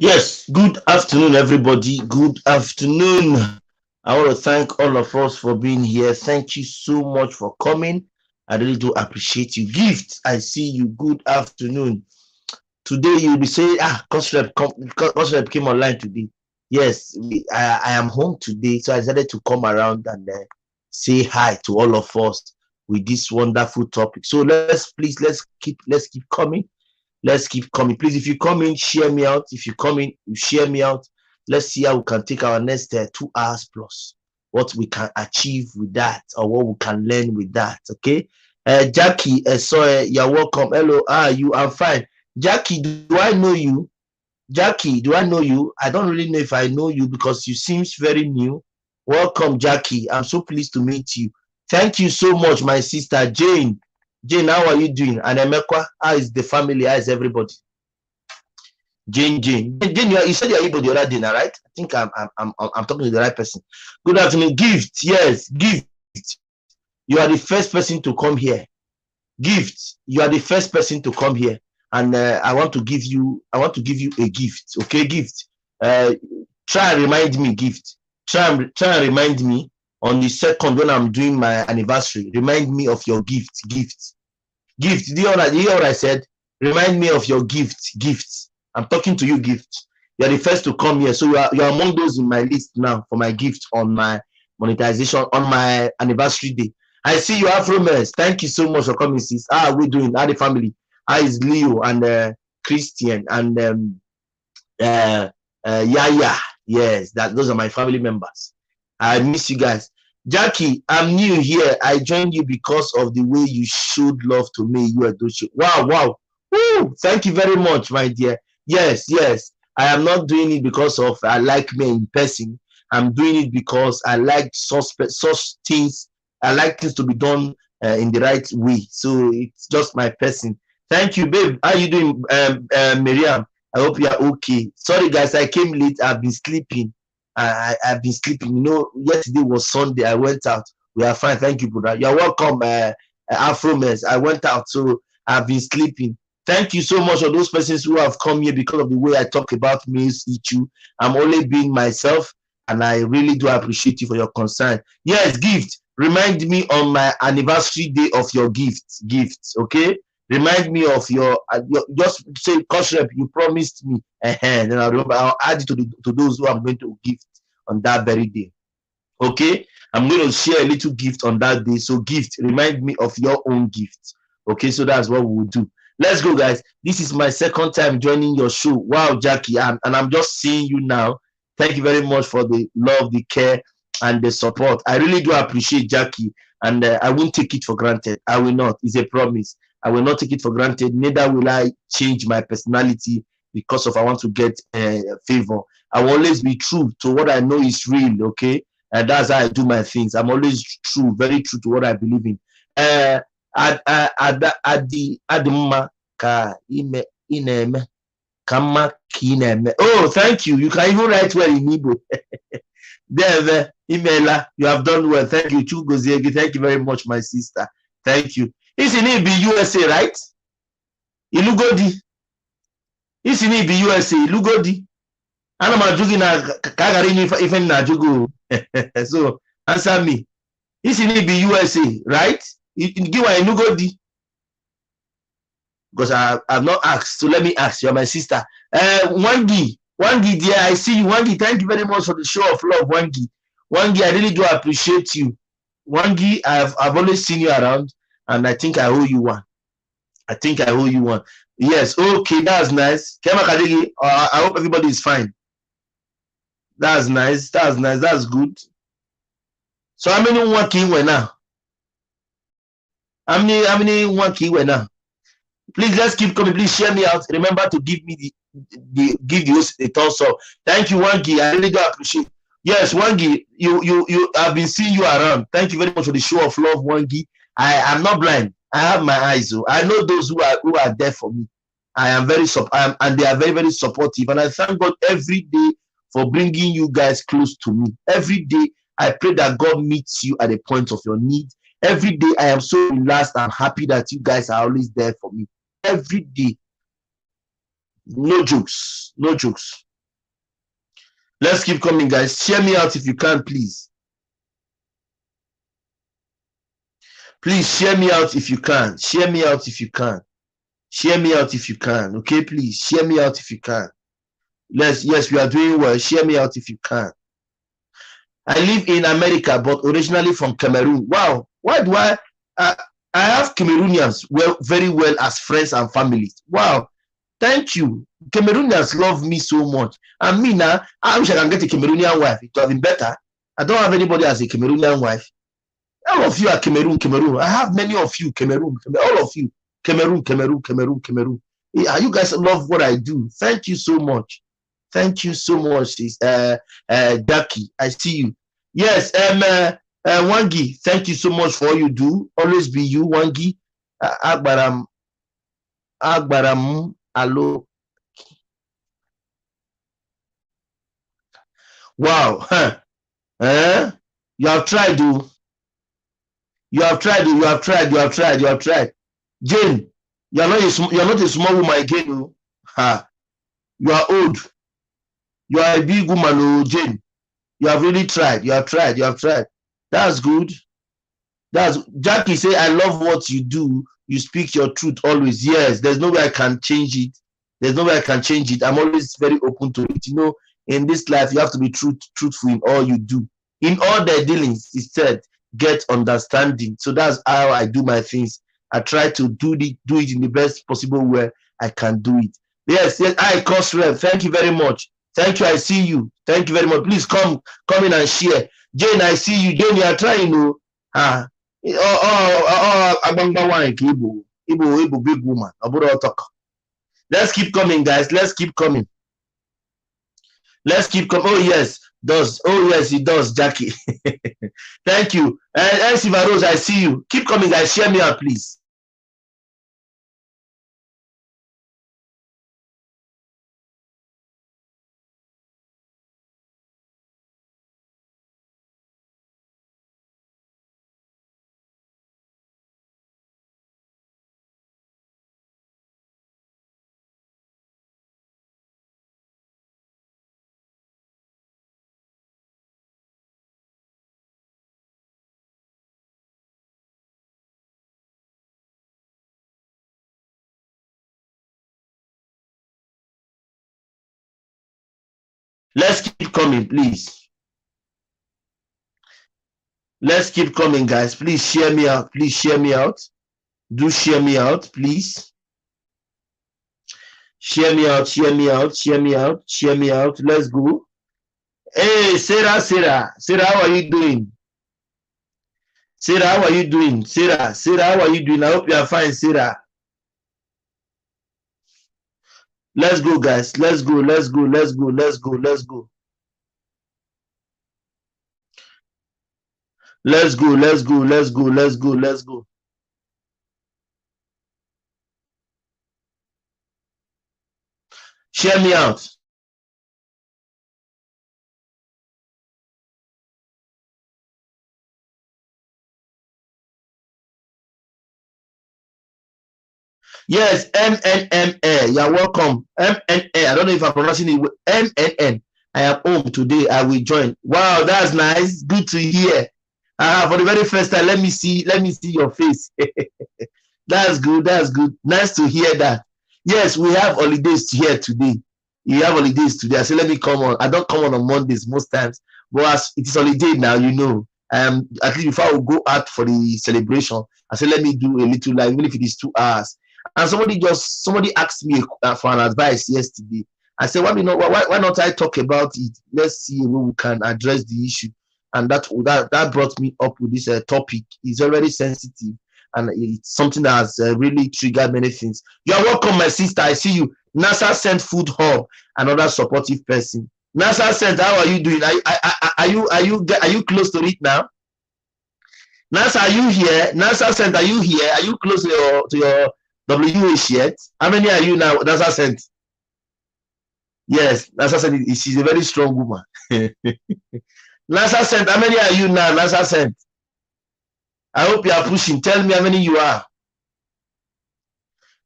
Yes, good afternoon, everybody. Good afternoon. I want to thank all of us for being here. Thank you so much for coming. I really do appreciate you. Gift, I see you. Good afternoon. Today you'll be saying, Consulate came online today. Yes, I am home today, so I decided to come around and say hi to all of us with this wonderful topic. So let's keep coming. Let's keep coming. Please, if you come in, share me out. If you come in, you share me out. Let's see how we can take our next 2 hours plus. What we can achieve with that, or what we can learn with that. Okay. Jackie, you're welcome. Hello, you? I'm fine. Jackie, do I know you? Jackie, do I know you? I don't really know if I know you because you seems very new. Welcome, Jackie. I'm so pleased to meet you. Thank you so much, my sister Jane. Jane, how are you doing? And Emekwa, how is the family? How is everybody? Jane, you said you're Igbo the other day, right? I think I'm talking to the right person. Good afternoon. Gift, yes, gift. You are the first person to come here. Gift, you are the first person to come here, and I want to give you a gift. Okay, gift. Uh, Try and remind me, gift. Try and remind me on the second when I'm doing my anniversary. Remind me of your gift. Do you hear what I said? Remind me of your gift. I'm talking to you, gift. You are the first to come here, so you are among those in my list now for my gift on my monetization on my anniversary day. I see you, Afro-Mess. Thank you so much for coming, sis. How are we doing? How the family? How is Leo and Christian and Yaya? Yes, those are my family members. I miss you guys. Jackie, I'm new here. I joined you because of the way you showed love to me. You are Doshi. Wow. Woo! Thank you very much, my dear. Yes. I am not doing it because of I like me in person. I'm doing it because I like such things. I like things to be done in the right way. So it's just my person. Thank you, babe. How you doing, Miriam? I hope you are okay. Sorry, guys, I came late. I've been sleeping. I've been sleeping. You know, yesterday was Sunday. I went out. We are fine. Thank you, brother. You're welcome, Afro-Mess. I went out, so I've been sleeping. Thank you so much for those persons who have come here because of the way I talk about males issue. I'm only being myself, and I really do appreciate you for your concern. Yes, gift. Remind me on my anniversary day of your gift. Okay? Remind me of your just say, Koshrep, you promised me. Then I'll remember. I'll add it to those who I'm going to gift on that very day. Okay, I'm going to share a little gift on that day. So gift, remind me of your own gift. Okay, so that's what we will do. Let's go, guys. This is my second time joining your show. Wow, Jackie, and I'm just seeing you now. Thank you very much for the love, the care, and the support. I really do appreciate, Jackie, and I won't take it for granted. I will not. It's a promise. I will not take it for granted. Neither will I change my personality because of I want to get favor. I will always be true to what I know is real. Okay, and that's how I do my things. I'm always true, very true to what I believe in. Adimma ka ineme kama kineme. Oh, thank you. You can even write well in Igbo. There, Imela, you have done well. Thank you, Chugoziegi. Thank you very much, my sister. Thank you. Isn't it be USA, right? Ilugodi. Isn't it be USA? Ilugodi. Ana majugi na kagari ni even na jugo. So answer me. Isn't it be USA, right? Give a Ilugodi. Because I've not asked. So let me ask. You're my sister. Wangi, dear, I see you. Wangi, thank you very much for the show of love, Wangi. Wangi, I really do appreciate you. Wangi, I've always seen you around, and I think I owe you one. Yes, okay, that's nice. Kema Kadegi, I hope everybody is fine. That's nice. That's good. So how many Wangi were now? How many Wangi were now? Please, let's keep coming. Please share me out. Remember to give me give you a thumbs up. Thank you, Wangi. I really do appreciate. Yes, Wangi, you I've been seeing you around. Thank you very much for the show of love, Wangi. I'm not blind. I have my eyes. So I know those who are there for me. I am very and they are very, very supportive. And I thank God every day for bringing you guys close to me. Every day, I pray that God meets you at the point of your need. Every day, I am so relaxed and happy that you guys are always there for me. Every day. No jokes. Let's keep coming, guys. Share me out if you can, please. Please share me out if you can. Share me out if you can. Share me out if you can. Okay, please share me out if you can. Yes, we are doing well. Share me out if you can. I live in America, but originally from Cameroon. Wow. Why do I have Cameroonians very well as friends and families. Wow. Thank you. Cameroonians love me so much. And me now, I wish I can get a Cameroonian wife. It would have been better. I don't have anybody as a Cameroonian wife. All of you are Cameroon. I have many of you, Cameroon. All of you, Cameroon. Yeah, you guys love what I do. Thank you so much. Thank you so much, Jackie. I see you. Yes, Wangi, thank you so much for all you do. Always be you, Wangi. Agbaram, hello. Wow, huh? You have tried, do. You have tried. Jane, you are not a small woman again. Oh. Ha. You are old. You are a big woman, oh, Jane. You have really tried. You have tried. That's good. Jackie say, I love what you do. You speak your truth always. Yes, there's no way I can change it. I'm always very open to it. You know, in this life, you have to be truthful in all you do. In all their dealings, it said, get understanding. So that's how I do my things. I try to do it in the best possible way I can do it. Yes, I cost rep. Thank you very much. Thank you. I see you. Thank you very much. Please come in and share. Jane, I see you. Jane, you are trying to. Igbo big woman. Let's keep coming, guys. Let's keep coming. Oh yes, it does, Jackie. Thank you. And Siva Rose, I see you. Keep coming, guys. Share me out, please. Let's keep coming, please. Let's keep coming, guys. Please share me out. Do share me out, please. Share me out. Let's go. Hey, Sarah, how are you doing? Sarah, how are you doing? Sarah, how are you doing? I hope you are fine, Sarah. Let's go, guys. Let's go. Share me out. Yes, MNMA. You're welcome. MNA. I don't know if I'm pronouncing it. MNN. I am home today. I will join. Wow, that's nice. Good to hear. For the very first time, let me see your face. That's good. Nice to hear that. Yes, we have holidays here today. You have holidays today. I say, let me come on. I don't come on Mondays most times, but as it is holiday now, you know. At least before I will go out for the celebration, I say, let me do a little live, even if it is 2 hours. And somebody asked me for an advice yesterday. I said, why not I talk about it? Let's see where we can address the issue. And that brought me up with this topic. It's already sensitive, and it's something that has really triggered many things. You are welcome, my sister. I see you. NASA sent Food Hub, another supportive person. NASA sent, how are you doing? Are you close to it now? NASA, are you here? NASA sent, are you here? Are you close to your WH yet? How many are you now? NASA sent. Yes, NASA sent. She's a very strong woman. NASA sent. How many are you now? NASA sent. I hope you are pushing. Tell me how many you are.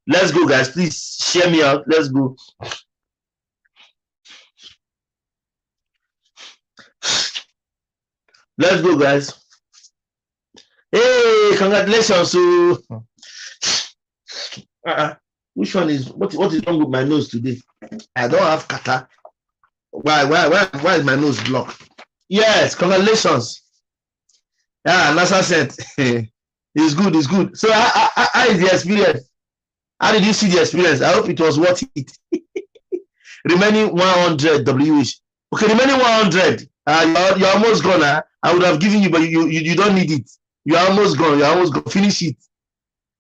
Let's go, guys. Please share me out. Let's go. Let's go, guys. Hey, congratulations. So, which one is what is wrong with my nose today? I don't have kata. Why is my nose blocked? Yes, congratulations. Yeah, NASA said it's good, it's good. So how is the experience? How did you see the experience? I hope it was worth it. Remaining 100 WH. Okay, remaining 100. You're almost gone. I would have given you, but you don't need it. You're almost gone. You're almost gone. Finish it.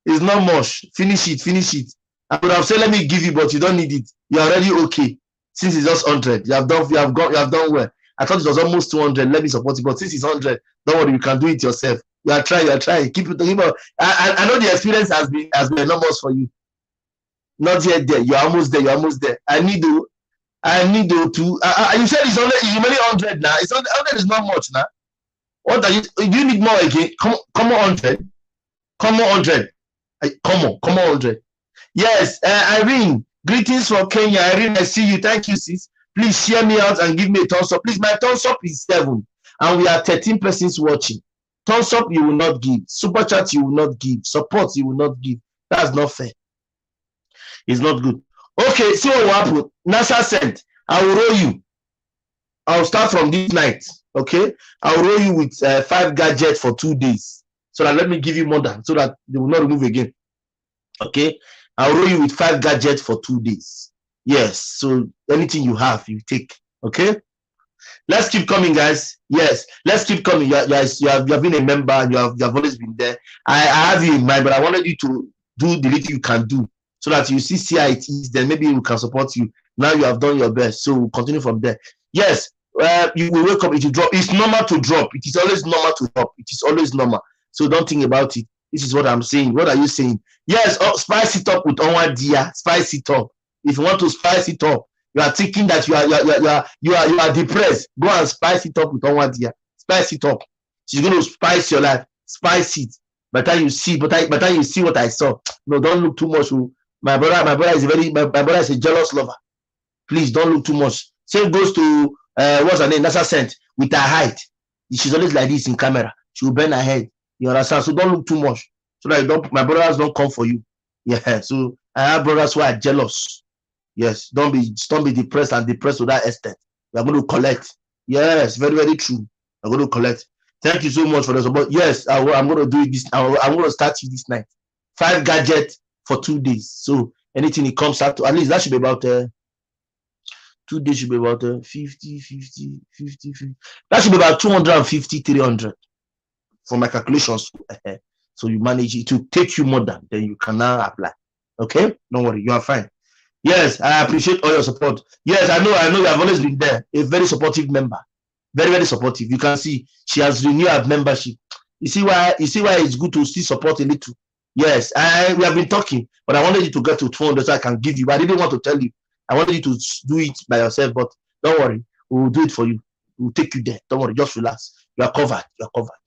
It's not much. Finish it. Finish it. I would have said, let me give you, but you don't need it. You're already okay. Since it's just 100, you have done well. I thought it was almost 200. Let me support you, but since it's 100, don't worry, you can do it yourself. You are trying. Keep it. I know the experience has been enormous for you. Not yet there. You're almost there. I need to. You said it's only 100 now. It's 100 is not much now. What are you? Do you need more again? Come on, 100. Come on, 100. Come on, 100. Yes, Irene. Greetings from Kenya. Irene, I see you. Thank you, sis. Please share me out and give me a thumbs up. Please, my thumbs up is 7, and we are 13 persons watching. Thumbs up, you will not give. Super chat, you will not give. Support, you will not give. That's not fair. It's not good. Okay, see what will happen. NASA sent. I will roll you. I'll start from this night. Okay, I'll roll you with 5 gadgets for 2 days. So that let me give you more than so that they will not remove again. Okay, I'll roll you with 5 gadgets for 2 days. Yes, so anything you have, you take. Okay, let's keep coming, guys. Yes, let's keep coming. You have been a member and you have always been there. I have you in mind, but I wanted you to do the little you can do so that you see how it is. Then maybe we can support you. Now you have done your best, so we'll continue from there. Yes, you will wake up, it will drop. It's normal to drop. It is always normal to drop. It is always normal. So don't think about it. This is what I'm saying. What are you saying? Yes, spice it up with Onwadia. Spice it up. If you want to spice it up, you are thinking that you are depressed. Go and spice it up with Onwadia. Spice it up. She's going to spice your life. Spice it. By the time you see what I saw. No, don't look too much. My brother is a jealous lover. Please don't look too much. Same goes to what's her name? NASA sent with her height. She's always like this in camera. She will bend her head. You understand? So don't look too much. So that my brothers don't come for you. Yeah. So I have brothers who are jealous. Yes. Don't be depressed to that extent. We are going to collect. Yes, very, very true. I'm going to collect. Thank you so much for the support. Yes, I'm going to do it this. I'm going to start you this night. 5 gadgets for 2 days. So anything it comes out to, at least that should be about 2 days should be about 50. That should be about 250, 300 for my calculations. So you manage it to take you more than then you can now apply. Okay, don't worry, you are fine. Yes, I appreciate all your support. Yes, I know you have always been there. A very supportive member, very, very supportive. You can see she has renewed her membership. You see why it's good to still support a little. Yes, we have been talking, but I wanted you to get to 200 so I can give you. But I didn't want to tell you. I wanted you to do it by yourself, but don't worry. We will do it for you. We will take you there. Don't worry. Just relax. You are covered. You are covered.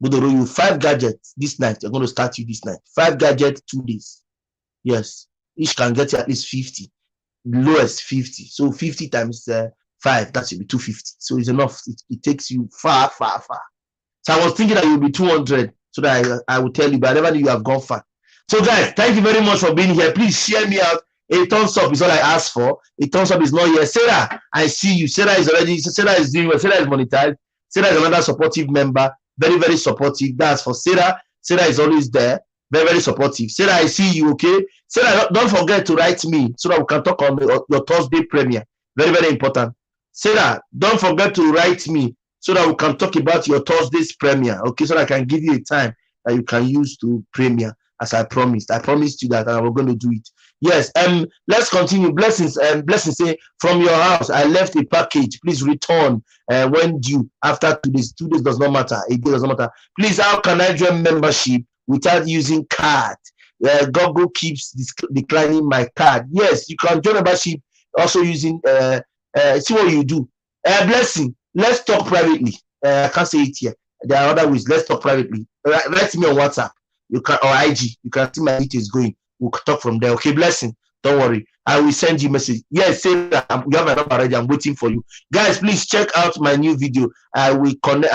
We're going to roll you 5 gadgets this night. You're going to start you this night. 5 gadgets, 2 days. Yes. Each can get you at least 50. Lowest 50. So 50 times 5, that should be 250. So it's enough. It takes you far, far, far. So I was thinking that you'll be 200 so that I will tell you, but I never knew you have gone far. So guys, thank you very much for being here. Please share me out. A thumbs up is all I ask for. A thumbs up is not here. Sarah, I see you. Sarah is doing well. Sarah is monetized. Sarah is another supportive member. Very, very supportive. That's for Sarah. Sarah is always there. Very, very supportive. Sarah, I see you, okay? Sarah, don't forget to write me so that we can talk on your Thursday premiere. Very, very important. Sarah, don't forget to write me so that we can talk about your Thursday's premiere, okay? So that I can give you a time that you can use to premiere as I promised. I promised you that and we're going to do it. Yes, let's continue. Blessings, blessings say, from your house, I left a package. Please return when due after 2 days. 2 days does not matter. A day does not matter. Please, how can I join membership without using card? Google keeps declining my card. Yes, you can join membership also using, see what you do. Blessing, let's talk privately. I can't say it here. There are other ways. Let's talk privately. Write me on WhatsApp. You can, or IG. You can see my details going. We'll talk from there. Okay, blessing. Don't worry. I will send you message. Yes, say that you have my number already. I'm waiting for you. Guys, please check out my new video. I will connect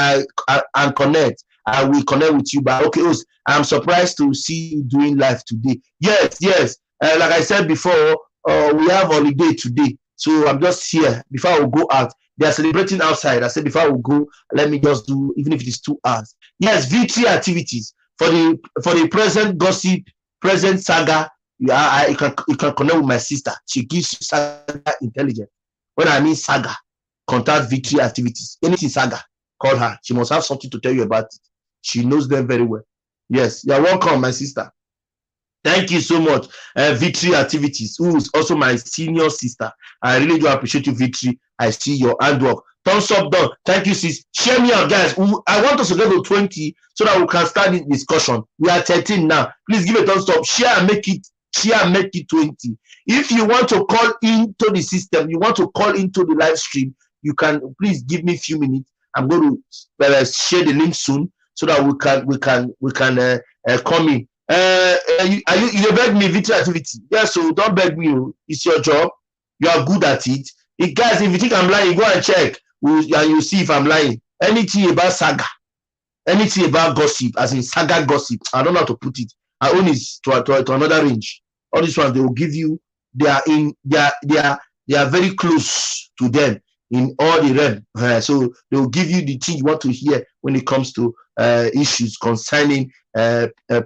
and connect. I will connect with you. But okay, I'm surprised to see you doing live today. Yes, yes. Like I said before, we have holiday today. So I'm just here before I will go out. They are celebrating outside. I said before I will go, let me just do, even if it is 2 hours. Yes, victory activities for the present gossip, present saga. Yeah, you can connect with my sister. She gives you saga intelligence. When I mean saga, contact victory activities. Anything saga, call her. She must have something to tell you about it. She knows them very well. Yes, you're welcome, my sister. Thank you so much. Victory activities, who is also my senior sister. I really do appreciate you, Victory. I see your handwork. Thumbs up, done. Thank you, sis. Share me out, guys. I want us to get to 20 so that we can start this discussion. We are 13 now. Please give a thumbs up. Share and make it 20. If you want to call into the system, you want to call into the live stream, you can please give me a few minutes. I'm going to share the link soon so that we can come in. You beg me victory activity? Yes, so don't beg me. It's your job. You are good at it. Guys, if you think I'm lying, go and check. And you see if I'm lying. Anything about saga, anything about gossip, as in saga gossip, I don't know how to put it. I own it to another range. All these ones they will give you. They are very close to them in all the realm. So they will give you the thing you want to hear when it comes to issues concerning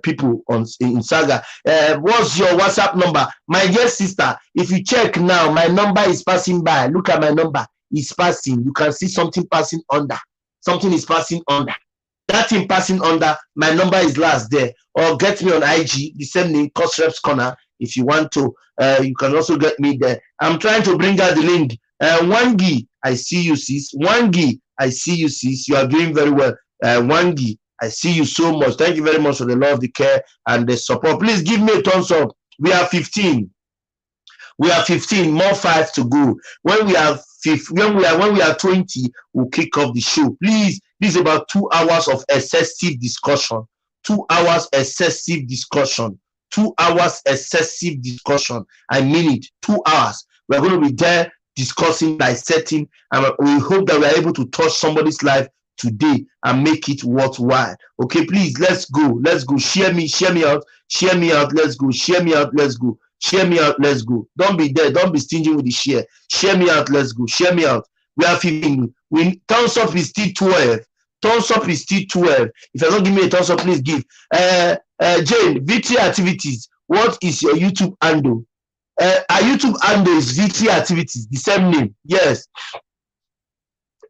people in saga. What's your WhatsApp number? My dear sister, if you check now, my number is passing by. Look at my number. It's passing. You can see something passing under. Something is passing under. That thing passing under, my number is last there. Or get me on IG, the same name, Cost Reps Corner. If you want to, you can also get me there. I'm trying to bring out the link. Wangi, I see you, sis. Wangi, I see you, sis. You are doing very well. Wangi, I see you so much. Thank you very much for the love, the care, and the support. Please give me a thumbs up. We are 15. We are 15. More 5 to go. When we are 20, we'll kick off the show. Please, this is about 2 hours of excessive discussion. 2 hours excessive discussion. 2 hours excessive discussion. I mean it. 2 hours. We're going to be there discussing, dissecting, and we hope that we're able to touch somebody's life today and make it worthwhile. Okay, please, let's go. Let's go. Share me out. Share me out. Let's go. Share me out. Let's go. Share me out. Let's go. Don't be there. Don't be stingy with the share. Share me out. Let's go. Share me out. We are 15. Thumbs up is still 12. Thumbs up is still 12. If you're not giving me a thumbs up, please give. Jane, victory activities. What is your YouTube handle? Our YouTube handle is victory activities. The same name. Yes.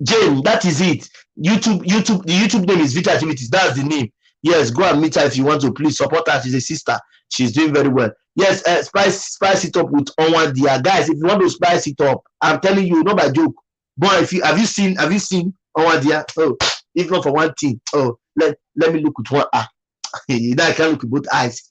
Jane, that is it. The YouTube name is victory activities. That's the name. Yes, go and meet her if you want to. Please support her. She's a sister. She's doing very well. Yes, spice it up with Onwadia. Guys, if you want to spice it up, I'm telling you, not by joke. Boy, have you seen Onwadia? Oh, if not for one thing. Oh, let me look with one eye. Now I can look with both eyes.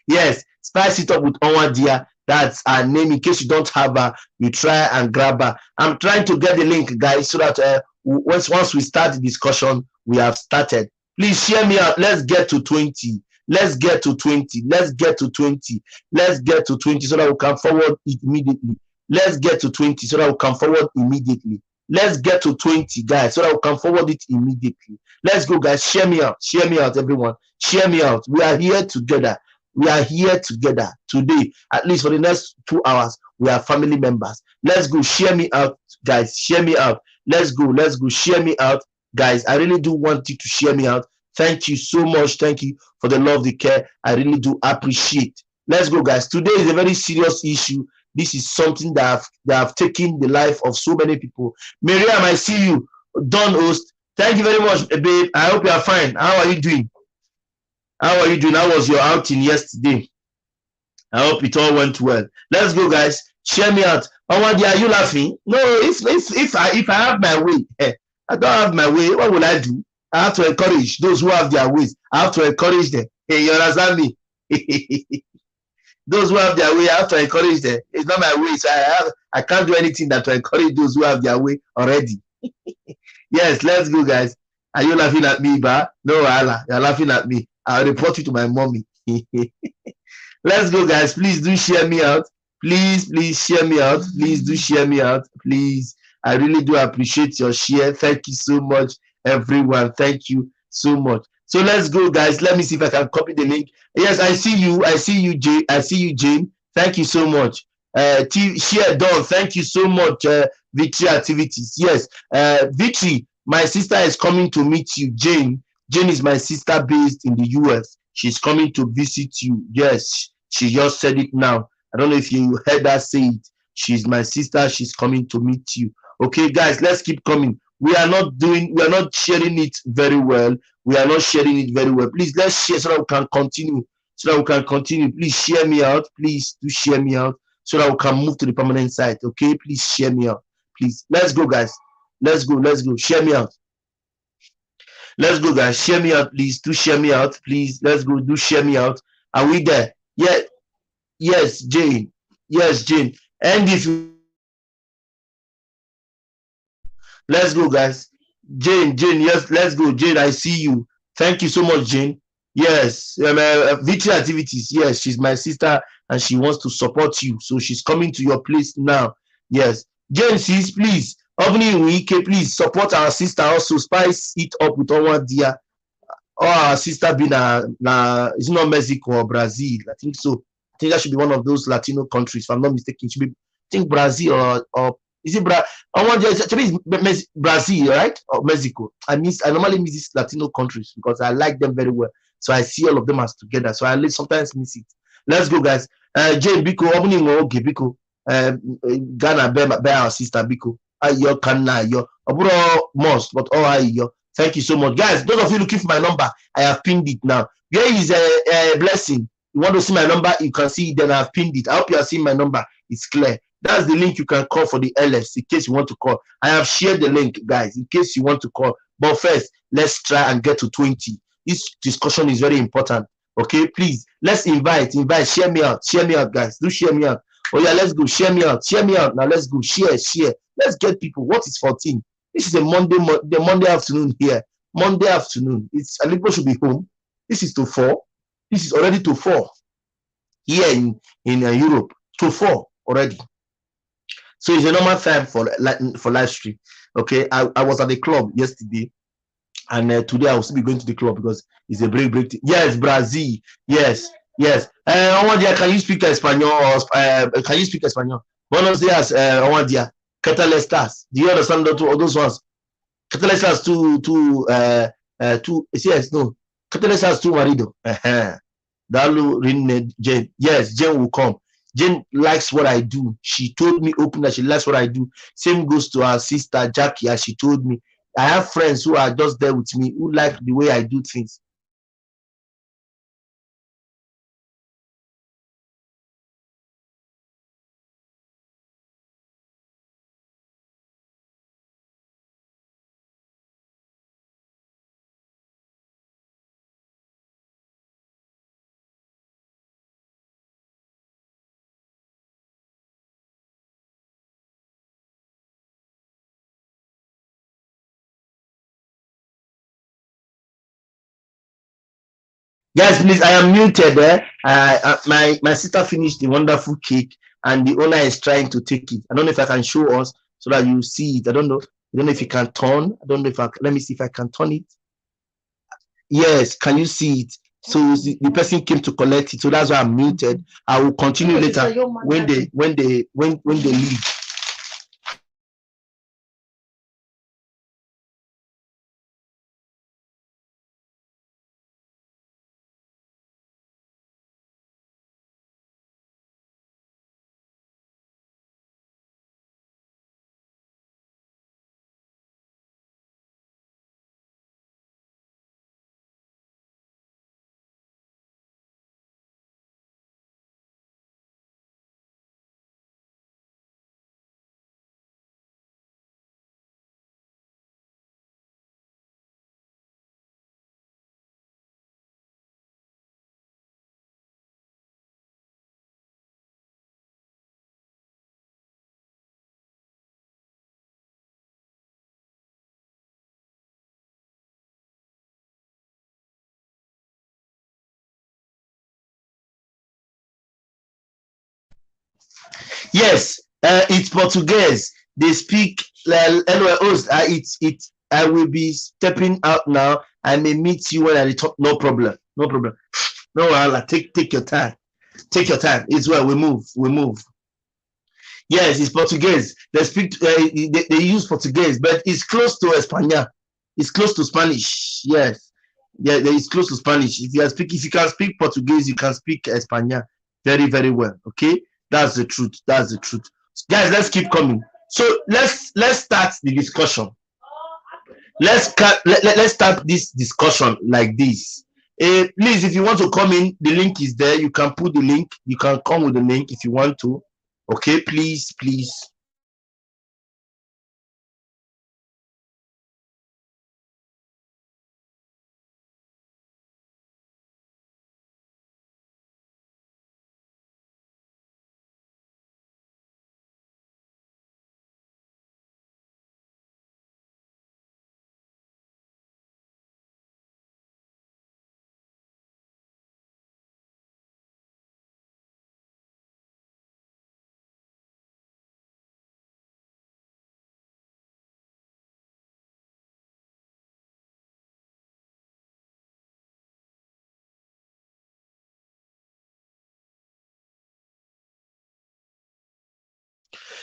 Yes, spice it up with Onwadia. That's her name. In case you don't have her, you try and grab her. I'm trying to get the link, guys, so that once we start the discussion, we have started. Please share me out. Let's get to 20. Let's get to 20. Let's get to 20. Let's get to 20 so that we can forward it immediately. Let's get to 20 so that we can forward immediately. Let's get to 20, guys, so that we can forward it immediately. Let's go, guys. Share me out. Share me out, everyone. Share me out. We are here together. We are here together today. At least for the next 2 hours, we are family members. Let's go. Share me out, guys. Share me out. Let's go. Let's go. Share me out, guys. I really do want you to share me out. Thank you so much. Thank you for the love, the care. I really do appreciate. Let's go, guys. Today is a very serious issue. This is something that have taken the life of so many people. Miriam, I see you. Don Host. Thank you very much, babe. I hope you are fine. How are you doing? How are you doing? How was your outing yesterday? I hope it all went well. Let's go, guys. Share me out. Onwadia, are you laughing? No, if I have my way, I don't have my way. What will I do? I have to encourage those who have their ways. I have to encourage them. Hey, you understand me? Those who have their way, I have to encourage them. It's not my way, so I can't do anything that to encourage those who have their way already. Yes, let's go, guys. Are you laughing at me, ba? No, Allah, you're laughing at me. I'll report you to my mommy. Let's go, guys. Please do share me out. Please share me out. Please do share me out. Please. I really do appreciate your share. Thank you so much, everyone. Thank you so much. So let's go, guys. Let me see if I can copy the link. Yes, I see you. I see you, Jane. I see you, Jane. Thank you so much. Share done. Thank you so much. Victory activities. Yes. Victory. My sister is coming to meet you, Jane. Jane is my sister based in the US. She's coming to visit you. Yes, she just said it now. I don't know if you heard her say it. She's my sister. She's coming to meet you. Okay, guys, let's keep coming. We are not sharing it very well. We are not sharing it very well. Please, let's share so that we can continue. Please share me out. Please do share me out so that we can move to the permanent site. Okay, please share me out. Please, let's go, guys. Let's go. Share me out. Let's go, guys. Share me out, please. Do share me out, please. Let's go. Do share me out. Are we there? Yeah. Yes, Jane. Yes, Jane. And if you let's go, guys. Jane, yes, let's go. Jane, I see you. Thank you so much, Jane. Yes, victory activities. Yes, she's my sister and she wants to support you. So she's coming to your place now. Yes. Jane says, please, opening week, please support our sister. Also, spice it up with our dear. Oh, our sister be is it not Mexico or Brazil? I think so. I think that should be one of those Latino countries, if I'm not mistaken. It should be, I think Brazil or is it Brazil? I want to Brazil, right? Or Mexico. I normally miss these Latino countries because I like them very well. So I see all of them as together. So I sometimes miss it. Let's go, guys. Jane Biko, opening okay, Biko. Ghana bear our sister Biko. Ayo Kana yo. Aburo most, but all ayo. Thank you so much, guys. Those of you looking for my number, I have pinned it now. Where is a blessing? You want to see my number? You can see it. Then I have pinned it. I hope you are seeing my number. It's clear. That's the link you can call for the LS in case you want to call. I have shared the link, guys, in case you want to call. But first, let's try and get to 20. This discussion is very important. Okay, please, let's invite. Share me out, guys. Do share me out. Oh yeah, let's go. Share me out. Now let's go. Share. Let's get people. What is 14? This is a Monday afternoon here. Monday afternoon. It's people should be home. This is to 4. This is already to 4 here in Europe. To 4 already. So it's a normal time for live stream. Okay, I was at the club yesterday, and today I will still be going to the club because it's a break. Yes, Brazil. Yes. Can you speak Espanol? Can you speak Espanol? Buenos días, Owandia. ¿Qué tal estás? Do you understand those ones? ¿Qué tal estás tú, yes, no. ¿Qué tal estás tú, marido? Jane. Yes, Jane will come. Jane likes what I do. She told me openly that she likes what I do. Same goes to her sister Jackie, as she told me. I have friends who are just there with me who like the way I do things. Guys, please, I am muted there. My sister finished the wonderful cake, and the owner is trying to take it. I don't know if I can show us so that you see it. I don't know if you can turn. I don't know if let me see if I can turn it. Yes, can you see it? So the person came to collect it. So that's why I'm muted. I will continue later when they leave. Yes, it's Portuguese. They speak. Anyway, I will be stepping out now. I may meet you when I return. No problem. No problem. No, Allah. Take your time. Take your time. It's well. We move. We move. Yes, it's Portuguese. They speak. They use Portuguese, but it's close to España. It's close to Spanish. Yes. Yeah, it's close to Spanish. If you can speak Portuguese, you can speak España very, very well. Okay, that's the truth. That's the truth, guys. Let's keep coming. So let's start the discussion. Let's start this discussion like this. Please, if you want to come in, the link is there. You can put the link. You can come with the link if you want to. Okay, please.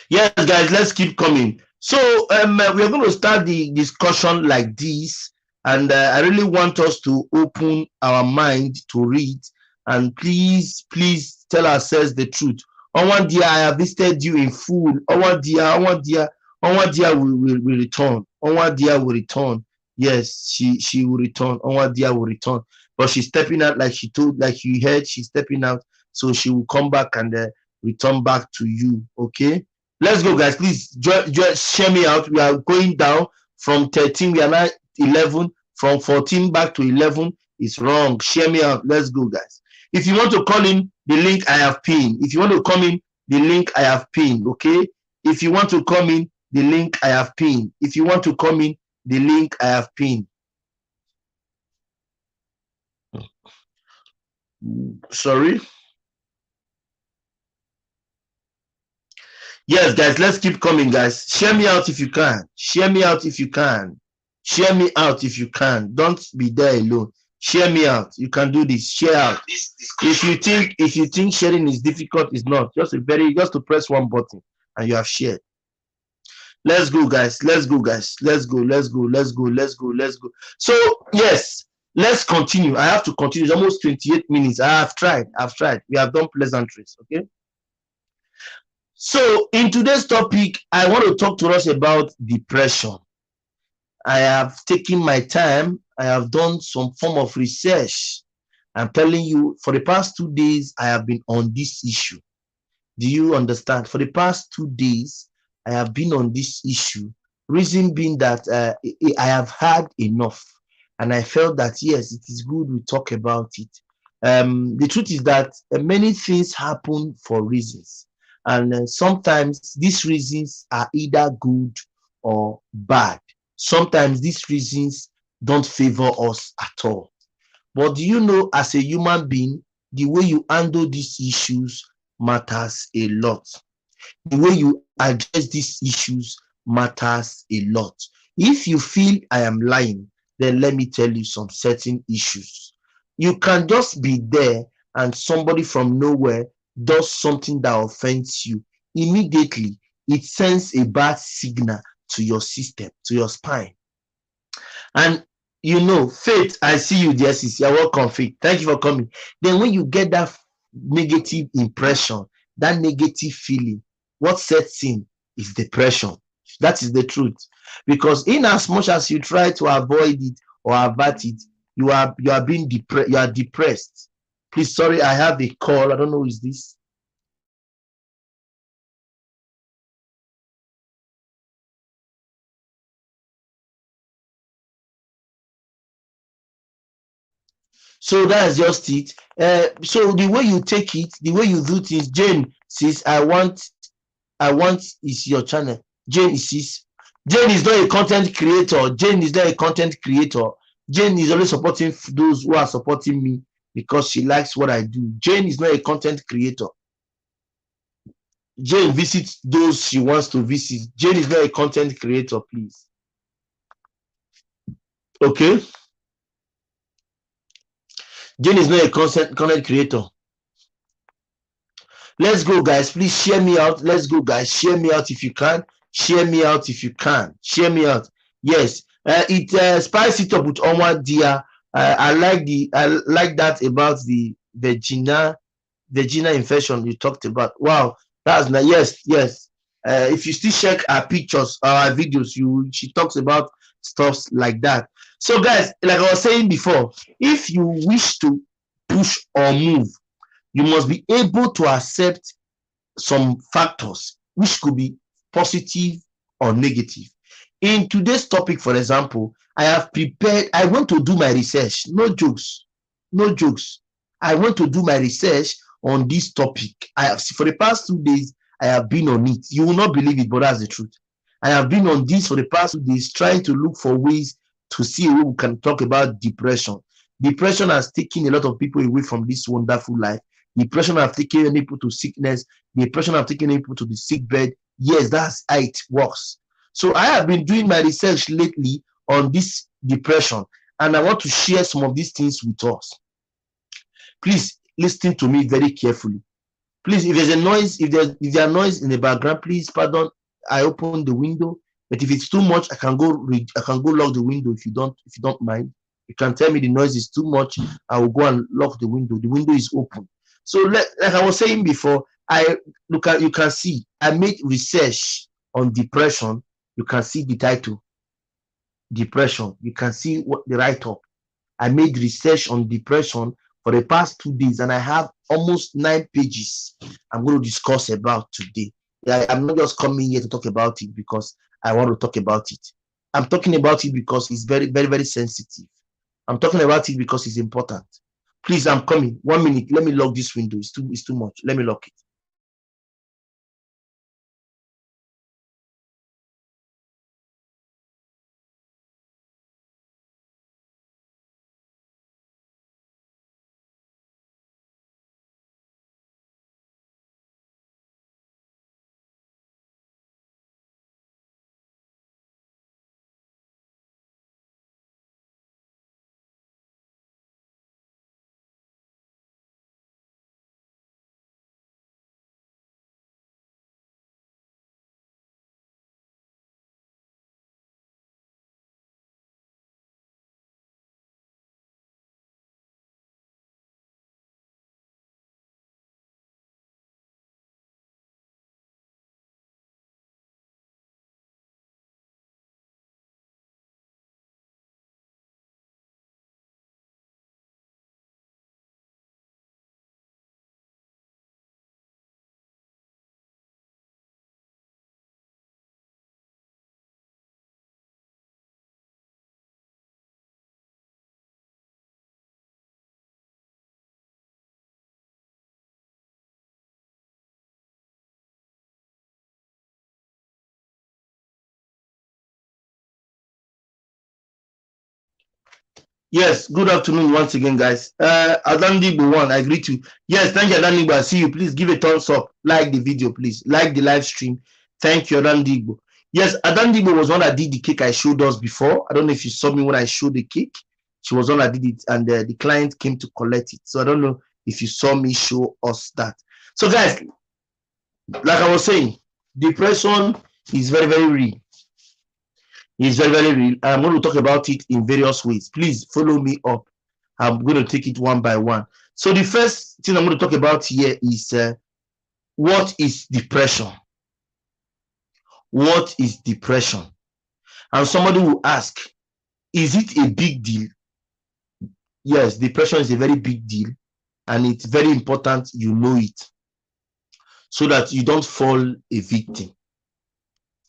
Yes, guys, let's keep coming. So we are going to start the discussion like this, and I really want us to open our mind to read, and please tell ourselves the truth. On one day, I have visited you in full. On one day, will return. On one day, will return. Yes, she will return. On one day, will return. But she's stepping out like you heard. She's stepping out, so she will come back and return back to you. Okay. Let's go, guys. Please just share me out. We are going down from 13. We are now 11. From 14 back to 11 is wrong. Share me out. Let's go, guys. If you want to call in, the link I have pinned. If you want to come in, the link I have pinned. Okay. If you want to come in, the link I have pinned. If you want to come in, the link I have pinned. Sorry. Yes, guys, let's keep coming, guys. Share me out if you can. Share me out if you can. Share me out if you can. Don't be there alone. Share me out. You can do this. Share out. If you think sharing is difficult, it's not. Just to press one button and you have shared. Let's go, guys. Let's go. So yes, let's continue. I have to continue. It's almost 28 minutes. I've tried. We have done pleasantries. Okay. So in today's topic, I want to talk to us about depression. I have taken my time. I have done some form of research. I'm telling you, for the past 2 days, I have been on this issue. Do you understand? For the past 2 days, I have been on this issue. Reason being that I have had enough. And I felt that, yes, it is good we talk about it. The truth is that many things happen for reasons. And sometimes these reasons are either good or bad. Sometimes these reasons don't favor us at all. But do you know, as a human being, the way you handle these issues matters a lot. The way you address these issues matters a lot. If you feel I am lying, then let me tell you some certain issues. You can just be there and somebody from nowhere does something that offends you. Immediately, it sends a bad signal to your system, to your spine. And you know, Faith, I see you there, sis. You're welcome, Faith. Thank you for coming. Then when you get that negative impression, that negative feeling, what sets in is depression. That is the truth. Because in as much as you try to avoid it or avert it, you are being depressed. You are depressed. Please, sorry, I have a call. I don't know who is this. So that's just it. So the way you take it, the way you do things, Jane says, I want is your channel. Jane is not a content creator. Jane is not a content creator. Jane is only supporting those who are supporting me because she likes what I do. Jane is not a content creator. Jane visits those she wants to visit. Jane is not a content creator, please. Okay? Jane is not a content creator. Let's go, guys. Please share me out. Let's go, guys. Share me out if you can. Share me out if you can. Share me out. Yes. It spice it up with Omar Dia. I like that about the vagina infection you talked about. Wow, that's nice. Yes. If you still check our pictures or our videos, she talks about stuff like that. So, guys, like I was saying before, if you wish to push or move, you must be able to accept some factors which could be positive or negative. In today's topic, for example, I have prepared, I want to do my research. No jokes. No jokes. I want to do my research on this topic. I have, for the past 2 days, I have been on it. You will not believe it, but that's the truth. I have been on this for the past 2 days, trying to look for ways to see who we can talk about depression. Depression has taken a lot of people away from this wonderful life. Depression have taken people to sickness. Depression have taken people to the sick bed. Yes, that's how it works. So I have been doing my research lately on this depression, and I want to share some of these things with us. Please listen to me very carefully. Please, if there's a noise, if there's noise in the background, please pardon. I open the window, but if it's too much, I can go lock the window. If you don't mind, you can tell me the noise is too much. I will go and lock the window. The window is open. So, like I was saying before, you can see I made research on depression. You can see the title, depression. You can see what the write-up. I made research on depression for the past 2 days, and I have almost 9 pages I'm going to discuss about today. I'm not just coming here to talk about it because I want to talk about it. I'm talking about it because it's very, very, very sensitive. I'm talking about it because it's important. Please, I'm coming. 1 minute. Let me lock this window. It's too much. Let me lock it. Yes, good afternoon once again, guys. Adandigbo one, I greet you. Yes, thank you, Adandigbo. I see you. Please give a thumbs up. Like the video, please. Like the live stream. Thank you, Adandigbo. Yes, Adandigbo was one that did the cake I showed us before. I don't know if you saw me when I showed the cake. She was one that did it, and the client came to collect it. So I don't know if you saw me show us that. So, guys, like I was saying, depression is very, very real. It's very, very real. I'm going to talk about it in various ways. Please follow me up. I'm going to take it one by one. So the first thing I'm going to talk about here is what is depression? What is depression? And somebody will ask, is it a big deal? Yes, depression is a very big deal, and it's very important you know it so that you don't fall a victim.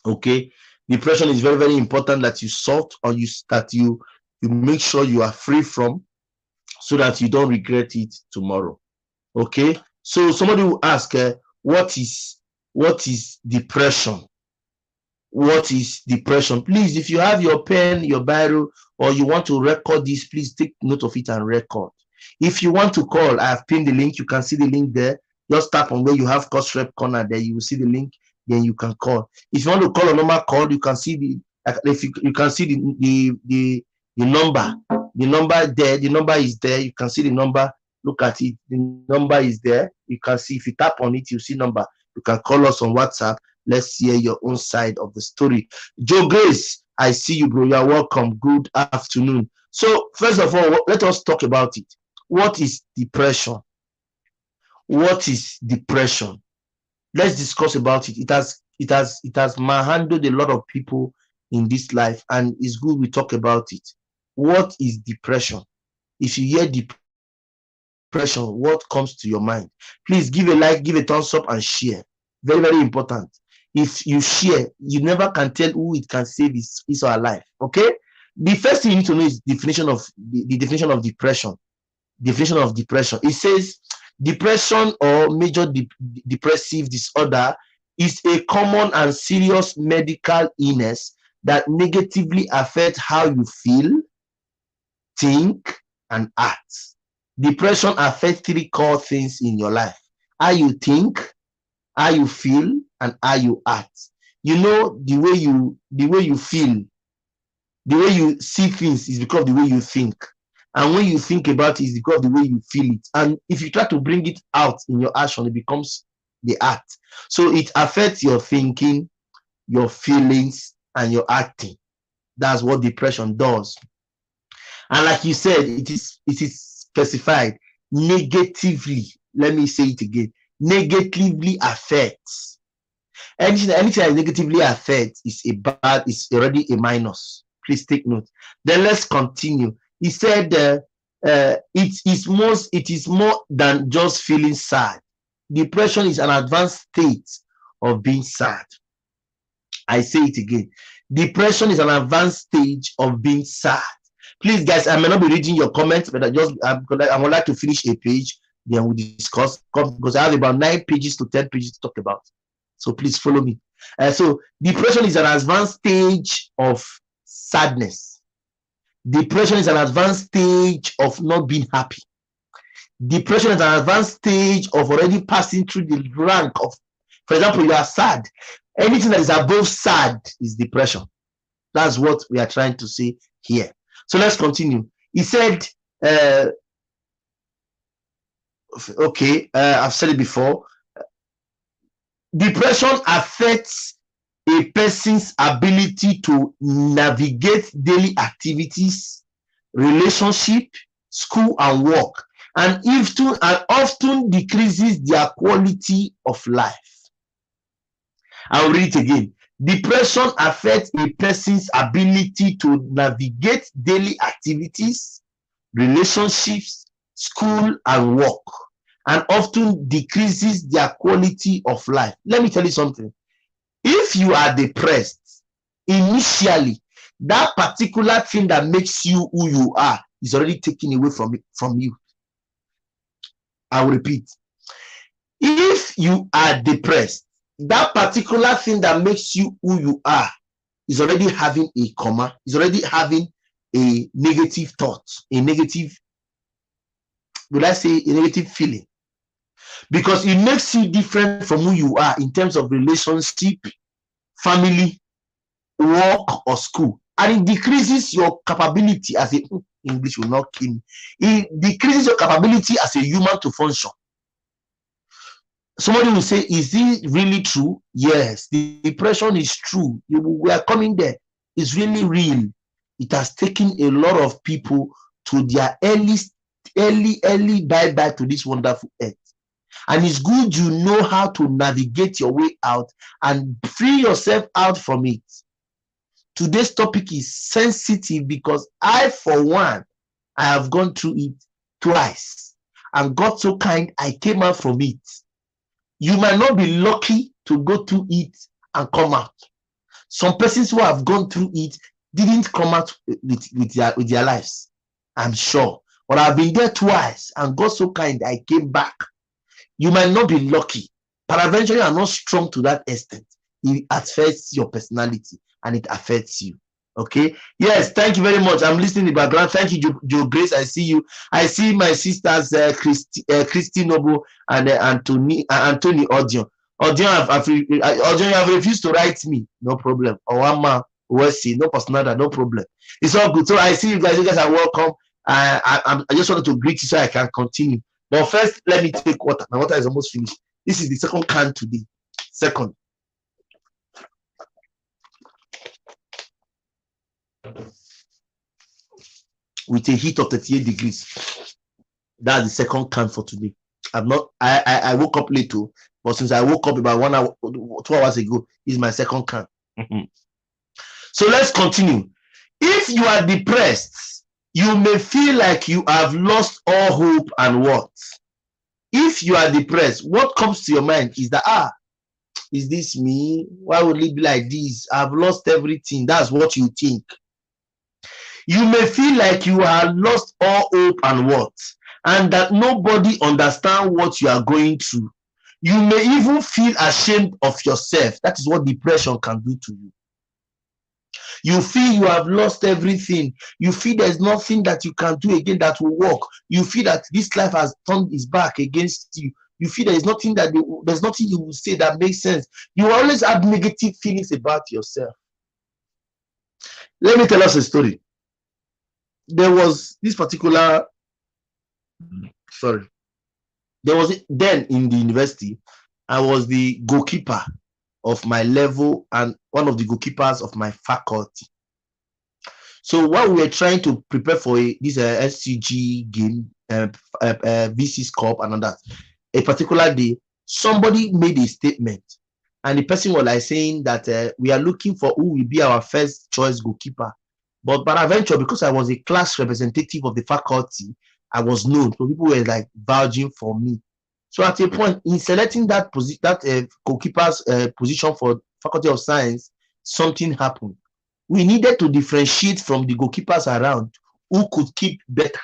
Okay? Depression is very, very important that you solve, or you make sure you are free from, so that you don't regret it tomorrow. Okay, so somebody will ask, what is depression? What is depression? Please, if you have your pen, your Bible, or you want to record this, please take note of it and record. If you want to call, I have pinned the link. You can see the link there. Just tap on where you have course rep corner there. You will see the link. Then you can call. If you want to call a normal call, you can see if you can see the number. The number there. The number is there. You can see the number. Look at it. The number is there. You can see, if you tap on it, you see number. You can call us on WhatsApp. Let's hear your own side of the story. Joe Grace, I see you, bro. You're welcome. Good afternoon. So first of all, let us talk about it. What is depression? What is depression? Let's discuss about it. It has manhandled a lot of people in this life, and it's good we talk about it. What is depression? If you hear depression, what comes to your mind? Please give a like, give a thumbs up, and share. Very, very important. If you share, you never can tell who it can save his or her life. Okay? The first thing you need to know is the definition of depression. Definition of depression. It says depression or major depressive disorder is a common and serious medical illness that negatively affects how you feel, think, and act. Depression affects three core things in your life: how you think, how you feel, and how you act. You know, the way you feel, the way you see things is because of the way you think. And when you think about it, it's because of the way you feel it. And if you try to bring it out in your action, it becomes the act. So it affects your thinking, your feelings, and your acting. That's what depression does. And like you said, it is specified negatively. Let me say it again. Negatively affects. Anything that negatively affects is already a minus. Please take note. Then let's continue. He said it is more than just feeling sad. Depression is an advanced state of being sad. I say it again. Depression is an advanced stage of being sad. Please, guys, I may not be reading your comments, but I would like to finish a page, then we'll discuss, because I have about 9 pages to 10 pages to talk about. So please follow me. So depression is an advanced stage of sadness. Depression is an advanced stage of not being happy. Depression is an advanced stage of already passing through the rank of, for example, you are sad. Anything that is above sad is depression. That's what we are trying to say here. So let's continue. He said, okay, I've said it before. Depression affects a person's ability to navigate daily activities, relationship, school, and work, and often decreases their quality of life. I'll read it again. Depression affects a person's ability to navigate daily activities, relationships, school, and work, and often decreases their quality of life. Let me tell you something. If you are depressed, initially, that particular thing that makes you who you are is already taken away from you. I will repeat. If you are depressed, that particular thing that makes you who you are is already having a comma, is already having a negative thought, a negative, would I say, a negative feeling. Because it makes you different from who you are in terms of relationship, family, work, or school. And it decreases your capability as a, English will not kill me. It decreases your capability as a human to function. Somebody will say, is it really true? Yes, the depression is true. We are coming there. It's really real. It has taken a lot of people to their early bye-bye to this wonderful earth. And it's good you know how to navigate your way out and free yourself out from it. Today's topic is sensitive because I, for one, I have gone through it twice. And God so kind, I came out from it. You might not be lucky to go through it and come out. Some persons who have gone through it didn't come out with their lives, I'm sure. But I've been there twice, and God so kind, I came back. You might not be lucky, but eventually I'm not strong to that extent. It affects your personality and it affects you. Okay. Yes, thank you very much. I'm listening in the background. Thank you, Joe Grace. I see you. I see my sisters, Christy Noble and Anthony Odion. Odion, you have refused to write me. No problem. Owama, Wesi, no personal, no problem. It's all good. So I see you guys. You guys are welcome. I just wanted to greet you so I can continue. But first, let me take water. My water is almost finished. This is the second can today. Second. With a heat of 38 degrees. That's the second can for today. I woke up late too, but since I woke up about 1 hour, 2 hours ago, is my second can. So let's continue. If you are depressed, you may feel like you have lost all hope and what? If you are depressed, what comes to your mind is that, is this me? Why would it be like this? I've lost everything. That's what you think. You may feel like you have lost all hope and what? And that nobody understands what you are going through. You may even feel ashamed of yourself. That is what depression can do to you. You feel you have lost everything. You feel there's nothing that you can do again that will work. You feel that this life has turned its back against you. You feel there's nothing you will say that makes sense. You always have negative feelings about yourself. Let me tell us a story. There was this particular, there was then in the university, I was the goalkeeper of my level and one of the goalkeepers of my faculty. So while we were trying to prepare for this SCG game, VC's Cup and all that, a particular day, somebody made a statement, and the person was like saying that we are looking for who will be our first choice goalkeeper. But eventually, because I was a class representative of the faculty, I was known, so people were like vouching for me. So at a point, in selecting that goalkeeper's position for Faculty of Science, something happened. We needed to differentiate from the goalkeepers around who could keep better.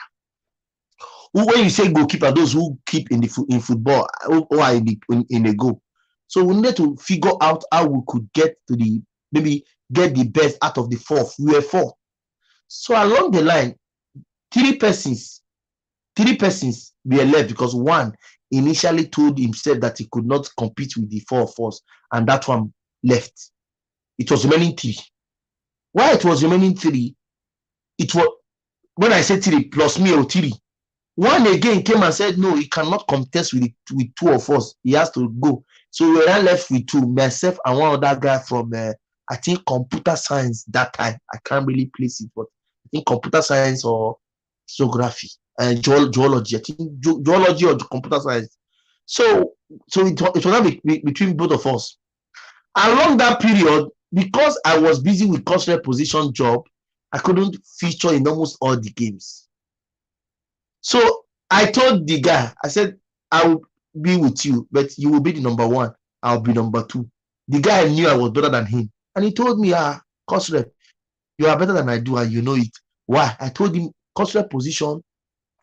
When you say goalkeeper, those who keep in football, who are in the goal. So we needed to figure out how we could get to maybe get the best out of the fourth. We were four. So along the line, three persons were left because one initially told himself that he could not compete with the four of us, and that one left. It was remaining three. Why it was remaining three? It was, when I said three plus me or three, one again came and said no, he cannot contest with two of us. He has to go. So we were left with two, myself and one other guy from I think computer science that time. I can't really place it, but I think computer science or geography and geology. I think geology or computer science. So it was not between both of us. Along that period, because I was busy with cultural position job, I couldn't feature in almost all the games. So I told the guy, I said, I will be with you, but you will be the number one. I'll be number two. The guy knew I was better than him. And he told me, cultural, you are better than I do, and you know it. Why? I told him, cultural position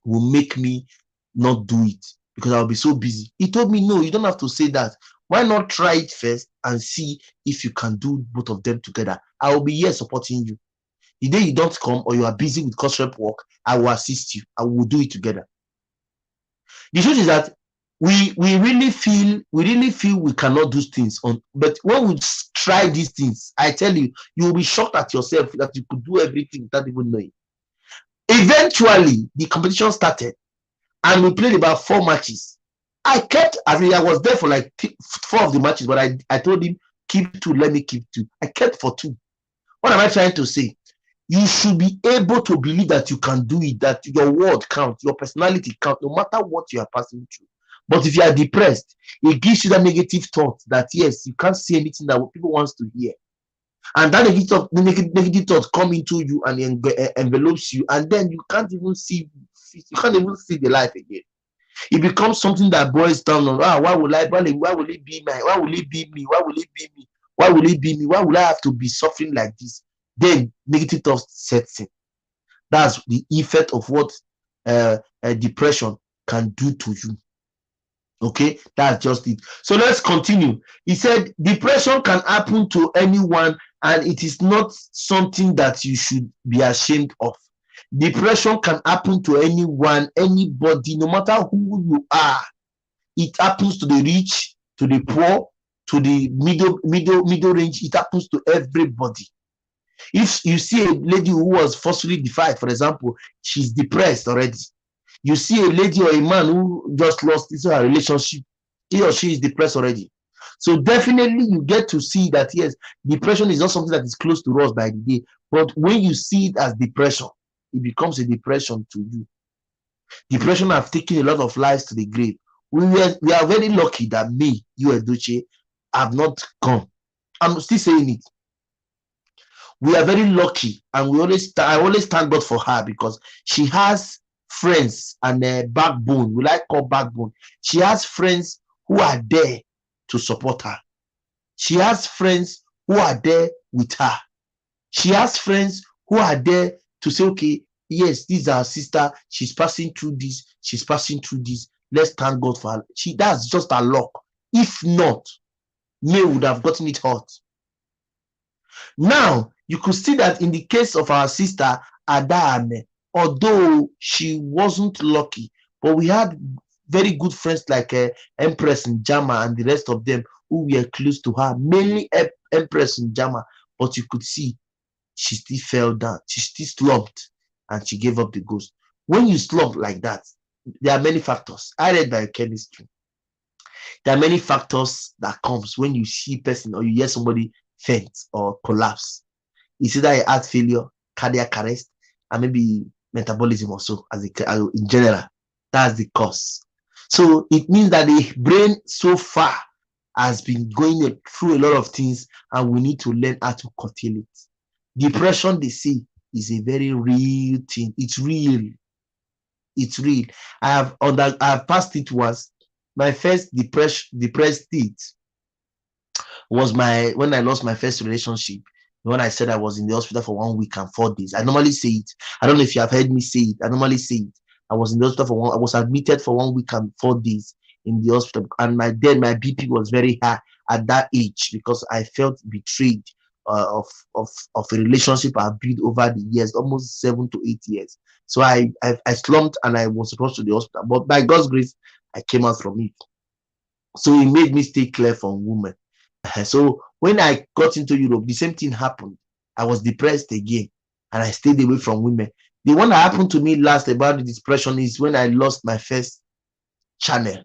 will make me not do it because I'll be so busy. He told me, no, you don't have to say that. Why not try it first and see if you can do both of them together? I will be here supporting you. The day you don't come or you are busy with cultural work, I will assist you. I will do it together. The truth is that we really feel we cannot do things but when we try these things, I tell you, you will be shocked at yourself that you could do everything without even knowing. Eventually, the competition started, and we played about 4 matches. I was there for like 4 of the matches, but I told him, keep 2, let me keep 2. I kept for 2. What am I trying to say? You should be able to believe that you can do it, that your word counts, your personality counts, no matter what you are passing through. But if you are depressed, it gives you that negative thought that, yes, you can't see anything that people want to hear. And that negative thought come into you and envelopes you, and then you can't even see the life again. It becomes something that boils down on, why will it be me? Why will it be me? Why will it be me? Why will it be me? Why will I have to be suffering like this? Then negative thoughts sets in. That's the effect of what depression can do to you. Okay, that's just it. So let's continue. He said depression can happen to anyone and it is not something that you should be ashamed of. Depression can happen to anyone, anybody, no matter who you are. It happens to the rich, to the poor, to the middle range. It happens to everybody. If you see a lady who was forcefully defied, for example, she's depressed already. You see a lady or a man who just lost his relationship, he or she is depressed already. So definitely you get to see that, yes, depression is not something that is close to us by the day, but when you see it as depression, it becomes a depression to you. Depression have taken a lot of lives to the grave. We are very lucky that me, you, Edochie, have not gone. I'm still saying it. We are very lucky, and I always thank God for her, because she has friends and a backbone. We like call backbone. She has friends who are there to support her. She has friends who are there with her. She has friends who are there to say, okay, yes, this is our sister. She's passing through this. She's passing through this. Let's thank God for her. That's just her luck. If not, May would have gotten it hot. Now, you could see that in the case of our sister, Ameh, although she wasn't lucky, but we had very good friends like Empress Njama and the rest of them who were close to her, mainly Empress Njama, but you could see she still fell down. She still slumped, and she gave up the ghost. When you slump like that, there are many factors. I read biochemistry. There are many factors that comes when you see a person or you hear somebody faint or collapse. It's either a heart failure, cardiac arrest, and maybe metabolism also in general. That's the cause. So it means that the brain so far has been going through a lot of things, and we need to learn how to curtail it. Depression, they say, is a very real thing. It's real. It's real. I have passed it once. My first depressed state was when I lost my first relationship. When I said I was in the hospital for 1 week and 4 days. I normally say it. I don't know if you have heard me say it. I normally say it. I was in the hospital I was admitted for 1 week and 4 days in the hospital, and my BP was very high at that age, because I felt betrayed of a relationship I built over the years, almost 7 to 8 years. So I slumped, and I was supposed to the hospital, but by God's grace, I came out from it. So it made me stay clear from women. So when I got into Europe, the same thing happened. I was depressed again, and I stayed away from women. The one that happened to me last about the depression is when I lost my first channel.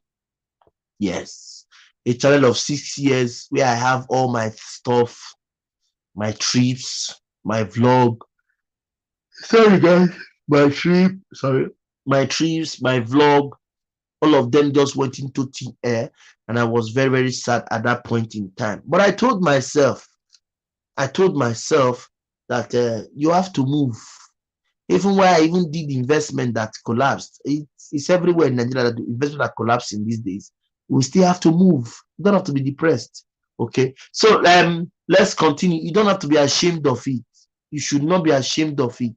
Yes, a channel of 6 years where I have all my stuff, my trips, my vlog. Sorry guys, my trips, my vlog, all of them just went into thin air, and I was very, very sad at that point in time. But I told myself that you have to move. Even where I even did investment that collapsed, it's everywhere in Nigeria that the investment that collapsed in these days. We still have to move. You don't have to be depressed. Okay, so let's continue. You don't have to be ashamed of it. You should not be ashamed of it.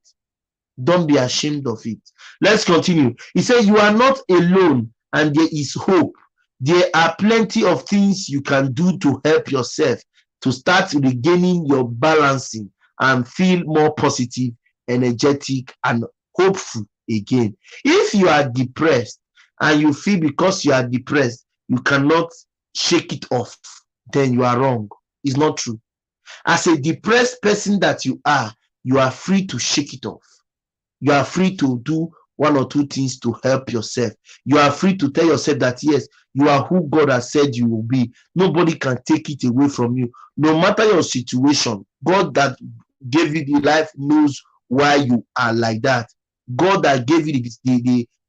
Don't be ashamed of it. Let's continue. He says, you are not alone, and there is hope. There are plenty of things you can do to help yourself to start regaining your balancing and feel more positive, energetic, and hopeful again. If you are depressed and you feel because you are depressed you cannot shake it off, then you are wrong. It's not true. As a depressed person that you are free to shake it off. You are free to do 1 or 2 things to help yourself. You are free to tell yourself that yes, you are who God has said you will be. Nobody can take it away from you. No matter your situation, God that gave you the life knows why you are like that. God that gave you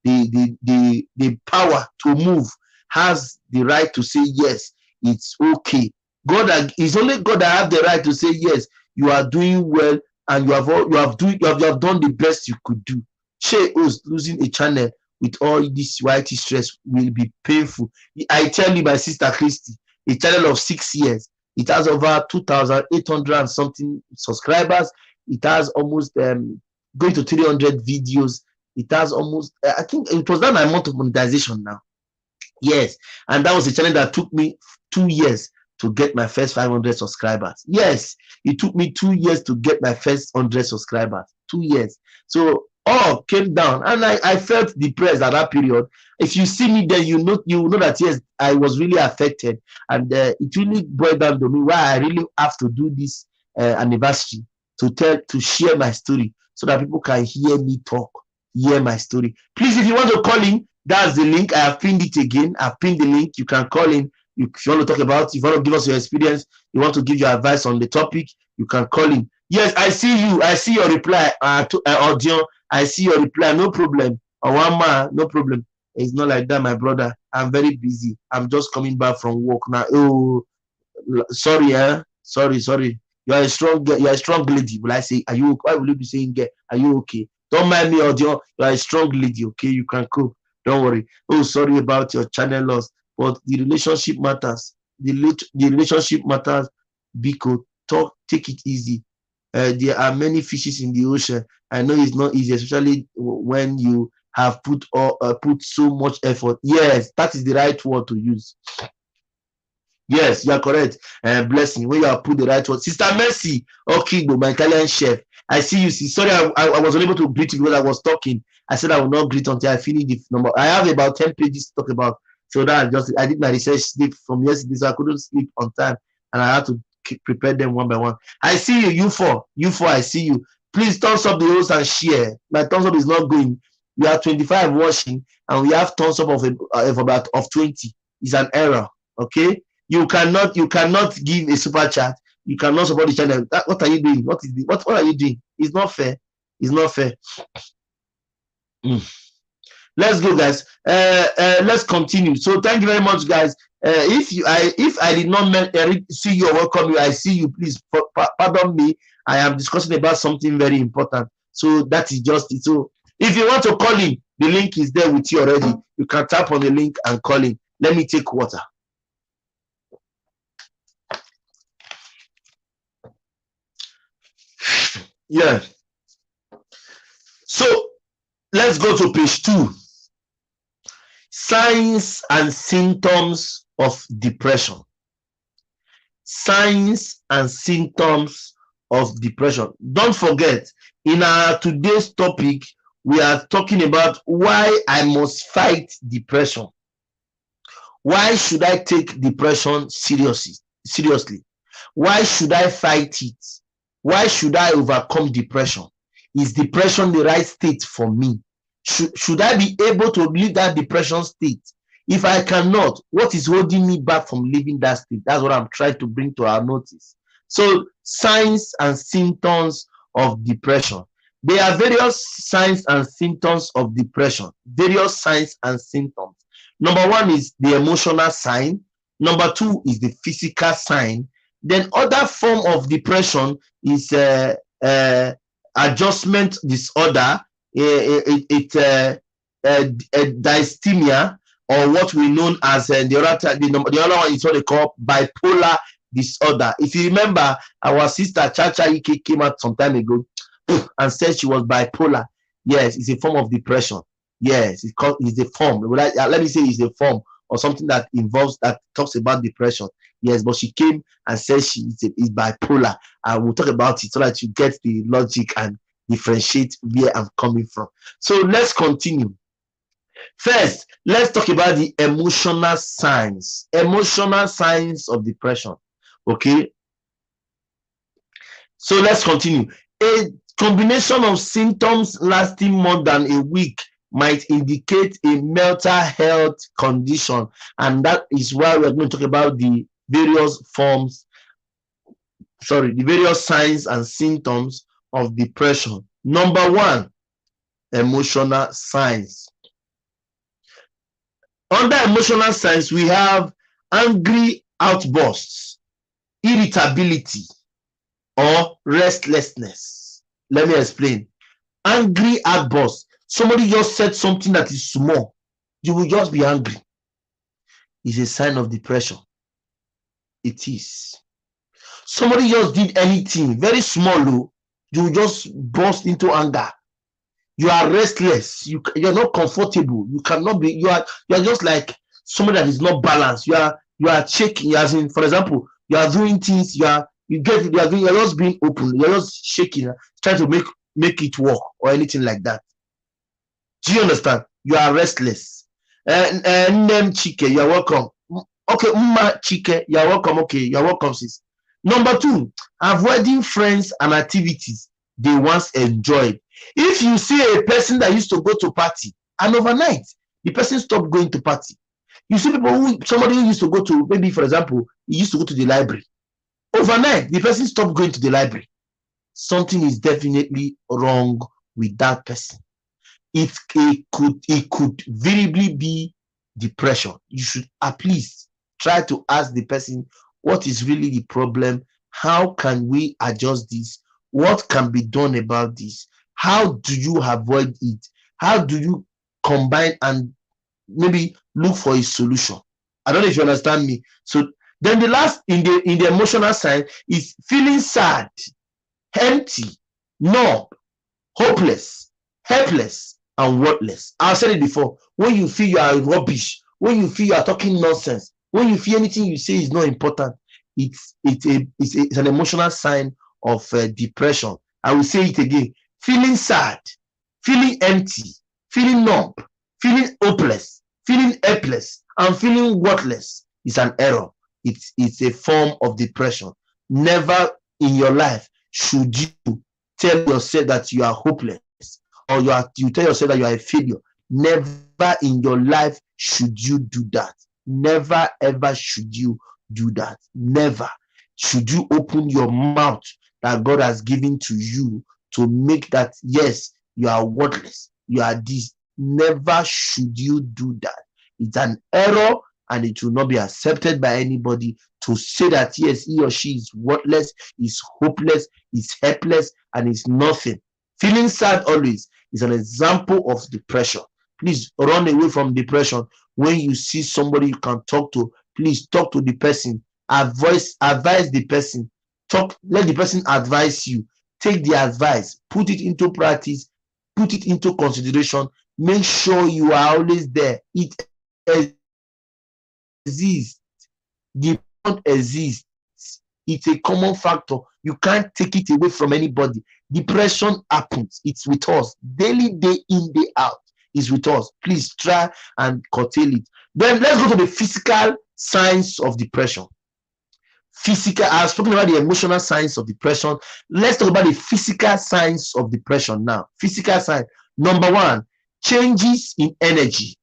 the power to move has the right to say yes, it's okay. It's only God that have the right to say yes, you are doing well, and you have done the best you could do. Losing a channel with all this white stress will be painful. I tell you, my sister Christy, a channel of 6 years, it has over 2,800 and something subscribers. It has almost going to 300 videos. It has almost I think it was done a month of monetization now. Yes, and that was a channel that took me 2 years to get my first 500 subscribers. Yes, it took me 2 years to get my first 100 subscribers. 2 years. So all came down, and I felt depressed at that period. If you see me there, you know that yes, I was really affected, and it really boiled down to me why I really have to do this anniversary to share my story so that people can hear me talk, hear my story. Please, if you want to call in, that's the link. I have pinned it again. I've pinned the link. You can call in. If you want to talk about, if you want to give us your experience, you want to give your advice on the topic, you can call in. Yes, I see you. I see your reply. Audio. I see your reply. No problem. Awama, no problem. It's not like that, my brother. I'm very busy. I'm just coming back from work now. Oh, sorry, sorry. You are a strong girl. You are a strong lady. Will I say, are you? Why will you be saying, girl? Are you okay? Don't mind me, audio. You are a strong lady. Okay, you can cope. Don't worry. Oh, sorry about your channel loss, but the relationship matters. The relationship matters. Biko, take it easy. There are many fishes in the ocean. I know it's not easy, especially when you have put so much effort. Yes, that is the right word to use. Yes, you are correct. Blessing, when you have put the right word. Sister Mercy, okay, my Italian chef. I see you. Sorry, I was unable to greet you because I was talking. I said I will not greet until I finish the number. I have about 10 pages to talk about. So that I did my research sleep from yesterday, so I couldn't sleep on time, and I had to prepare them one by one. I see you, U4, I see you. Please thumbs up the host and share. My thumbs up is not going. We are 25 watching, and we have thumbs up of about 20. It's an error. Okay, you cannot give a super chat. You cannot support the channel. What are you doing? What are you doing? It's not fair. It's not fair. Let's go, guys. Let's continue. So thank you very much, guys. If I did not see you or welcome you, I see you. Please pardon me. I am discussing about something very important. So that is just it. So if you want to call in, the link is there with you already. You can tap on the link and call in. Let me take water. Yeah. So let's go to page 2. Signs and symptoms of depression. Signs and symptoms of depression. Don't forget, in our today's topic, we are talking about why I must fight depression. Why should I take depression seriously? Why should I fight it? Why should I overcome depression? Is depression the right state for me? Should I be able to leave that depression state? If I cannot, what is holding me back from leaving that state? That's what I'm trying to bring to our notice. So, signs and symptoms of depression. There are various signs and symptoms of depression. Various signs and symptoms. Number 1 is the emotional sign. Number 2 is the physical sign. Then other form of depression is adjustment disorder, dysthymia, or what we know as the other one is what they call bipolar disorder. If you remember, our sister Chacha Ike came out some time ago and said she was bipolar. Yes, it's a form of depression. Yes, it's a form. Let me say it's a form or something that talks about depression. Yes, but she came and said she is bipolar. And we'll talk about it so that you get the logic and differentiate where I'm coming from. So let's continue. First, let's talk about the emotional signs. Emotional signs of depression. Okay. So let's continue. A combination of symptoms lasting more than a week might indicate a mental health condition, and that is why we're going to talk about the various signs and symptoms of depression. Number 1, emotional signs. Under emotional signs, we have angry outbursts, irritability, or restlessness. Let me explain. Angry outbursts. Somebody just said something that is small. You will just be angry. It's a sign of depression. It is. Somebody just did anything very small, you will just burst into anger. You are restless. You're not comfortable. You cannot be. You are just like somebody that is not balanced. You are shaking. As in, for example, You are doing things. You are just being open. You're just shaking, trying to make it work or anything like that. Do you understand? You are restless. And name Chike, you're welcome. Okay, Mma Chike, you're welcome. Okay, you're welcome, sis. Number 2, avoiding friends and activities they once enjoyed. If you see a person that used to go to party and overnight the person stopped going to party, you see somebody who used to go to, maybe for example, he used to go to the library. Overnight, the person stopped going to the library. Something is definitely wrong with that person. It could variably be depression. You should at least try to ask the person, what is really the problem? How can we adjust this? What can be done about this? How do you avoid it? How do you combine and maybe look for a solution? I don't know if you understand me. So then the last in the emotional side is feeling sad, empty, numb, hopeless, helpless, and worthless. I've said it before. When you feel you are rubbish, when you feel you are talking nonsense, when you feel anything you say is not important, it's an emotional sign of depression. I will say it again. Feeling sad, feeling empty, feeling numb, feeling hopeless, feeling helpless, and feeling worthless is an error. It's a form of depression. Never in your life should you tell yourself that you are hopeless, or you tell yourself that you are a failure. Never in your life should you do that. Never ever should you do that. Never should you open your mouth that God has given to you to make that, yes, you are worthless, you are this. Never should you do that. It's an error, and it will not be accepted by anybody to say that, yes, he or she is worthless, is hopeless, is helpless, and is nothing. Feeling sad always is an example of depression. Please run away from depression. When you see somebody you can talk to, please talk to the person. Advise the person. Let the person advise you. Take the advice, put it into practice, put it into consideration. Make sure you are always there. It exists. Depression exists. It's a common factor. You can't take it away from anybody. Depression happens. It's with us. Daily, day in, day out. Is with us. Please try and curtail it. Then let's go to the physical signs of depression. I've spoken about the emotional signs of depression. Let's talk about the physical signs of depression now. Physical sign. Number 1, changes in energy.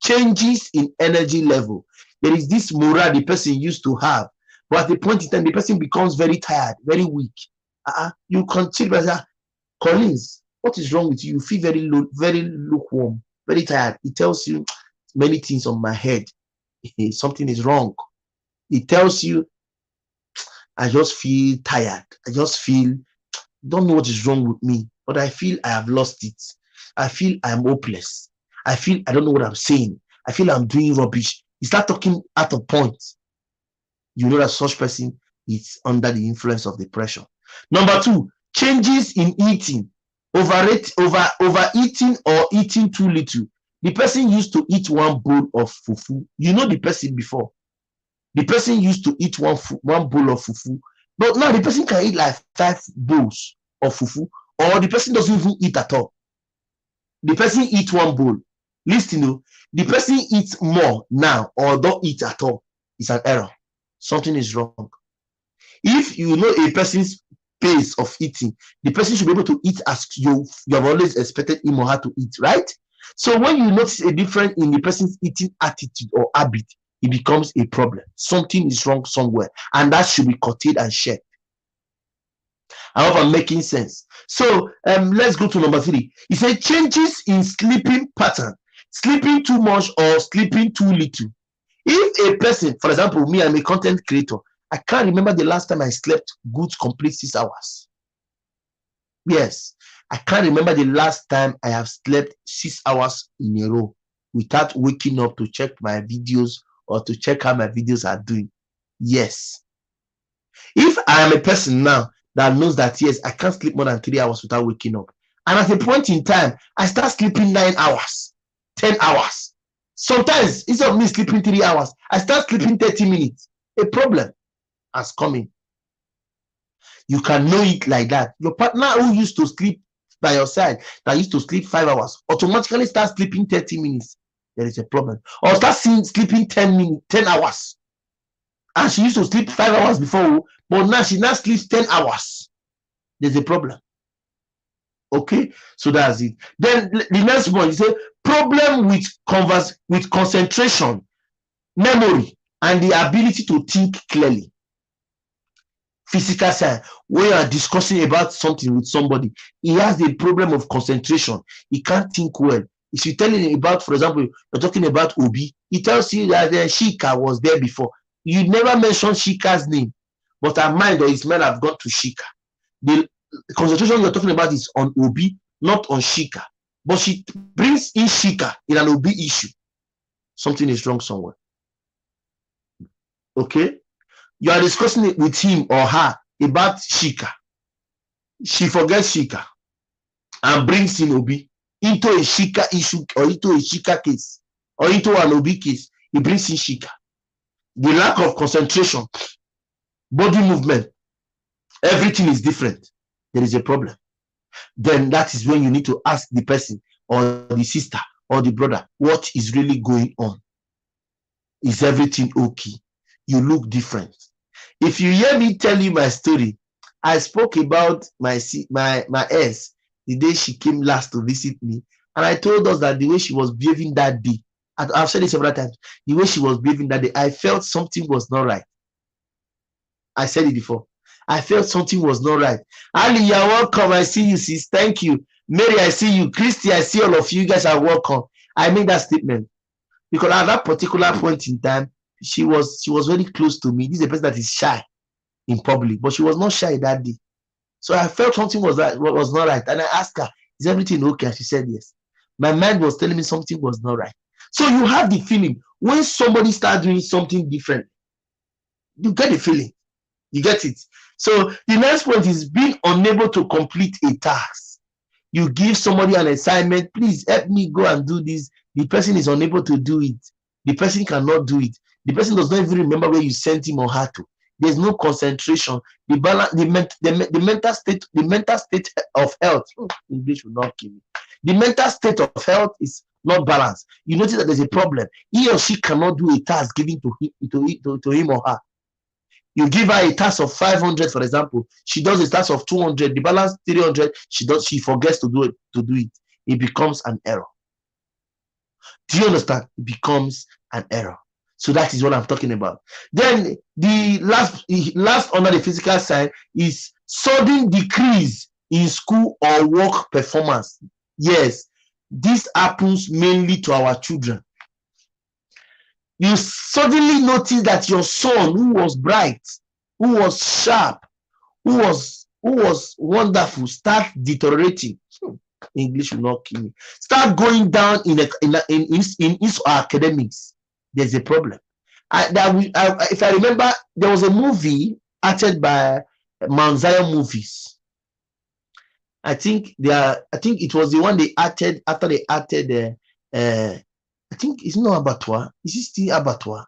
Changes in energy level. There is this morale the person used to have, but at the point in time, the person becomes very tired, very weak. You continue, Collins, what is wrong with you? You feel very low, very lukewarm, very tired. It tells you many things on my head. Something is wrong. It tells you, I just feel tired. I just don't know what is wrong with me, but I feel I have lost it. I feel I'm hopeless. I feel I don't know what I'm saying. I feel I'm doing rubbish. You start talking out of point. You know that such person is under the influence of depression. Number 2, changes in eating. Overeating or eating too little. The person used to eat one bowl of fufu. You know the person before. The person used to eat one bowl of fufu, but now the person can eat like 5 bowls of fufu, or the person doesn't even eat at all. The person eats one bowl. Listen, the person eats more now or don't eat at all. It's an error. Something is wrong. If you know a person's pace of eating, the person should be able to eat as you have always expected him or her to eat, right? So when you notice a difference in the person's eating attitude or habit, it becomes a problem. Something is wrong somewhere, and that should be curtailed and shared. I hope I'm making sense. So let's go to number 3. It says changes in sleeping pattern, sleeping too much or sleeping too little. If a person, for example, me, I'm a content creator, I can't remember the last time I slept good complete 6 hours. Yes, I can't remember the last time I have slept 6 hours in a row without waking up to check my videos or to check how my videos are doing. Yes. If I am a person now that knows that, yes, I can't sleep more than 3 hours without waking up, and at a point in time, I start sleeping 9 hours, 10 hours. Sometimes, instead of me sleeping 3 hours, I start sleeping 30 minutes. A problem. as coming. You can know it like that. Your partner who used to sleep by your side, that used to sleep 5 hours, automatically start sleeping 30 minutes. There is a problem. Or start sleeping 10 hours. And she used to sleep 5 hours before, but now she now sleeps 10 hours. There's a problem. Okay, so that's it. Then the next one, you say problem with concentration, memory, and the ability to think clearly. Physical sign, when you are discussing about something with somebody, he has the problem of concentration. He can't think well. If you tell him about, for example, you're talking about Obi, he tells you that Shika was there before. You never mention Shika's name, but her mind or his mind have gone to Shika. The concentration you're talking about is on Obi, not on Shika. But she brings in Shika in an Obi issue. Something is wrong somewhere. Okay? You are discussing it with him or her about Shika. She forgets Shika and brings in Obi into a Shika issue or into a Shika case or into an Obi case. He brings in Shika. The lack of concentration, body movement, everything is different. There is a problem. Then that is when you need to ask the person or the sister or the brother, what is really going on? Is everything okay? You look different. If you hear me tell you my story, I spoke about my ex the day she came last to visit me, and I told us that the way she was behaving that day, I've said it several times, the way she was behaving that day, I felt something was not right. I said it before. I felt something was not right. Ali, you're welcome. I see you, sis. Thank you. Mary, I see you. Christy, I see all of you. You guys are welcome. I made that statement because at that particular point in time, she was very close to me. This is a person that is shy in public, but she was not shy that day. So I felt something was not right, and I asked her, "Is everything okay?" And she said yes. My mind was telling me something was not right. So you have the feeling when somebody starts doing something different, you get the feeling. You get it. So the next point is being unable to complete a task. You give somebody an assignment, please help me go and do this. The person is unable to do it. The person cannot do it. The person does not even remember where you sent him or her to. There's no concentration. The balance, the mental state of health. English will not kill me. The mental state of health is not balanced. You notice that there's a problem. He or she cannot do a task given to him or her. You give her a task of 500, for example. She does a task of 200. The balance 300. She forgets to do it. It becomes an error. Do you understand? It becomes an error. So that is what I'm talking about. Then the last under the physical side is sudden decrease in school or work performance. Yes, this happens mainly to our children. You suddenly notice that your son, who was bright, who was sharp, who was wonderful, start deteriorating. English will not kill me. Start going down in his academics. There's a problem. If I remember, there was a movie acted by Mount Zion Movies. I think it was the one they acted after they acted. I think it's not Abattoir. Is it still Abattoir?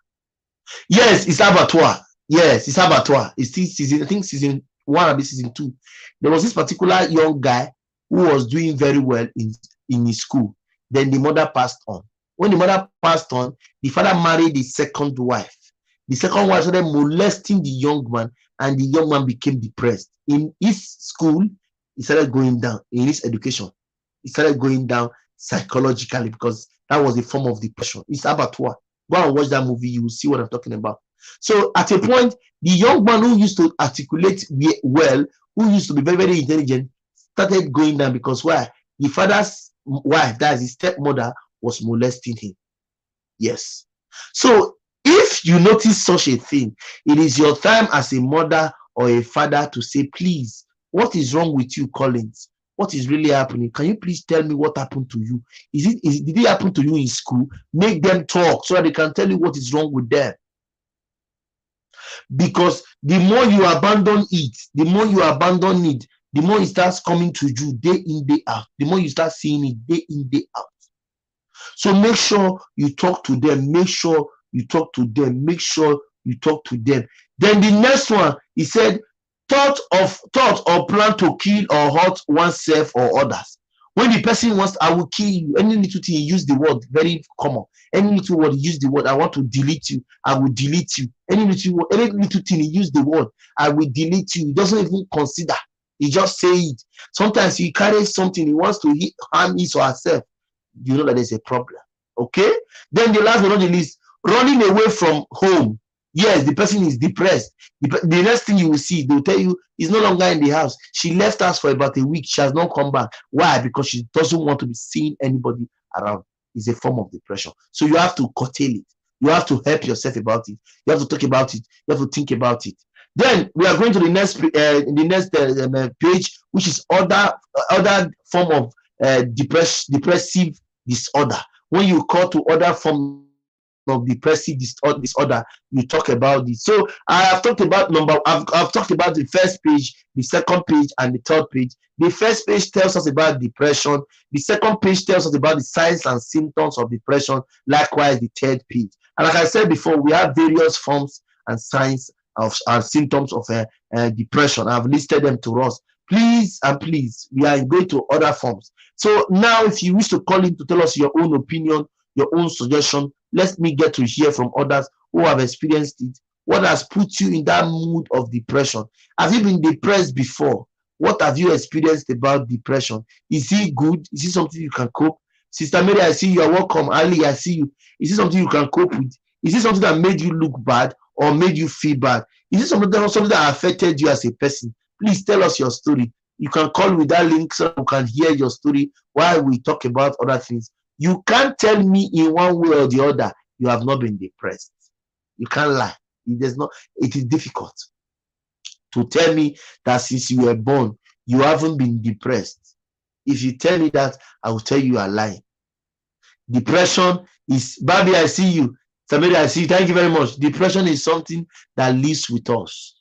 Yes, it's Abattoir. Yes, it's Abattoir. It's still season. I think season 1 or season 2. There was this particular young guy who was doing very well in his school. Then the mother passed on. When the mother passed on, the father married the second wife. The second wife started molesting the young man, and the young man became depressed. In his school, he started going down. In his education, he started going down psychologically because that was a form of depression. It's Abattoir. Go and watch that movie. You will see what I'm talking about. So at a point, the young man who used to articulate well, who used to be very, very intelligent, started going down because why? The father's wife, that's his stepmother, was molesting him. Yes. So if you notice such a thing, it is your time as a mother or a father to say, please, what is wrong with you, Collins? What is really happening? Can you please tell me what happened to you? Did it happen to you in school? Make them talk so that they can tell you what is wrong with them. Because the more you abandon it, the more it starts coming to you day in, day out. The more you start seeing it day in, day out. So make sure you talk to them. Make sure you talk to them. Make sure you talk to them. Then the next one, he said, thought or plan to kill or hurt oneself or others. When the person wants, I will kill you. Any little thing, use the word, very common. Any little word, use the word, I want to delete you. I will delete you. Any little thing, use the word, I will delete you. He doesn't even consider. He just say it. Sometimes he carries something, he wants to harm his or herself. You know that there's a problem. Okay? Then the last but not the least, running away from home. Yes, the person is depressed. The next thing you will see, they'll tell you he's no longer in the house. She left us for about a week. She has not come back. Why? Because she doesn't want to be seeing anybody around. It's a form of depression. So you have to curtail it. You have to help yourself about it. You have to talk about it. You have to think about it. Then we are going to the next page, which is other form of depressive disorder. When you call to other form of depressive disorder, you talk about this. So I have talked about I've talked about the first page, the second page, and the third page. The first page tells us about depression. The second page tells us about the signs and symptoms of depression. Likewise, the third page. And like I said before, we have various forms and signs of and symptoms of depression. I've listed them to us. Please and please, we are going to other forms. So now, if you wish to call in to tell us your own opinion, your own suggestion, let me get to hear from others who have experienced it. What has put you in that mood of depression? Have you been depressed before? What have you experienced about depression? Is it good? Is it something you can cope? Sister Mary, I see you. Are welcome. Ali, I see you. Is it something you can cope with? Is it something that made you look bad or made you feel bad? Is it something that affected you as a person? Please tell us your story. You can call with that link so you can hear your story while we talk about other things. You can't tell me in one way or the other you have not been depressed. You can't lie. It is difficult to tell me that since you were born, you haven't been depressed. If you tell me that, I will tell you are lying. Depression is, Babi, I see you. Samiri, I see you. Thank you very much. Depression is something that lives with us.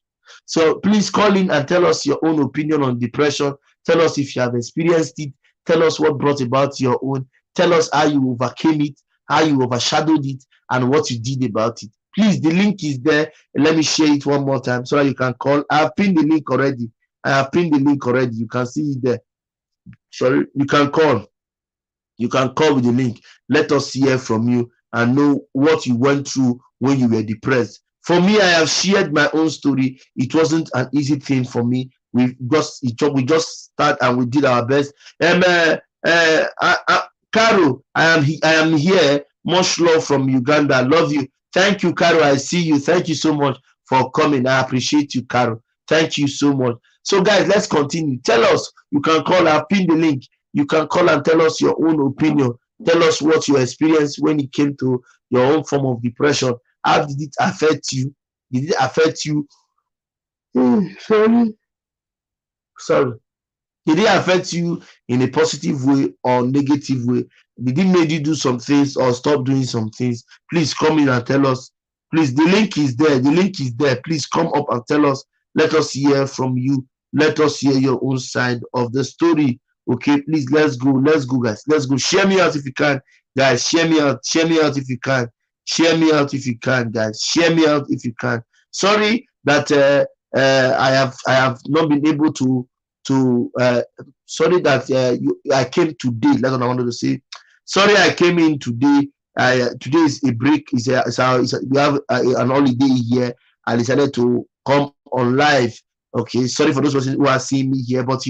So please call in and tell us your own opinion on depression. Tell us if you have experienced it. Tell us what brought about your own. Tell us how you overcame it, how you overshadowed it, and what you did about it. Please, the link is there. Let me share it one more time so that you can call. I have pinned the link already. You can see it there. Sorry, you can call. You can call with the link. Let us hear from you and know what you went through when you were depressed. For me, I have shared my own story. It wasn't an easy thing for me. We just started and we did our best. Caro, I am here. Much love from Uganda. Love you. Thank you, Caro. I see you. Thank you so much for coming. I appreciate you, Caro. Thank you so much. So, guys, let's continue. Tell us. You can call. I've pinned the link. You can call and tell us your own opinion. Tell us what you experienced when it came to your own form of depression. How did it affect you? Did it affect you? Sorry. Did it affect you in a positive way or negative way? Did it make you do some things or stop doing some things? Please come in and tell us. Please, the link is there. The link is there. Please come up and tell us. Let us hear from you. Let us hear your own side of the story. Okay, please, let's go. Let's go, guys. Let's go. Share me out if you can. Guys, share me out. Share me out if you can. Share me out if you can, guys. Share me out if you can. Sorry that I have not been able to sorry that I came today. That's what I wanted to say. Sorry, I came in today. Today is a break. We have an holiday here. I decided to come on live. Okay, sorry for those persons who are seeing me here, but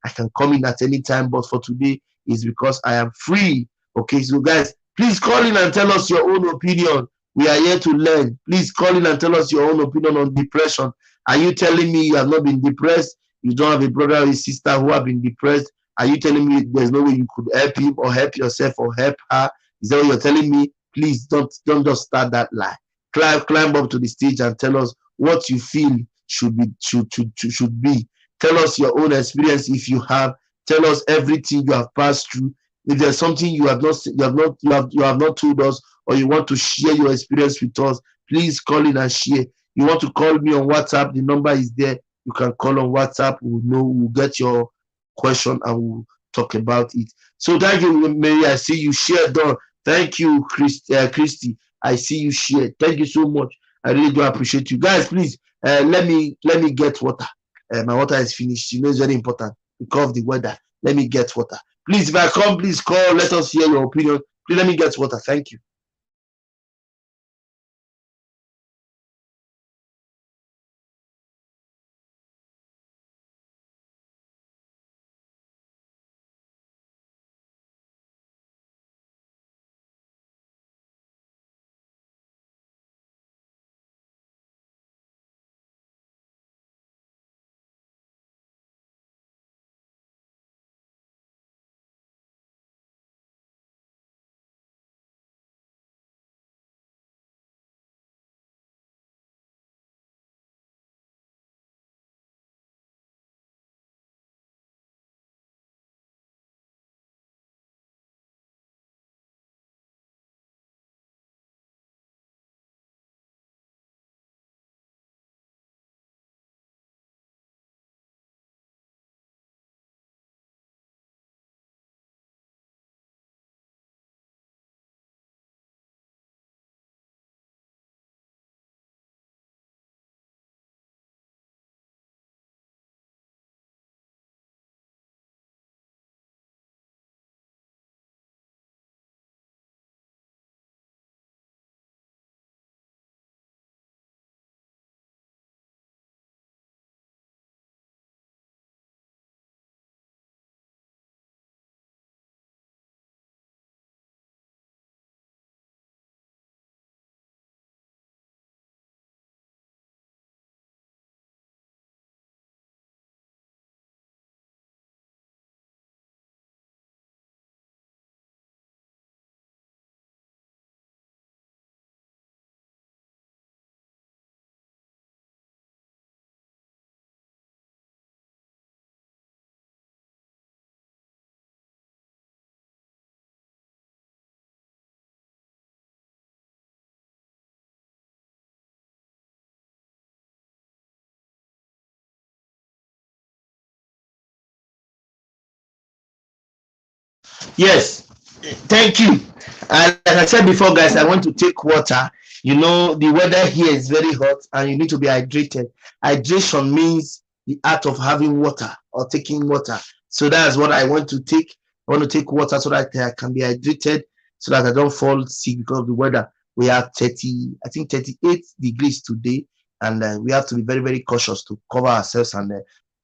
I can come in at any time. But for today is because I am free. Okay, so guys, please call in and tell us your own opinion. We are here to learn. Please call in and tell us your own opinion on depression. Are you telling me you have not been depressed? You don't have a brother or a sister who have been depressed? Are you telling me there's no way you could help him or help yourself or help her? Is that what you're telling me? Please don't just start that lie. Climb up to the stage and tell us what you feel should be. Tell us your own experience if you have. Tell us everything you have passed through. If there's something you have not told us, or you want to share your experience with us, please call in and share. You want to call me on WhatsApp? The number is there. You can call on WhatsApp. We'll get your question and we'll talk about it. So thank you, Mary. I see you shared on. Thank you, Christy. I see you shared. Thank you so much. I really do appreciate you guys. Please Let me get water. My water is finished. You know, it's very important because of the weather. Let me get water. Please, if I come, please call. Let us hear your opinion. Please let me get water. Thank you. Yes, thank you. And like I said before, guys, I want to take water. You know, the weather here is very hot and you need to be hydrated. Hydration means the art of having water or taking water. So that's what I want to take. I want to take water so that I can be hydrated, so that I don't fall sick because of the weather. We have 30, I think 38 degrees today, and we have to be very, very cautious to cover ourselves and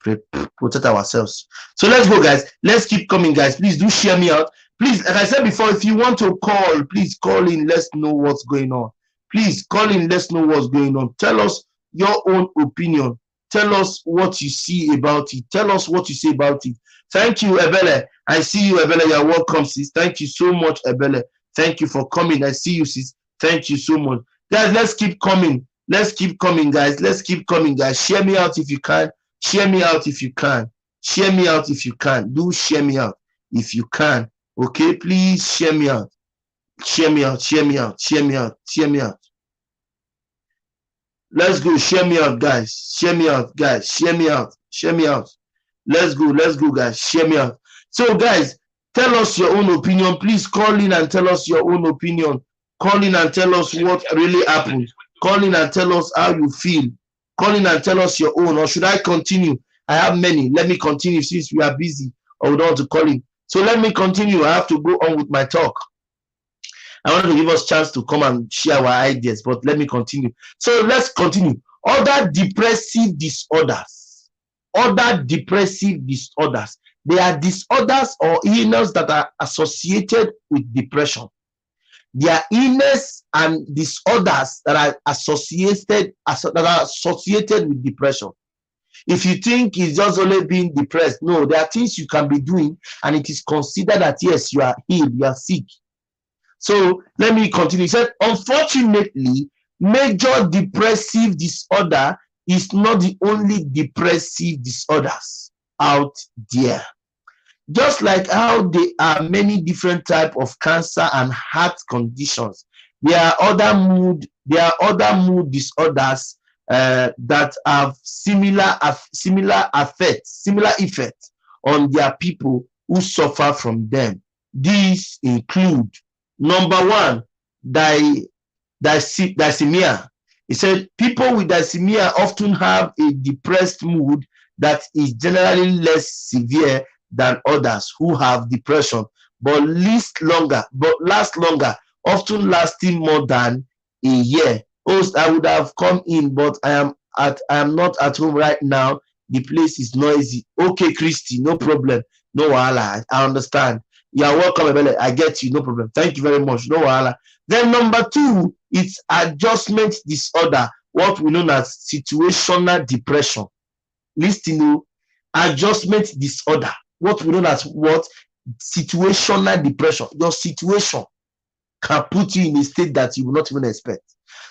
protect ourselves. So let's go, guys. Let's keep coming, guys. Please do share me out. Please, like I said before, if you want to call, please call in. Let's know what's going on. Please call in. Let's know what's going on. Tell us your own opinion. Tell us what you see about it. Tell us what you say about it. Thank you, Ebele. I see you, Ebele. You're welcome, sis. Thank you so much, Ebele. Thank you for coming. I see you, sis. Thank you so much. Guys, let's keep coming. Let's keep coming, guys. Let's keep coming, guys. Share me out if you can. Share me out if you can. Share me out if you can. Do share me out if you can. Okay, please share me out. Share me out. Share me out. Share me out. Share me out. Let's go. Share me out, guys. Share me out, guys. Share me out. Share me out. Let's go. Let's go, guys. Share me out. So, guys, tell us your own opinion. Please call in and tell us your own opinion. Call in and tell us what really happened. Call in and tell us how you feel. Call in and tell us your own. Or should I continue? I have many. Let me continue since we are busy or we don't want to call in. So let me continue. I have to go on with my talk. I want to give us a chance to come and share our ideas, but let me continue. So let's continue. Other depressive disorders. Other depressive disorders. They are disorders or illness that are associated with depression. They are illness and disorders that are associated with depression. If you think it's just only being depressed, no, there are things you can be doing, and it is considered that yes, you are ill, you are sick. So let me continue. He said, unfortunately, major depressive disorder is not the only depressive disorders out there. Just like how there are many different types of cancer and heart conditions, there are other mood disorders that have similar effect on their people who suffer from them. These include, number one, dysthymia. He said people with dysemia often have a depressed mood that is generally less severe than others who have depression, but last longer, often lasting more than a year. Host, I would have come in, but I am not at home right now. The place is noisy. Okay, Christy, no problem. No wahala. I understand. You are welcome, Ebele. I get you, no problem. Thank you very much. No wahala. Then number 2, it's adjustment disorder, what we know as situational depression. Listen to adjustment disorder, what we know as what? Situational depression. Your situation can put you in a state that you will not even expect.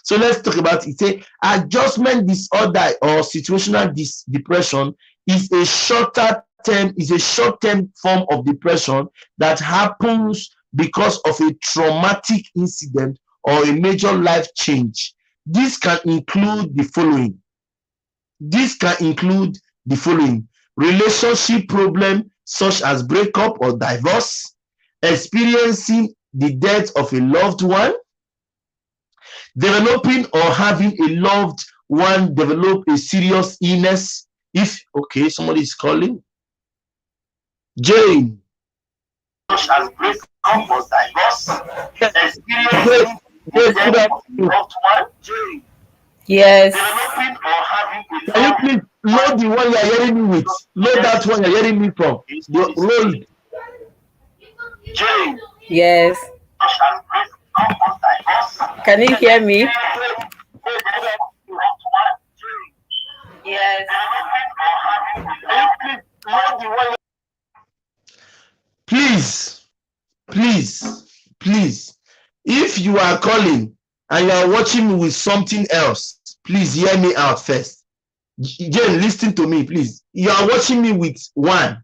So let's talk about it. Say adjustment disorder or situational depression is a short-term form of depression that happens because of a traumatic incident or a major life change. This can include the following. Relationship problem such as breakup or divorce, experiencing the death of a loved one, developing or having a loved one develop a serious illness. If okay, somebody is calling. Jane. Such as breakup or divorce, experiencing the death of a loved one. Jane. Yes. Developing or having a Can you please load the one you are hearing me with? Load that one you are hearing me from. Load it. Jane. Yes. Can you hear me? Yes. Please, if you are calling and you are watching me with something else, please hear me out first. Jane, listen to me, please. You are watching me with one.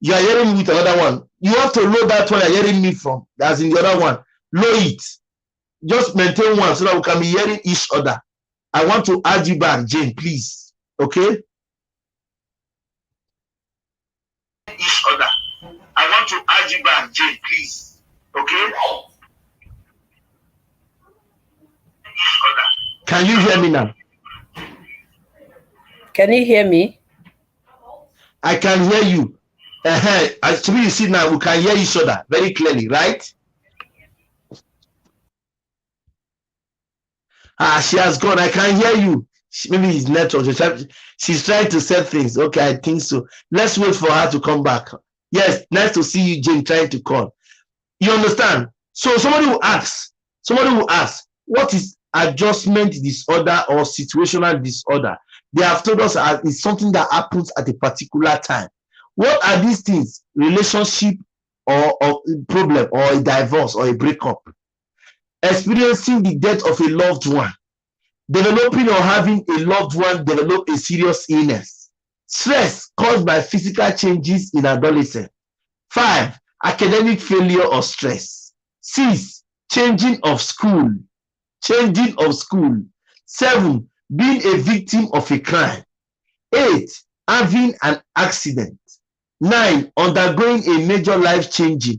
You are hearing me with another one. You have to load that one you are hearing me from. That's in the other one. Load it. Just maintain one so that we can be hearing each other. I want to add you back, Jane, please. Okay? Each other. I want to add you back, Jane, please. Okay? Can you hear me now? Can you hear me? I can hear you. As you see now, we can hear each other very clearly, right? She has gone. I can hear you. Maybe it's network. She's trying to set things. Okay, I think so. Let's wait for her to come back. Yes, nice to see you, Jane, trying to call. You understand? So somebody will ask, what is adjustment disorder or situational disorder? They have told us it's something that happens at a particular time. What are these things? Relationship or problem or a divorce or a breakup. Experiencing the death of a loved one. Developing or having a loved one develop a serious illness. Stress caused by physical changes in adolescence. 5. Academic failure or stress. 6. Changing of school. 7. Being a victim of a crime. 8. Having an accident. 9. Undergoing a major life change,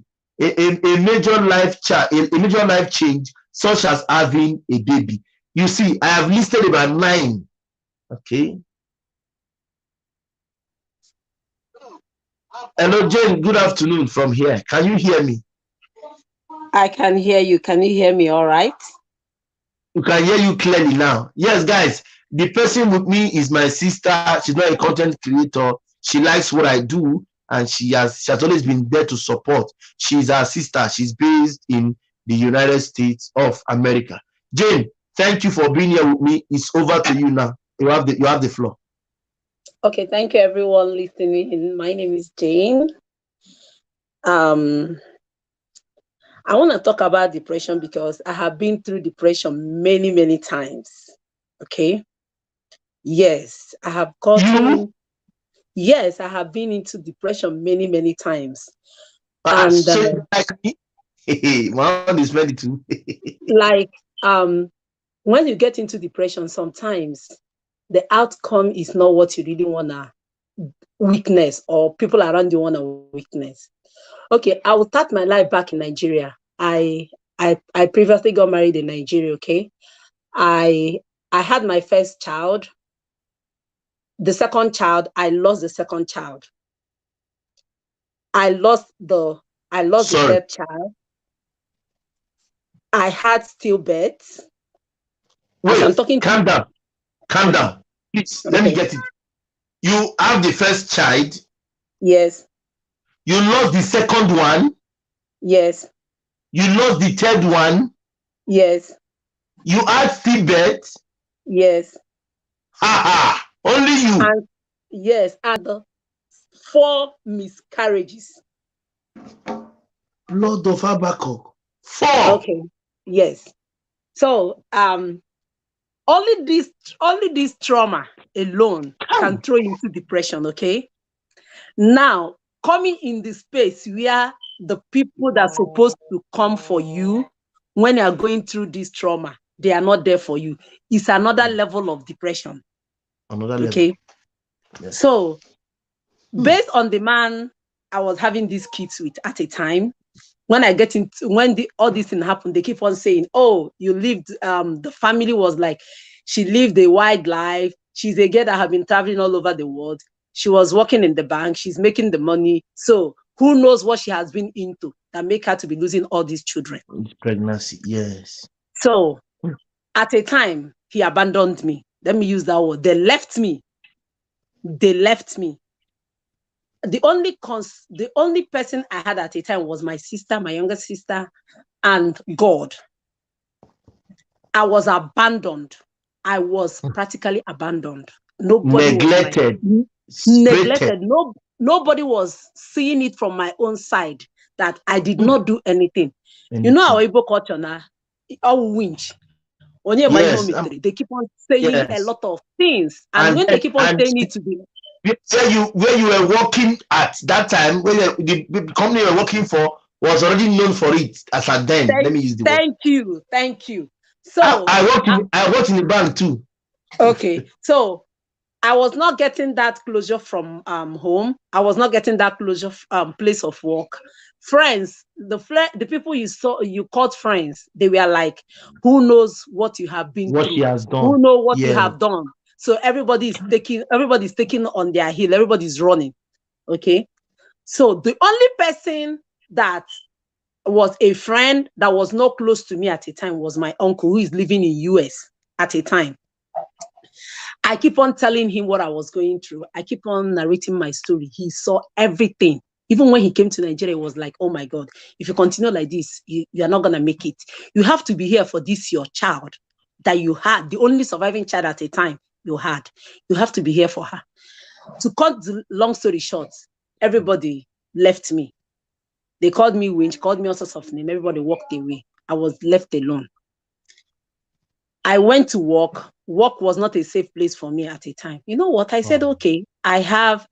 such as having a baby. You see, I have listed about 9. Okay. Hello, Jane. Good afternoon from here. Can you hear me? I can hear you. Can you hear me all right? We can hear you clearly now. Yes, guys. The person with me is my sister. She's not a content creator. She likes what I do, and she has always been there to support. She's our sister. She's based in the United States of America. Jane, thank you for being here with me. It's over to you now. You have the floor. Okay, thank you everyone listening. My name is Jane. I want to talk about depression because I have been through depression many, many times. Okay. Yes, I have gotten. Yes, I have been into depression many, many times. And one is ready to. Like when you get into depression, sometimes the outcome is not what you really wanna witness, or people around you wanna witness. Okay, I will start my life back in Nigeria. I previously got married in Nigeria. Okay, I I had my first child. The second child, I lost the second child. I lost the third child. I had stillbirths. Wait, I'm talking calm down. Calm down. Please, let me get it. You have the first child. Yes. You lost the second one. Yes. You lost the third one. Yes. You had stillbirth. Yes. Only you. And yes, and 4 miscarriages. Lord of Habakkuk. 4. Okay. Yes. So only this trauma alone can throw you into depression. Okay. Now, coming in the space where the people that are supposed to come for you when you are going through this trauma, they are not there for you. It's another level of depression. Another level. Okay. Yes. So, based on the man I was having these kids with at a time, when all these things happened, they keep on saying, "Oh, you lived." The family was like, she lived a wide life. She's a girl that have been traveling all over the world. She was working in the bank. She's making the money. So who knows what she has been into that make her to be losing all these children? Pregnancy, yes. So at a time, he abandoned me. Let me use that word. They left me. The only person I had at a time was my sister, my younger sister, and God. I was abandoned. I was practically abandoned. Nobody neglected. Neglected. Nobody was seeing it from my own side that I did not do anything. You know our Igbo culture now, all winch. Yes, they keep on saying a lot of things, and when they keep on saying it to be where you were working at that time, where the company you were working for was already known for it as at then. Let me use the word. Thank you. So I worked in the bank too. Okay, so I was not getting that closure from home. I was not getting that closure place of work. Friends, the people you called friends, they were like, who knows what you have been what through? She has done. Who know what you have done? So everybody's taking on their heel, everybody's running. Okay. So the only person that was a friend that was not close to me at a time was my uncle, who is living in US at a time. I keep on telling him what I was going through. I keep on narrating my story. He saw everything. Even when he came to Nigeria, it was like, oh my God, if you continue like this, you are not going to make it. You have to be here for this, your child that you had, the only surviving child at a time you had. You have to be here for her. To cut the long story short, everybody left me. They called me winch, called me all sorts of names. Everybody walked away. I was left alone. I went to work. Work was not a safe place for me at a time. You know what? I said, okay, I have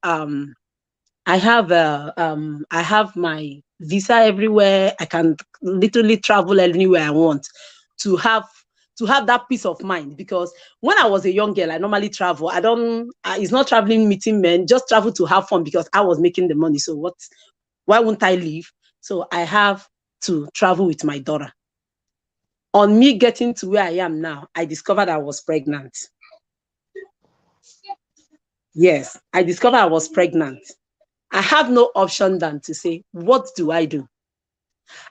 my visa everywhere. I can literally travel anywhere I want to have that peace of mind. Because when I was a young girl, I normally travel. It's not traveling, meeting men, just travel to have fun because I was making the money. So why wouldn't I leave? So I have to travel with my daughter. On me getting to where I am now, I discovered I was pregnant. Yes, I discovered I was pregnant. I have no option than to say, what do I do?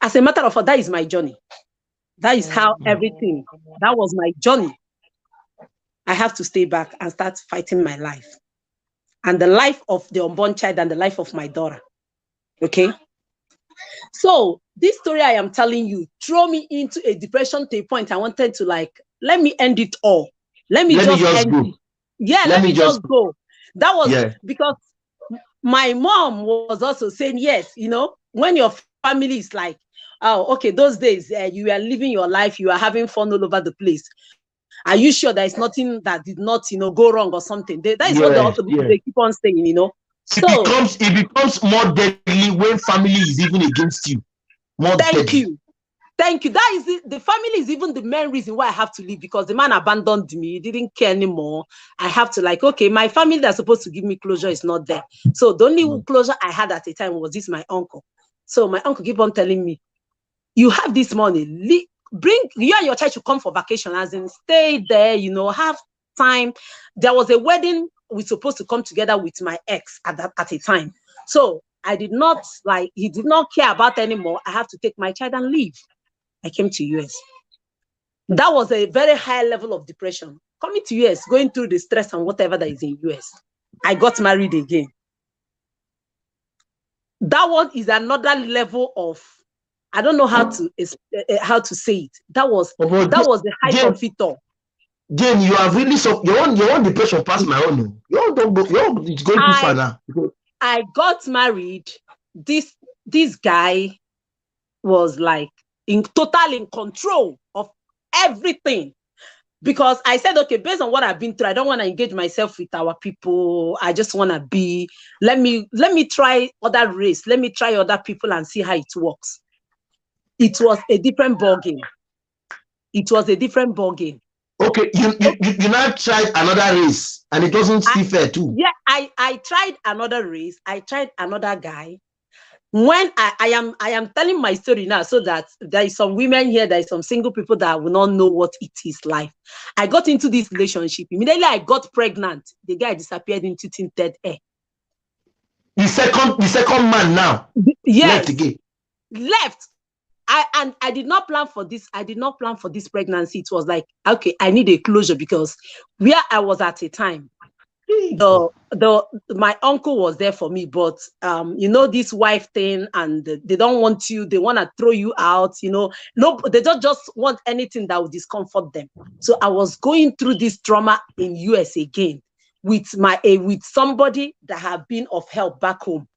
As a matter of fact, that is my journey. That is how that was my journey. I have to stay back and start fighting my life. And the life of the unborn child and the life of my daughter. Okay? So this story I am telling you threw me into a depression to a point I wanted to let me end it all. Let me just end it. Yeah, let me just go. That was because my mom was also saying, yes, when your family is like, oh, okay, those days you are living your life, you are having fun all over the place. Are you sure there is nothing that did not, go wrong or something? That is what they keep on saying, So it becomes more deadly when family is even against you. Thank you. That is it. The family is even the main reason why I have to leave, because the man abandoned me. He didn't care anymore. I have to okay, my family that's supposed to give me closure is not there. So the only closure I had at the time was my uncle. So my uncle keep on telling me, you have this money, you and your child should come for vacation, as in stay there, you know, have time. There was a wedding we're supposed to come together with my ex at a time. So I did not, like, he did not care about anymore. I have to take my child and leave. I came to US. That was a very high level of depression. Coming to US, going through the stress and whatever that is in US. I got married again. That one is another level of, I don't know how to say it. That was the height of it all. Jane, you have really your own depression past my own. Your own it's going too far now. I got married. This guy was like in control of everything. Because I said, okay, based on what I've been through, I don't want to engage myself with our people. I just want to be, let me try other race. Let me try other people and see how it works. It was a different ballgame. Okay, you now tried another race and it wasn't still fair too. Yeah, I tried another race. I tried another guy. When I am telling my story now, so that there is some women here, there is some single people that will not know what it is like. I got into this relationship. Immediately I got pregnant. The guy disappeared into tinted air. The second man now. Yes. Left again. Left. I did not plan for this. I did not plan for this pregnancy. It was like, okay, I need a closure, because where I was at a time, my uncle was there for me, but you know, this wife thing, and they don't want you, they want to throw you out, you know. No, they don't just want anything that would discomfort them. So I was going through this trauma in US again with somebody that have been of help back home.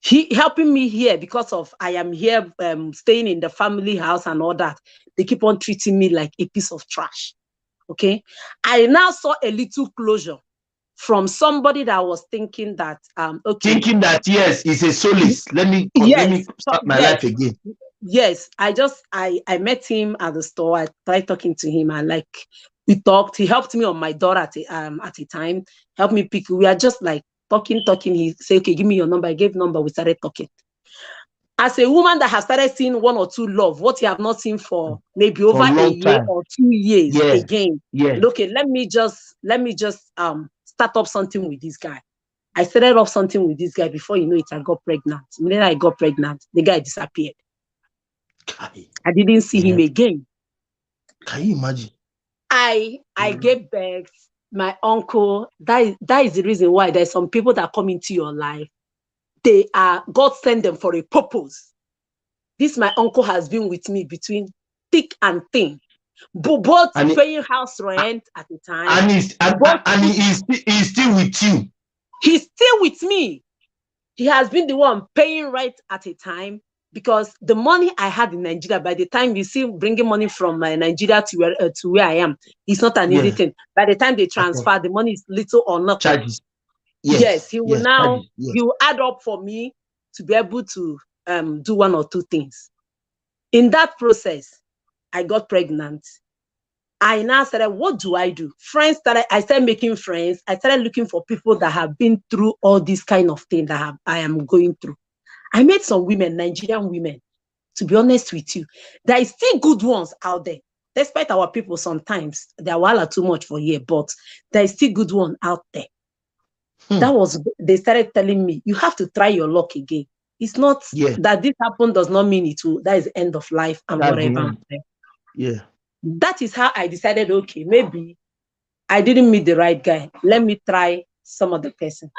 He helping me here because of I am here staying in the family house and all that. They keep on treating me like a piece of trash. Okay, I now saw a little closure from somebody that was thinking that okay, thinking that yes, it's a solace. Let me start my life again. Yes, I met him at the store. I tried talking to him, and like we talked. He helped me on my door at a time. Helped me pick. We are just like talking. He said, "Okay, give me your number." I gave number. We started talking. As a woman that has started seeing one or two love, what you have not seen for maybe over a year or 2 years again. Yeah. Okay, let me just start up something with this guy. I started off something with this guy. Before you know it, I got pregnant. Then I got pregnant. The guy disappeared. I didn't see him again. Can you imagine? I gave birth. My uncle. That is the reason why there's some people that come into your life. God sent them for a purpose. This my uncle has been with me between thick and thin. Both paying house rent at the time. And he's still with you. He's still with me. He has been the one paying rent at a time, because the money I had in Nigeria, by the time you see bringing money from Nigeria to where I am, it's not an easy thing. By the time they transfer, the money is little or nothing. Charges. Yes, he will now, he will add up for me to be able to do one or two things. In that process, I got pregnant. I now started, what do I do? I started making friends. I started looking for people that have been through all these kind of things that I am going through. I met some women, Nigerian women. To be honest with you, there is still good ones out there. Despite our people, sometimes they are too much for here, but there is still good one out there. They started telling me, you have to try your luck again. It's not that this happened does not mean it will, that is the end of life and whatever. Yeah. That is how I decided, okay, maybe I didn't meet the right guy. Let me try some other person.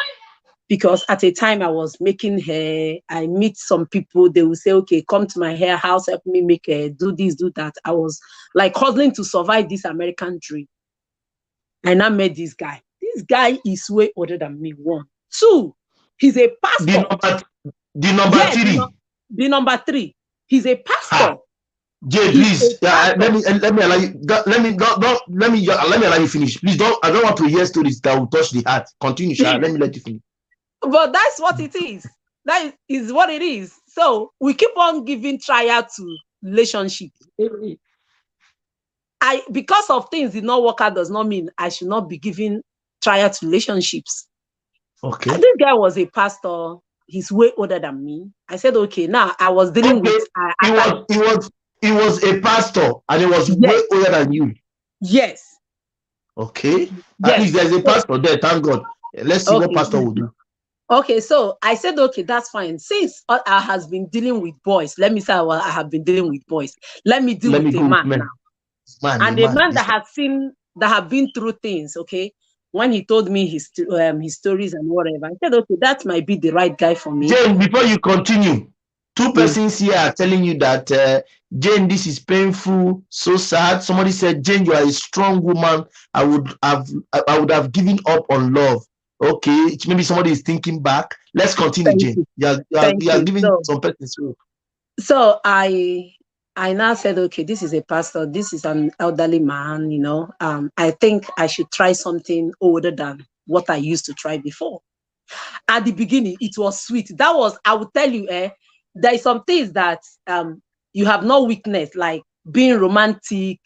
Because at a time I was making hair, I meet some people, they will say, okay, come to my hair house, help me make hair, do this, do that. I was like hustling to survive this American dream. And I met this guy. This guy is way older than me, 1. 2, he's a pastor. The number 3. He's a pastor. Jay, please, let me allow you. Let me allow you finish. Please I don't want to hear stories that will touch the heart. Continue, Sha. Let me let you finish. But that's what it is. That is what it is. So we keep on giving trial to relationships. Because of things did not work out does not mean I should not be giving trial to relationships. Okay. This guy was a pastor. He's way older than me. I said, okay, now I was dealing with. He was a pastor and he was way Yes, older than you. yes, Okay. At yes. least there's a So, pastor there, thank God. Let's see what okay. pastor will do. Okay, so I said, okay, that's fine. Since I has been dealing with boys, let me say I have been dealing with boys. Let me deal Let with me a go with man now. men. Man, a And a man. man that This one. has seen, that have been through things, okay? When he told me his stories and whatever, I said, okay, that might be the right guy for me. Jane, before you continue, two Mm. persons here are telling you that Jane, this is painful, so sad. Somebody said, Jane, you are a strong woman. I would have given up on love. Okay, maybe somebody is thinking back. Let's continue, Thank Jane. you. Thank You are you. giving So, some persons hope. so I now said, okay, this is a pastor, this is an elderly man, you know. I think I should try something older than what I used to try before. At the beginning, it was sweet. That was, I will tell you, there is some things that you have not witnessed, like being romantic,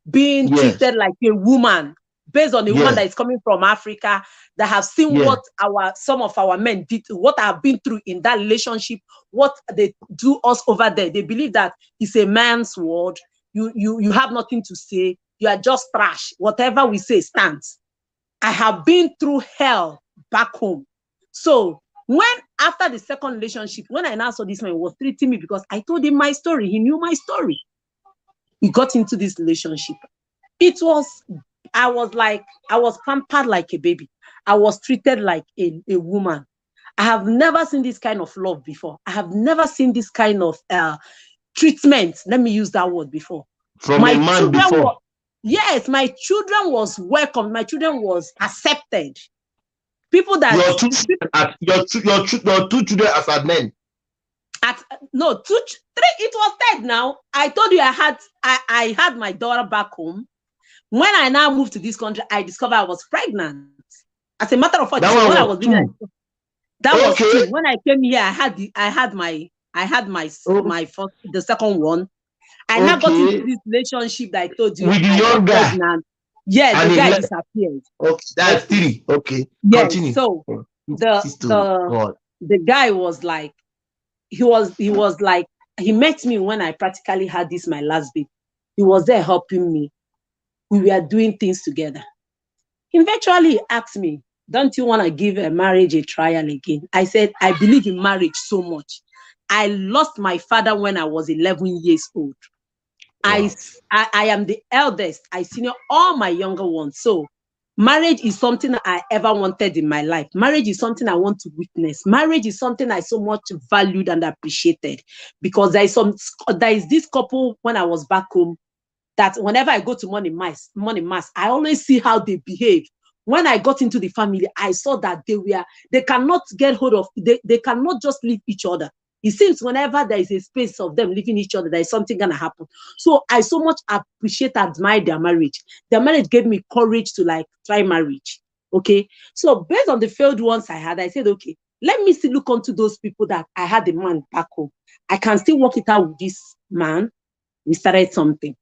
being Yes, treated like a woman, based on a woman yes, that is coming from Africa, that have seen yes. what some of our men did, what I've been through in that relationship, what they do us over there. They believe that it's a man's world. You have nothing to say. You are just trash. Whatever we say stands. I have been through hell back home. So when after the second relationship, when I now saw this man, he was treating me because I told him my story. He knew my story. We got into this relationship. It was, I was pampered like a baby. I was treated like a woman. I have never seen this kind of love before. I have never seen this kind of treatment. Let me use that word before. From a My man children before. were, yes, my children was welcome. My children was accepted. People that Your two children your two children as a men. at no two three, it was third now. I told you I had my daughter back home. When I now moved to this country, I discovered I was pregnant. As a matter of fact, That so one when I was was living, two. that was Okay. two. When I came here, I had Oh, my first, the second one. I now got into okay. this relationship that I told you With the I got young guy pregnant. Yeah, and the he guy left. disappeared. Okay, that's Okay. three. Okay, Yes. continue. So Oh, the this story. the God. the guy was like, he was like, he met me when I practically had this my last baby. He was there helping me. We were doing things together. He eventually asked me, don't you want to give a marriage a trial again? I said, I believe in marriage so much. I lost my father when I was 11 years old. I, Wow. I am the eldest. I senior all my younger ones. So marriage is something I ever wanted in my life. Marriage is something I want to witness. Marriage is something I so much valued and appreciated, because there is this couple when I was back home that whenever I go to morning mass, I always see how they behave. When I got into the family, I saw that they cannot get hold of, they cannot just leave each other. It seems whenever there is a space of them leaving each other, there is something gonna happen. So I so much appreciate, admire their marriage. Their marriage gave me courage to like try marriage. Okay. So based on the failed ones I had, I said, okay, let me still look onto those people that I had a man back home. I can still work it out with this man. We started something.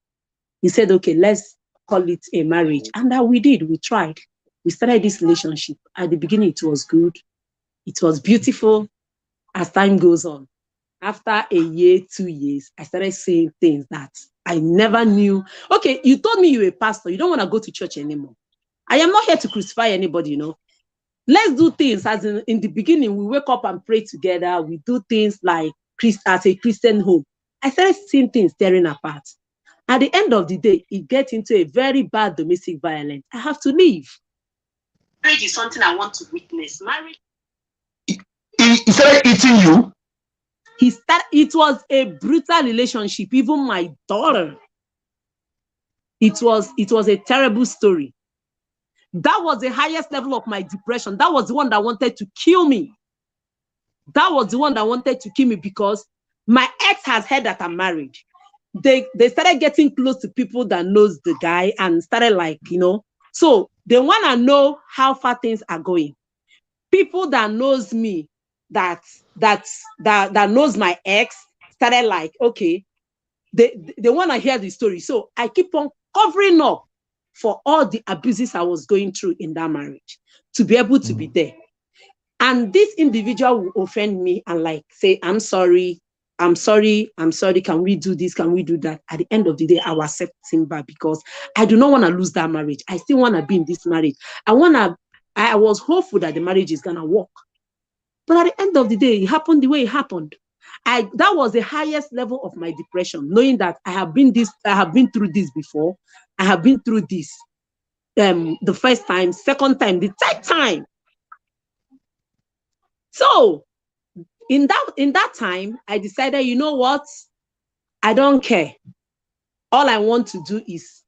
He said, okay, let's call it a marriage. And that we did, we tried. We started this relationship. At the beginning, it was good. It was beautiful as time goes on. After a year, 2 years, I started saying things that I never knew. Okay, you told me you're a pastor. You don't want to go to church anymore. I am not here to crucify anybody, you know. Let's do things as in the beginning, we wake up and pray together. We do things like as a Christian home. I started seeing things tearing apart. At the end of the day, it gets into a very bad domestic violence. I have to leave. Marriage is something I want to witness. Marriage. He started eating you. It was a brutal relationship. Even my daughter, it was a terrible story. That was the highest level of my depression. That was the one that wanted to kill me. That was the one that wanted to kill me, because my ex has heard that I'm married. They started getting close to people that knows the guy and started like, you know, so they want to know how far things are going. People that knows me, that knows my ex, started like, okay, they want to hear the story. So I keep on covering up for all the abuses I was going through in that marriage, to be able to be there. And this individual will offend me and like say, I'm sorry, I'm sorry, can we do this, can we do that? At the end of the day, I will accept him back because I do not want to lose that marriage. I still want to be in this marriage. I was hopeful that the marriage is going to work. But at the end of the day, it happened the way it happened. That was the highest level of my depression, knowing that I have been through this before. I have been through this the first time, second time, the third time. So in that time, I decided, you know what? I don't care. All I want to do is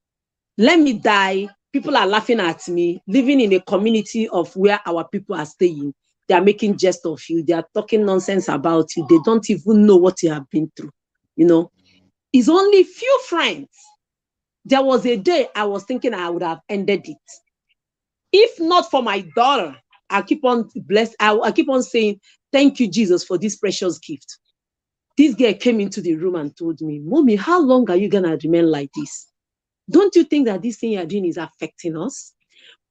let me die. People are laughing at me, living in a community of where our people are staying. They are making jest of you. They are talking nonsense about you. They don't even know what you have been through. It's only few friends. There was a day I was thinking I would have ended it. If not for my daughter, I keep on saying, thank you, Jesus, for this precious gift. This girl came into the room and told me, Mommy, how long are you going to remain like this? Don't you think that this thing you're doing is affecting us?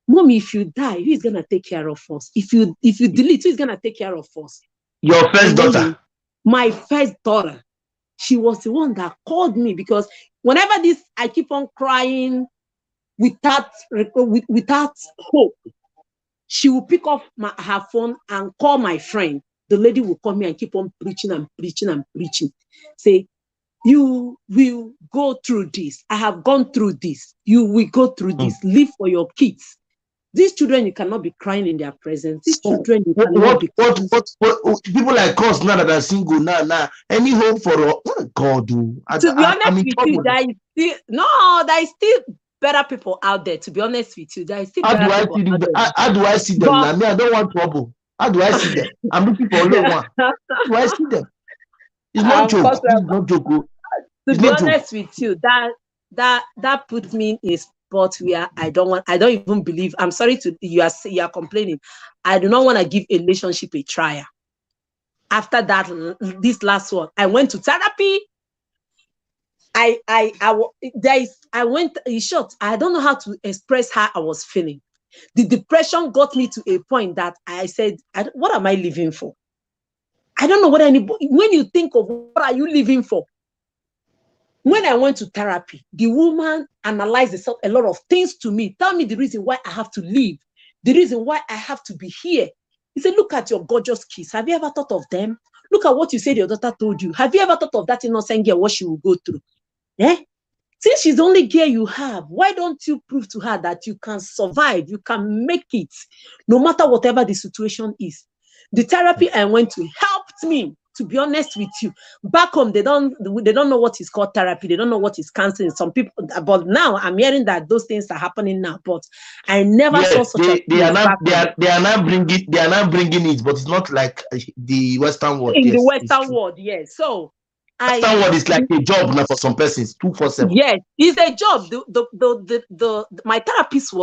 Mommy, if you die, who is going to take care of us? If you delete, who is going to take care of us? Your first daughter? My first daughter. She was the one that called me because whenever I keep on crying without hope, she will pick up her phone and call my friend. The lady will call me and keep on preaching and preaching and preaching. Say, you will go through this. I have gone through this. You will go through this. Live for your kids. These children, you cannot be crying in their presence. These children, you cannot be crying. What people like us now that are single now, any hope for God? To be honest with you, there is still better people out there. To be honest with you, there is still better people out there. How do I see them? Now, I don't want trouble. How do I see them? I'm looking for only one. How do I see them? It's not joke. It's not joke. To be honest with you, that puts me in a spot where I don't even believe. I'm sorry you are complaining. I do not want to give a relationship a trial. After that, this last one, I went to therapy. I went in short. I don't know how to express how I was feeling. The depression got me to a point that I said, what am I living for? I don't know what anybody, when you think of what are you living for? When I went to therapy, the woman analyzed a lot of things to me. Tell me the reason why I have to live, the reason why I have to be here. He said, look at your gorgeous kids. Have you ever thought of them? Look at what you said your daughter told you. Have you ever thought of that innocent girl, what she will go through? Since she's the only girl you have, why don't you prove to her that you can survive, you can make it, no matter whatever the situation is? The therapy I went to helped me, to be honest with you. Back home, they don't know what is called therapy. They don't know what is counseling. Some people, but now I'm hearing that those things are happening now. But I never saw such a thing. They are not bringing it, but it's not like the Western world. In the Western world, yes. So Western world is like a job now for some persons, 247. Yes, it's a job. My therapist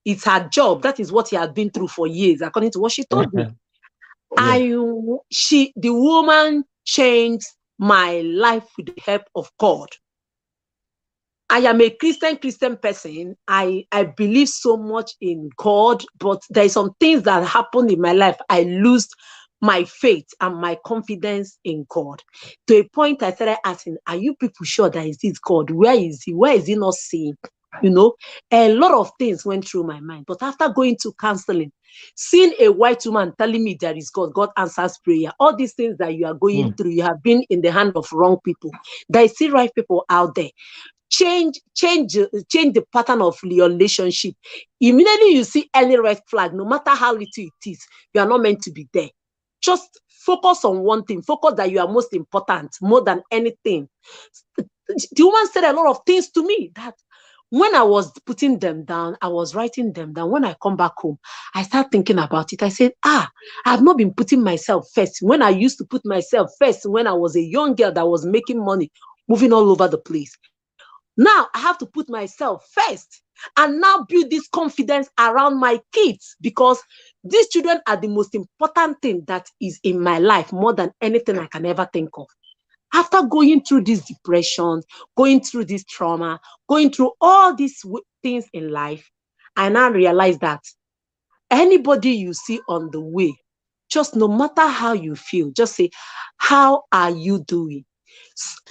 it's her job. That is what he had been through for years, according to what she told me. The woman changed my life with the help of God. I am a Christian person. I believe so much in God, but there are some things that happened in my life. I lost my faith and my confidence in God. To a point I started asking, are you people sure that is this God? Where is he? Where is he not seeing? A lot of things went through my mind. But after going to counseling, seeing a white woman telling me there is God, God answers prayer, all these things that you are going through, you have been in the hand of wrong people. There is still right people out there. Change the pattern of your relationship. Immediately you see any red flag, no matter how little it is, you are not meant to be there. Just focus on one thing. Focus that you are most important, more than anything. The woman said a lot of things to me that when I was putting them down, I was writing them down. When I come back home, I start thinking about it. I said, I have not been putting myself first. When I used to put myself first, when I was a young girl that was making money, moving all over the place. Now I have to put myself first and now build this confidence around my kids, because these children are the most important thing that is in my life, more than anything I can ever think of. After going through these depressions, going through this trauma, going through all these things in life, I now realize that anybody you see on the way, just no matter how you feel, just say, how are you doing?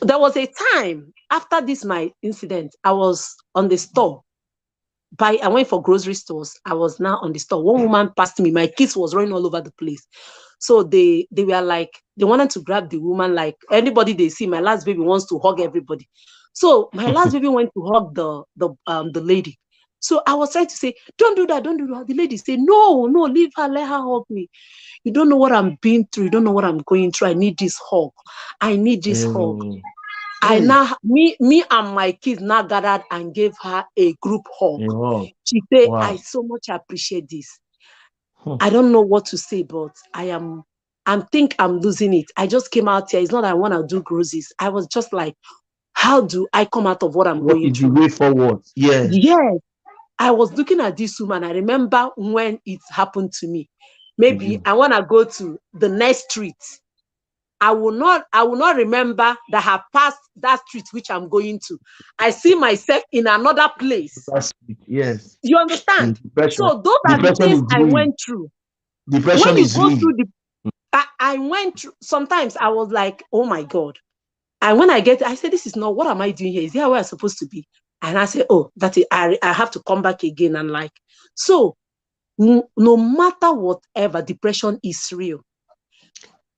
There was a time after this, my incident, I was on the store. I went for grocery stores. I was now on the store. One woman passed me. My kids was running all over the place. So they were like, they wanted to grab the woman, like anybody they see. My last baby wants to hug everybody. So my last baby went to hug the lady. So I was trying to say, don't do that, don't do that. The lady said, no, leave her, let her hug me. You don't know what I'm being through. You don't know what I'm going through. I need this hug. I need this hug. I now, me and my kids now gathered and gave her a group hug. She said, I so much appreciate this. I don't know what to say, but I think I'm losing it. I just came out here. It's not that I want to do groceries. I was just like, how do I come out of what I'm going through? What is the way forward? Yes. Yes. I was looking at this woman. I remember when it happened to me. Maybe I want to go to the next street. I will not remember that I have passed that street which I'm going to. I see myself in another place. Yes. You understand? So those are the things I went through. Depression is real. I went through, sometimes I was like, oh my God. And when I said, this is not, what am I doing here? Is here where I'm supposed to be? And I said, oh, that's it. I have to come back again. And like, so no matter whatever, depression is real.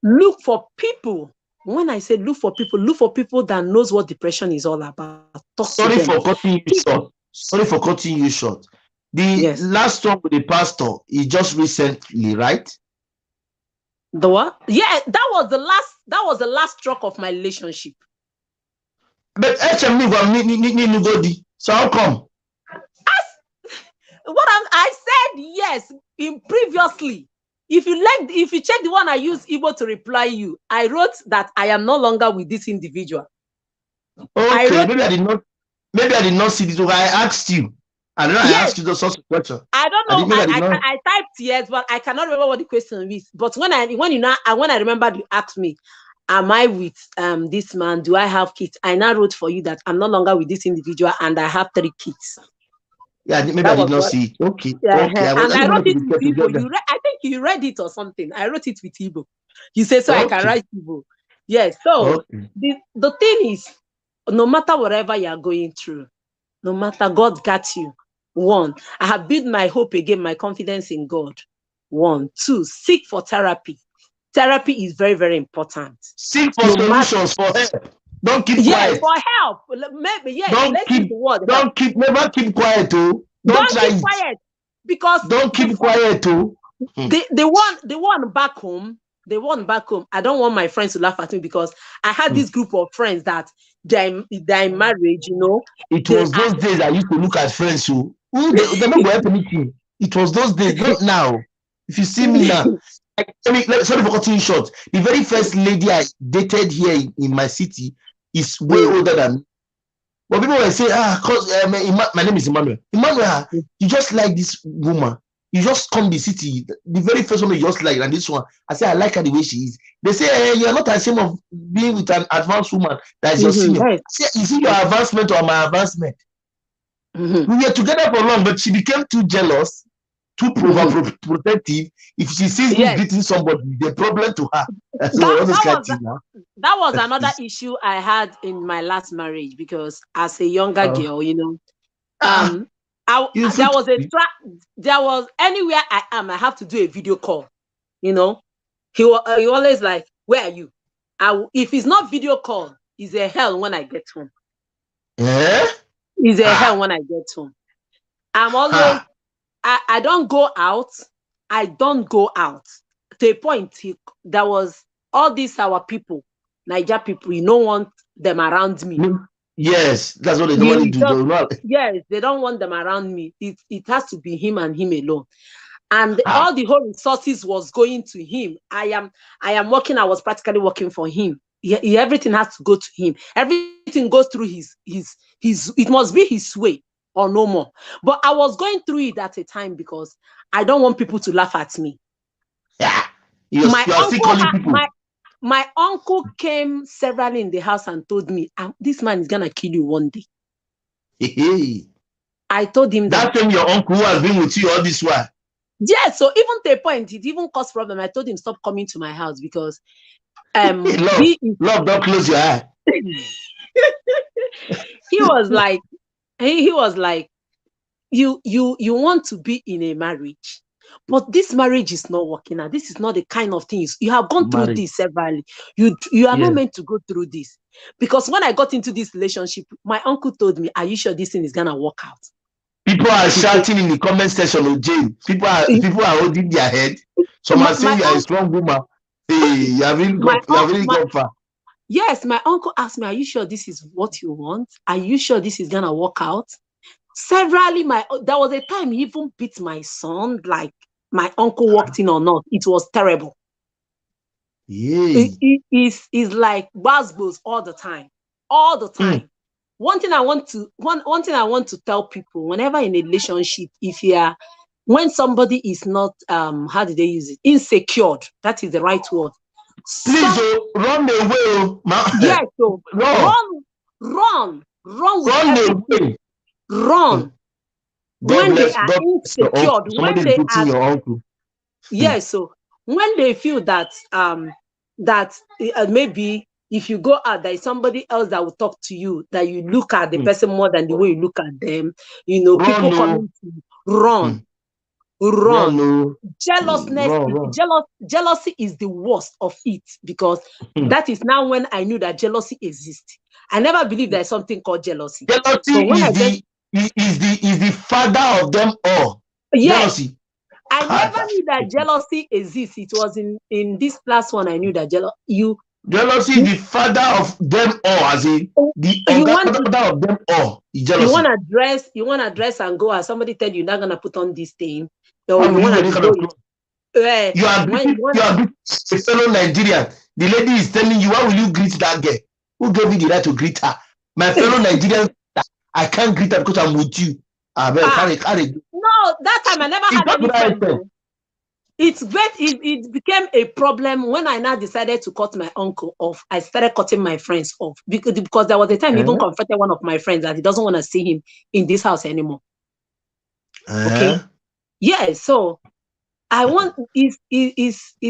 Look for people. When I say look for people that knows what depression is all about. Sorry for cutting you short. The last one with the pastor is just recently, right? The what? Yeah, that was the last stroke of my relationship. But nobody. So how come? I said yes in previously. If you check the one I used Igbo to reply you, I wrote that I am no longer with this individual. Okay, maybe I did not see this. I asked you. I don't know. I asked you the source of question. I don't know. I typed yes, but I cannot remember what the question is. But when I remembered, you asked me, am I with this man? Do I have kids? I now wrote for you that I'm no longer with this individual and I have 3 kids. Yeah, maybe I did not see it. Okay. Yeah, okay. And I wrote it with Igbo. I think you read it or something. I wrote it with Igbo. You said so I can write Igbo. Yes. So the thing is, no matter whatever you are going through, no matter, God got you. 1, I have built my hope again, my confidence in God. 1, 2, seek for therapy. Therapy is very, very important. Seek for solutions, for help. Don't keep quiet. For help. Maybe Never keep quiet too. Don't keep quiet. Because don't keep quiet too. The one back home, I don't want my friends to laugh at me because I had this group of friends that they're in marriage, you know. It was those days I used to look at friends who they never help anything. It was those days, not now. If you see me now, sorry for cutting short. The very first lady I dated here in my city is way older than me. But people will say, my name is Emmanuel. Emmanuel, you just like this woman. You just come the city. The very first one you just like, and this one, I say, I like her the way she is. They say, hey, you're not ashamed of being with an advanced woman that is your senior. Right. I say, is it your advancement or my advancement? We were together for long, but she became too jealous, too protective. If she sees me beating somebody, the problem to her. That was another issue I had in my last marriage because as a younger girl, you know, there was anywhere I am, I have to do a video call. You know, he always like, where are you? If it's not video call, it's a hell when I get home. It's a hell when I get home. I'm always, I don't go out. I don't go out. To a point, there was all these our people, Niger people, you don't want them around me. Yes, that's what they normally do. Yes, they don't want them around me. It has to be him and him alone. And all the whole resources was going to him. I am working, I was practically working for him. Everything has to go to him. Everything goes through his it must be his way or no more. But I was going through it at a time because I don't want people to laugh at me. Yeah. My uncle came severally in the house and told me, this man is gonna kill you one day. I told him that time your uncle who has been with you all this while. Yeah, so even to a point, it even caused problem. I told him stop coming to my house because Love, don't close your eye. he was like, he was like, you want to be in a marriage, but this marriage is not working out. This is not the kind of things you have gone through this severally. You are not meant to go through this. Because when I got into this relationship, my uncle told me, are you sure this thing is gonna work out? People are shouting in the comment section of Jane. People are holding their head. Some are saying you are a strong woman. Hey, you have really gone far. Yes, my uncle asked me, are you sure this is what you want? Are you sure this is gonna work out? Severally, there was a time he even beat my son, like my uncle walked in or not. It was terrible. It is like buzzwords all the time. All the time. One thing I want to tell people, whenever in a relationship, when somebody is not how do they use it? Insecure. That is the right word. Please run away. Yes, so run with everything. Run. When they are insecure, when they are your uncle. Yes, so when they feel that maybe if you go out, there is somebody else that will talk to you, that you look at the person more than the way you look at them, people coming to run. Jealousy is the worst of it, because that is now when I knew that jealousy exists. I never believed there's something called jealousy. Jealousy is the father of them all. Yes. Jealousy. I never knew that jealousy exists. It was in this last one I knew that jealousy is the father of them all, as in the father of them all. Jealousy. You want to dress and go, and somebody tell you you're not gonna put on this thing. Or you want to go. You are a fellow Nigerian. The lady is telling you, why will you greet that girl? Who gave you the right to greet her? My fellow Nigerian, I can't greet her because I'm with you. No, that time I never had any friend. It's great. It became a problem when I now decided to cut my uncle off. I started cutting my friends off because there was a time he even confronted one of my friends that he doesn't want to see him in this house anymore. Okay. Yeah. So I want is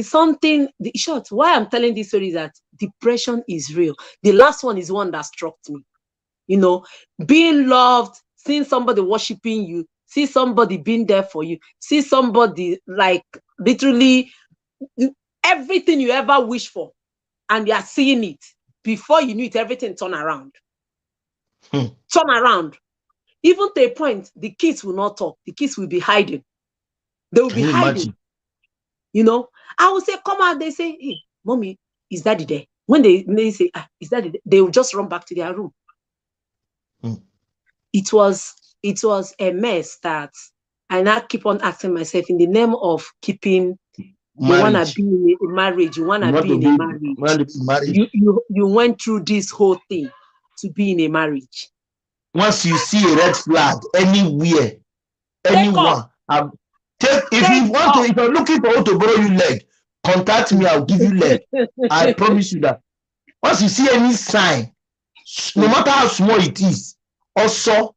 something. The short. Why I'm telling this story is that depression is real. The last one is one that struck me. Being loved, seeing somebody worshiping you, see somebody being there for you, see somebody like literally everything you ever wish for, and you are seeing it. Before you knew it, everything turn around. Turn around. Even to a point, the kids will not talk. The kids will be hiding. They will be hiding. Imagine? I will say, come out. They say, hey, mommy, is daddy there? When they say, is daddy there? They will just run back to their room. It was a mess that I now keep on asking myself, in the name of keeping, you want to be in a marriage, you want to be in a marriage. You went through this whole thing to be in a marriage. Once you see a red flag anywhere, anyone, if you're looking for how to borrow you leg, contact me, I'll give you leg. I promise you that. Once you see any sign, no matter how small it is, also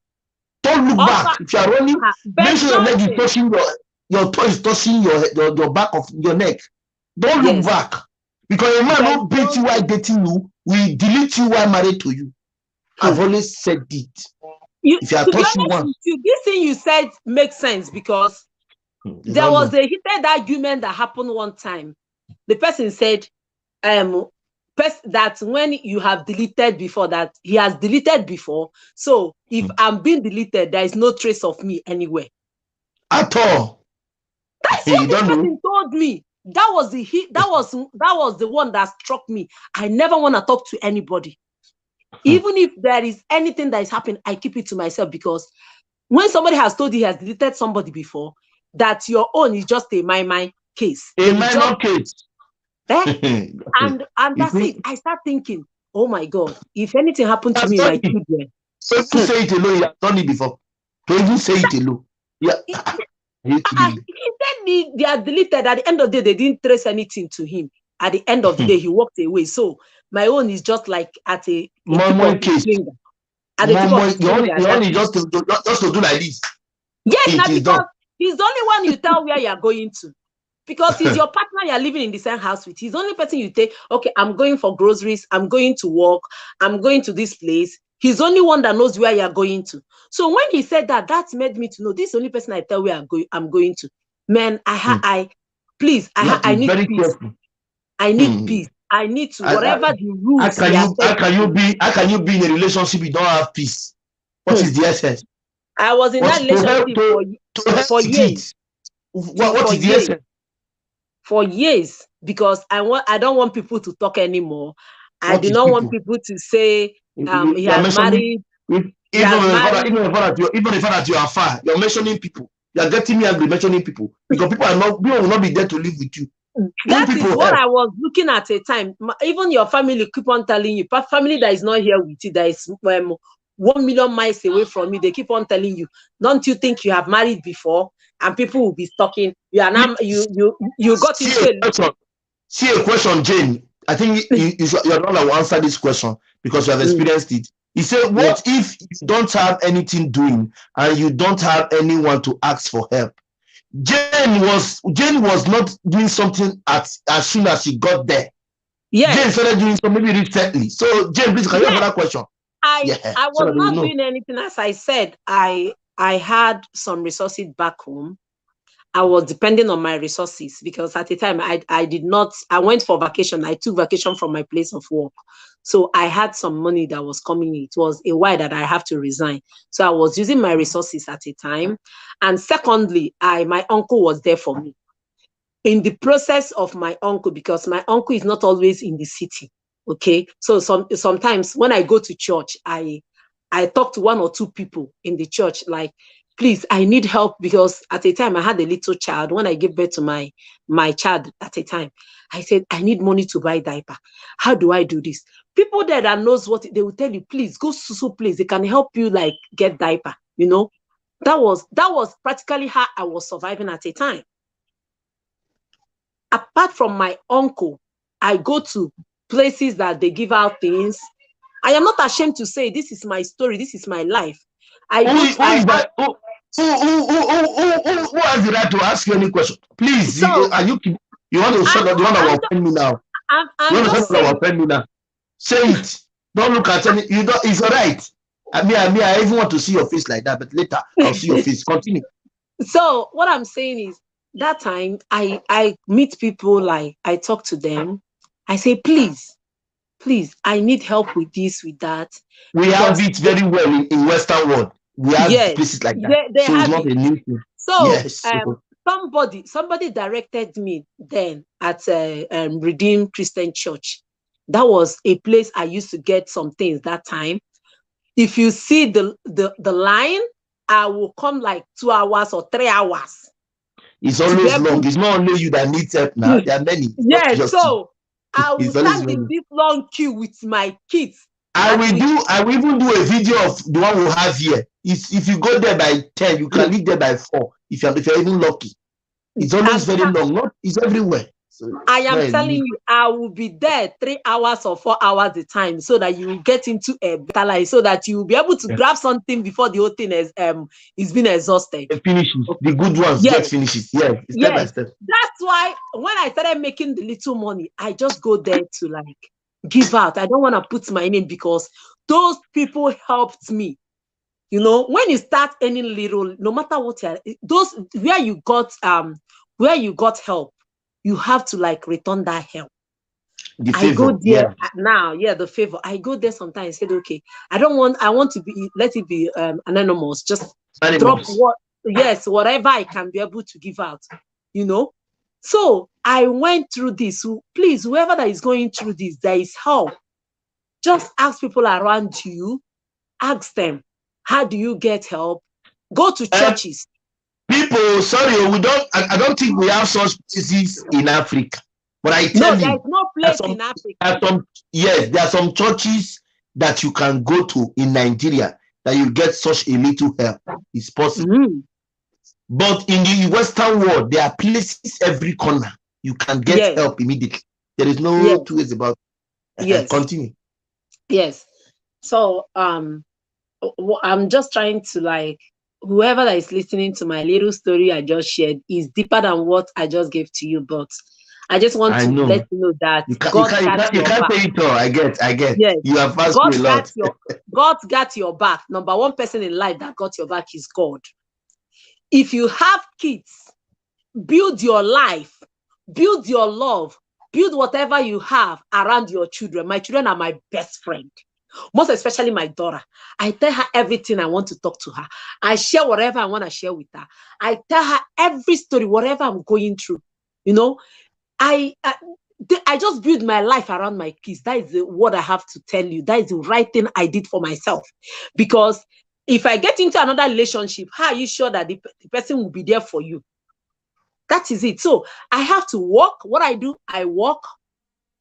don't look back. If you are running, make sure your leg is touching your toe is touching your back of your neck. Don't look back, because a man won't beat you while dating you, will delete you while married to you. I've always said it. If you are touching one, this thing you said makes sense, because there was a heated argument that happened one time. The person said, that when you have deleted before, that he has deleted before, so if I'm being deleted, there is no trace of me anywhere at all. That's what this person told me. That was the one that struck me. I never want to talk to anybody. Even if there is anything that is happening, I keep it to myself, because when somebody has told you he has deleted somebody before, that your own is just a my case. A minor case. And that's it. I start thinking, oh my God, if anything happened to me, my children. So to say it alone, you have done it before. To even say it alone. Yeah. He said they are deleted. At the end of the day, they didn't trace anything to him. At the end of the day, he walked away. So my own is just like at a tip of his finger. At the tip of his finger. Your own is just to do like this. Yes, not because He's the only one you tell where you're going to. Because he's your partner, you're living in the same house with. He's the only person you take, okay, I'm going for groceries, I'm going to work, I'm going to this place. He's the only one that knows where you're going to. So when he said that, that made me to know this is the only person I tell where I'm going to. Man, I need very peace. careful. I need peace. I need to, whatever the rules. How can you be in a relationship you don't have peace? What is the essence? I was in that relationship for years. What is the essence? For years, because I don't want people to talk anymore. I do not want people to say he has married. Even the fact that you are far, you're mentioning people. You're getting me angry mentioning people because people will not be there to live with you. That is what I was looking at a time. Even your family keep on telling you, family that is not here with you, that is 1 million miles away from you, they keep on telling you, don't you think you have married before? And people will be talking. You are now you got into See a question, Jane. I think you're not going to answer this question because you have experienced it. He said, what if you don't have anything doing and you don't have anyone to ask for help? Jane was not doing something as soon as she got there. Yes. Jane started doing something maybe recently. So Jane, please, can you have that question? I was not doing anything. As I said, I had some resources back home. I was depending on my resources because at the time I went for vacation. I took vacation from my place of work. So I had some money that was coming in. It was a while that I have to resign. So I was using my resources at a time. And secondly, my uncle was there for me. In the process of my uncle, because my uncle is not always in the city. Okay. So sometimes when I go to church, I talk to one or two people in the church, like, please, I need help because at a time I had a little child. When I gave birth to my child at a time, I said, I need money to buy diaper. How do I do this? People there that knows what they will tell you, please go to so place. They can help you like get diaper. You know, that was practically how I was surviving at a time. Apart from my uncle, I go to places that they give out things. I am not ashamed to say this is my story. This is my life. Who has the right to ask you any question? Please, you want to shut up the one that will offend me now. You want to shut up that will offend me now. Say it. Don't look at any. You don't. It's all right. I even want to see your face like that, but later I'll see your face. Continue. So what I'm saying is that time I meet people, like I talk to them. I say, please, I need help with this, with that. We have it very well in Western world. We have places like that. They so have it's not a new thing. So yes. Somebody directed me then at Redeemed Christian Church. That was a place I used to get some things that time. If you see the line, I will come like 2 hours or 3 hours. It's always long. It's not only you that needs help now. There are many. Yes, so I will stand in this long queue with my kids. I will even do a video of the one we have here. If you go there by 10, you can leave there by 4. If you're even lucky. It's always very long. It's everywhere. So I am telling you, I will be there 3 hours or 4 hours a time so that you will get into a better life, so that you will be able to grab something before the whole thing is been exhausted. It finishes. The good ones get finishes. Yeah, step by step. That's why when I started making the little money, I just go there to like give out. I don't want to put my name because those people helped me. You know, when you start any little, no matter what those where you got help, you have to like return that help. The favor, I go there now, the favor. I go there sometimes and said, okay, I want to be, let it be anonymous. Just drop whatever I can be able to give out, you know. So I went through this. So please, whoever that is going through this, there is help. Just ask people around you, ask them, how do you get help? Go to churches. People, sorry, I don't think we have such places in Africa. But I tell you, there's no place in Africa. There are some churches that you can go to in Nigeria that you get such a little help. It's possible. But in the Western world, there are places every corner you can get help immediately. There is no two ways about it. Yes. Continue. Yes. So I'm just trying to like whoever that is listening to my little story I just shared is deeper than what I just gave to you, but I just want I to let know. you know that You can't, you God can't, you got can't, you your can't back. say it all. I get. Yes, You have passed God through a got lot. your God got your back. Number one person in life that got your back is God. If you have kids, build your life, build your love, build whatever you have around your children. My children are my best friend, most especially my daughter. I tell her everything I want to talk to her. I share whatever I want to share with her. I tell her every story, whatever I'm going through. You know, I just build my life around my kids. That is what I have to tell you. That is the right thing I did for myself. Because if I get into another relationship, how are you sure that the person will be there for you? That is it. So I have to walk. What I do, I walk.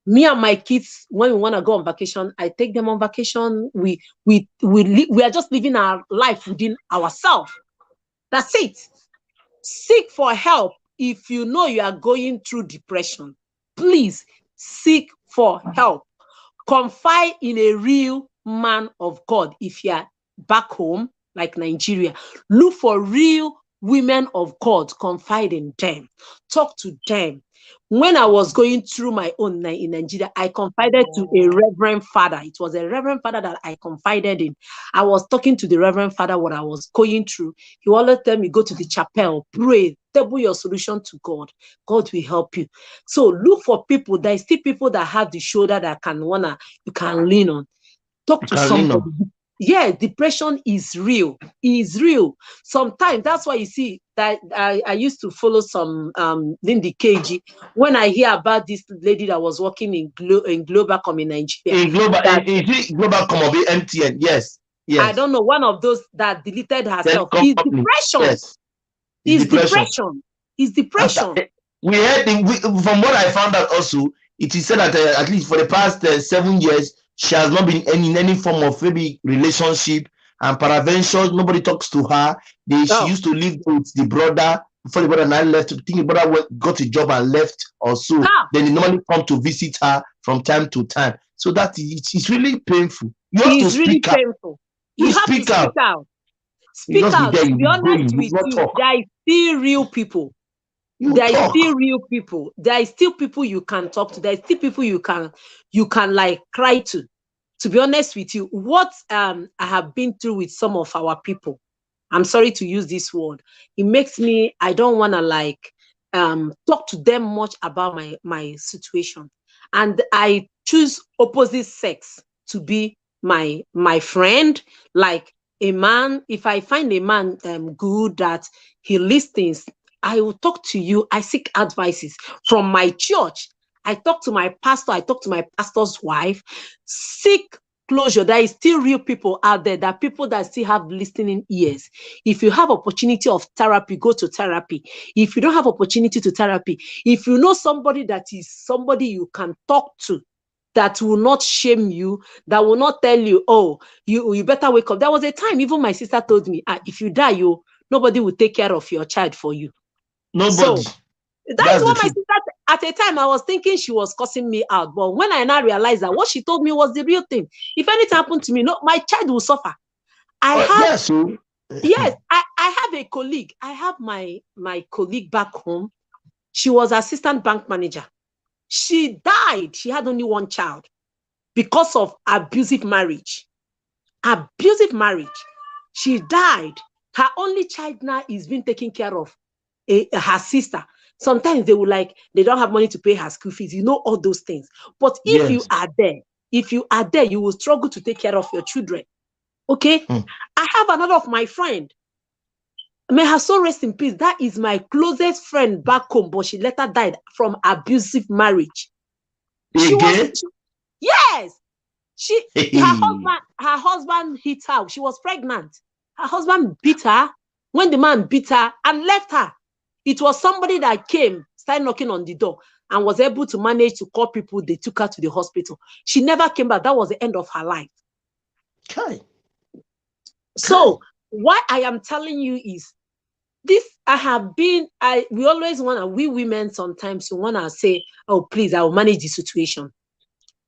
Me and my kids, when we want to go on vacation, I take them on vacation. We are just living our life within ourselves. That's it. Seek for help if you know you are going through depression. Please seek for help. Confide in a real man of God. If you are back home, like Nigeria, look for real women of God. Confide in them. Talk to them. When I was going through my own in Nigeria, I confided to a reverend father. It was a reverend father that I confided in. I was talking to the reverend father what I was going through. He always tell me, go to the chapel, pray, table your solution to God. God will help you. So look for people. There is still people that have the shoulder that you can lean on. Talk You to can lean somebody. on. Yeah, depression is real. Is real. Sometimes that's why you see that I used to follow some Lindy KG when I hear about this lady that was working in Globacom in Nigeria. In global, That in global come of MTN. Yes, I yes. don't know, one of those that deleted herself Telecom is company. depression. Yes, it's Is depression. depression. Is After depression. we heard from what I found out also, it is said that at least for the past 7 years, she has not been in any form of maybe relationship and paraventure. Nobody talks to her. She Oh, used to live with the brother before the brother now left. I think the brother got a job and left or so. ha! Then they normally come to visit her from time to time. So that it's really painful. You have to Is really speak out. painful. You You have to speak speak out. out. You Speak just be out. there. To You be be honest going. You with not you, talk. there is still real people. You There is still talk. real people. There is still people you can talk to. There is still people you can like cry to. To be honest with you, what I have been through with some of our people, I'm sorry to use this word, it makes me, I don't want to like talk to them much about my situation. And I choose opposite sex to be my friend. Like a man, if I find a man good that he listens, I will talk to you. I seek advices from my church. I talk to my pastor. I talk to my pastor's wife. Seek closure. There is still real people out there. There are people that still have listening ears. If you have opportunity of therapy, go to therapy. If you don't have opportunity to therapy, if you know somebody that is somebody you can talk to, that will not shame you, that will not tell you, oh, you better wake up. There was a time, even my sister told me, if you die, nobody will take care of your child for you. Nobody. So that is That's the what my truth. sister, at a time, I was thinking she was cussing me out. But when I now realized that what she told me was the real thing, if anything happened to me, no, my child will suffer. I have, Yes, so yes, I have a colleague. I have my colleague back home. She was assistant bank manager. She died. She had only one child because of abusive marriage. Abusive marriage. She died. Her only child now is being taken care of. Her sister. Sometimes they don't have money to pay her school fees. You know all those things. But if you yes. are there, you will struggle to take care of your children. Okay? Hmm. I have another of my friend. May her soul rest in peace. That is my closest friend back home, but she later died from abusive marriage. She was, Again? yes, she Hey. her husband hit her. She was pregnant. Her husband beat her. When the man beat her and left her, it was somebody that came, started knocking on the door, and was able to manage to call people. They took her to the hospital. She never came back. That was the end of her life. Kai. Kai. So what I am telling you is this. We always want to, we women sometimes you want to say, oh, please, I will manage the situation.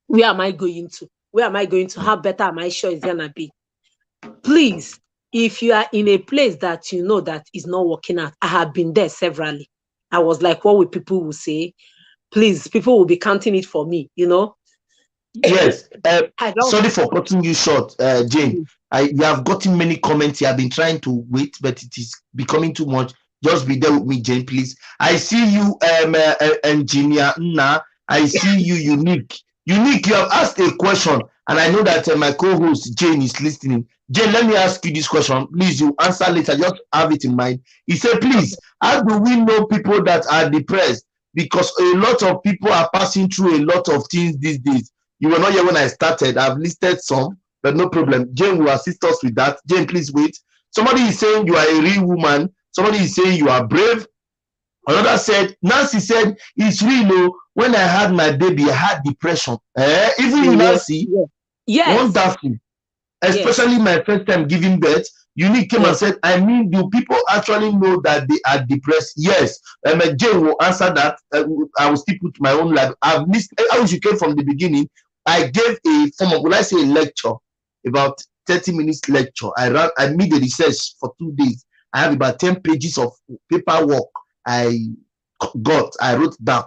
Where am I going to? Where am I going to? How better am I sure it's going to be? Please, if you are in a place that you know that is not working out, I have been there severally. I was like, what will people will say? Please, people will be counting it for me, you know. Yes. I don't. Sorry for cutting you short, Jane. You have gotten many comments. You have been trying to wait, but it is becoming too much. Just be there with me, Jane, please. I see you, engineer Nna. I see you, Unique. Unique, you have asked a question, and I know that my co-host Jane is listening. Jane, let me ask you this question. Please, you answer later. Just have it in mind. He said, please, how do we know people that are depressed? Because a lot of people are passing through a lot of things these days. You were not here when I started. I've listed some, but no problem. Jane will assist us with that. Jane, please wait. Somebody is saying you are a real woman. Somebody is saying you are brave. Another said, Nancy said, it's real. Oh, when I had my baby, I had depression. Even you, Nancy, yes. Wonderful. Especially my first time giving birth. Unique came and said, I mean, do people actually know that they are depressed? Yes. Jane will answer that. I will still put my own life. I've missed, I wish you came from the beginning. I gave a form of, will I say a lecture, about 30 minutes lecture. I made the research for 2 days. I have about 10 pages of paperwork I wrote down,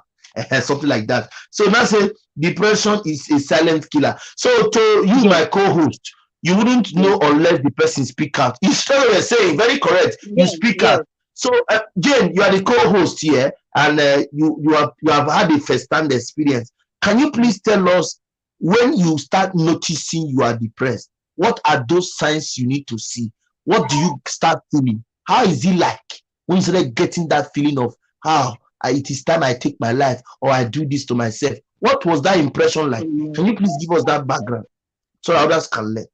something like that. So now say depression is a silent killer. So to you, my co-host, you wouldn't know unless the person speak out. It's what you're saying, very correct. You speak out. So Jane, you are the co-host here, and you have had a first-hand experience. Can you please tell us, when you start noticing you are depressed, what are those signs you need to see? What do you start feeling? How is it like when you start getting that feeling of how it is time I take my life, or I do this to myself? What was that impression like? Can you please give us that background so others can learn?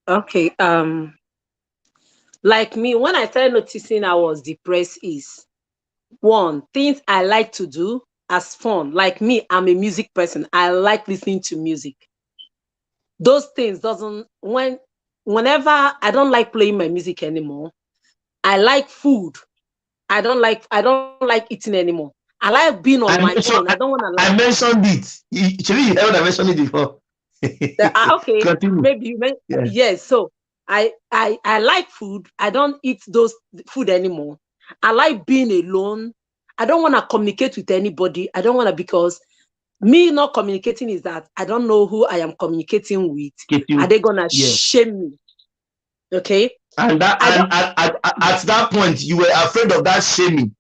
Okay. Like me, when I started noticing I was depressed, is one, things I like to do as fun. Like me, I'm a music person. I like listening to music. Those things whenever I don't like playing my music anymore. I like food. I don't like eating anymore. I like being on my own. I don't want to. I mentioned it. You heard I mentioned it before. Okay, continue. Maybe you mentioned. Yes. So I like food. I don't eat those food anymore. I like being alone. I don't want to communicate with anybody. I don't want to, because me not communicating is that I don't know who I am communicating with. Are they gonna shame me? Okay. And at that point, you were afraid of that shaming.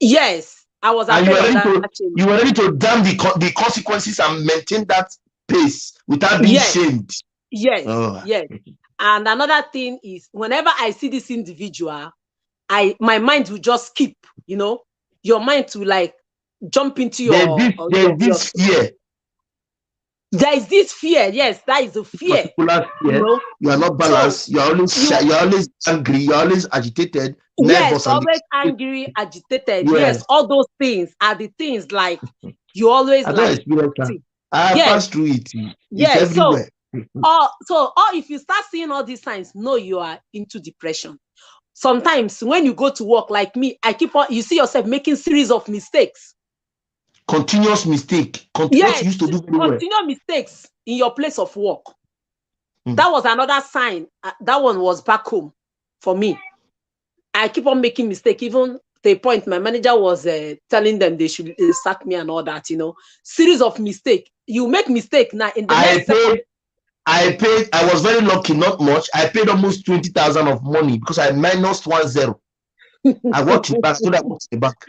Yes, I was afraid of that shaming. You were ready to damn the consequences and maintain that pace without being shamed. Yes. And another thing is, whenever I see this individual, my mind will just skip. You know, your mind to like jump into your. There's this fear. There is this fear. Yes, that is a fear. Particular fear. You know? You are not balanced. So, you're always shy. You're always angry. You're always agitated. Nervous. Yes, always angry, agitated. Yes, all those things are the things like you always like. I passed through it. It's everywhere. So if you start seeing all these signs, know you are into depression. Sometimes when you go to work, like me, you see yourself making series of mistakes. Continuous mistake. Yes, used to do continuous mistakes in your place of work. That was another sign. That one was back home for me. I keep on making mistakes. Even to the point my manager was telling them they should sack me and all that. You know, series of mistakes. You make mistake now in the next second. I was very lucky, not much. I paid almost 20,000 of money because I minus 10. I worked in back, so that was the back.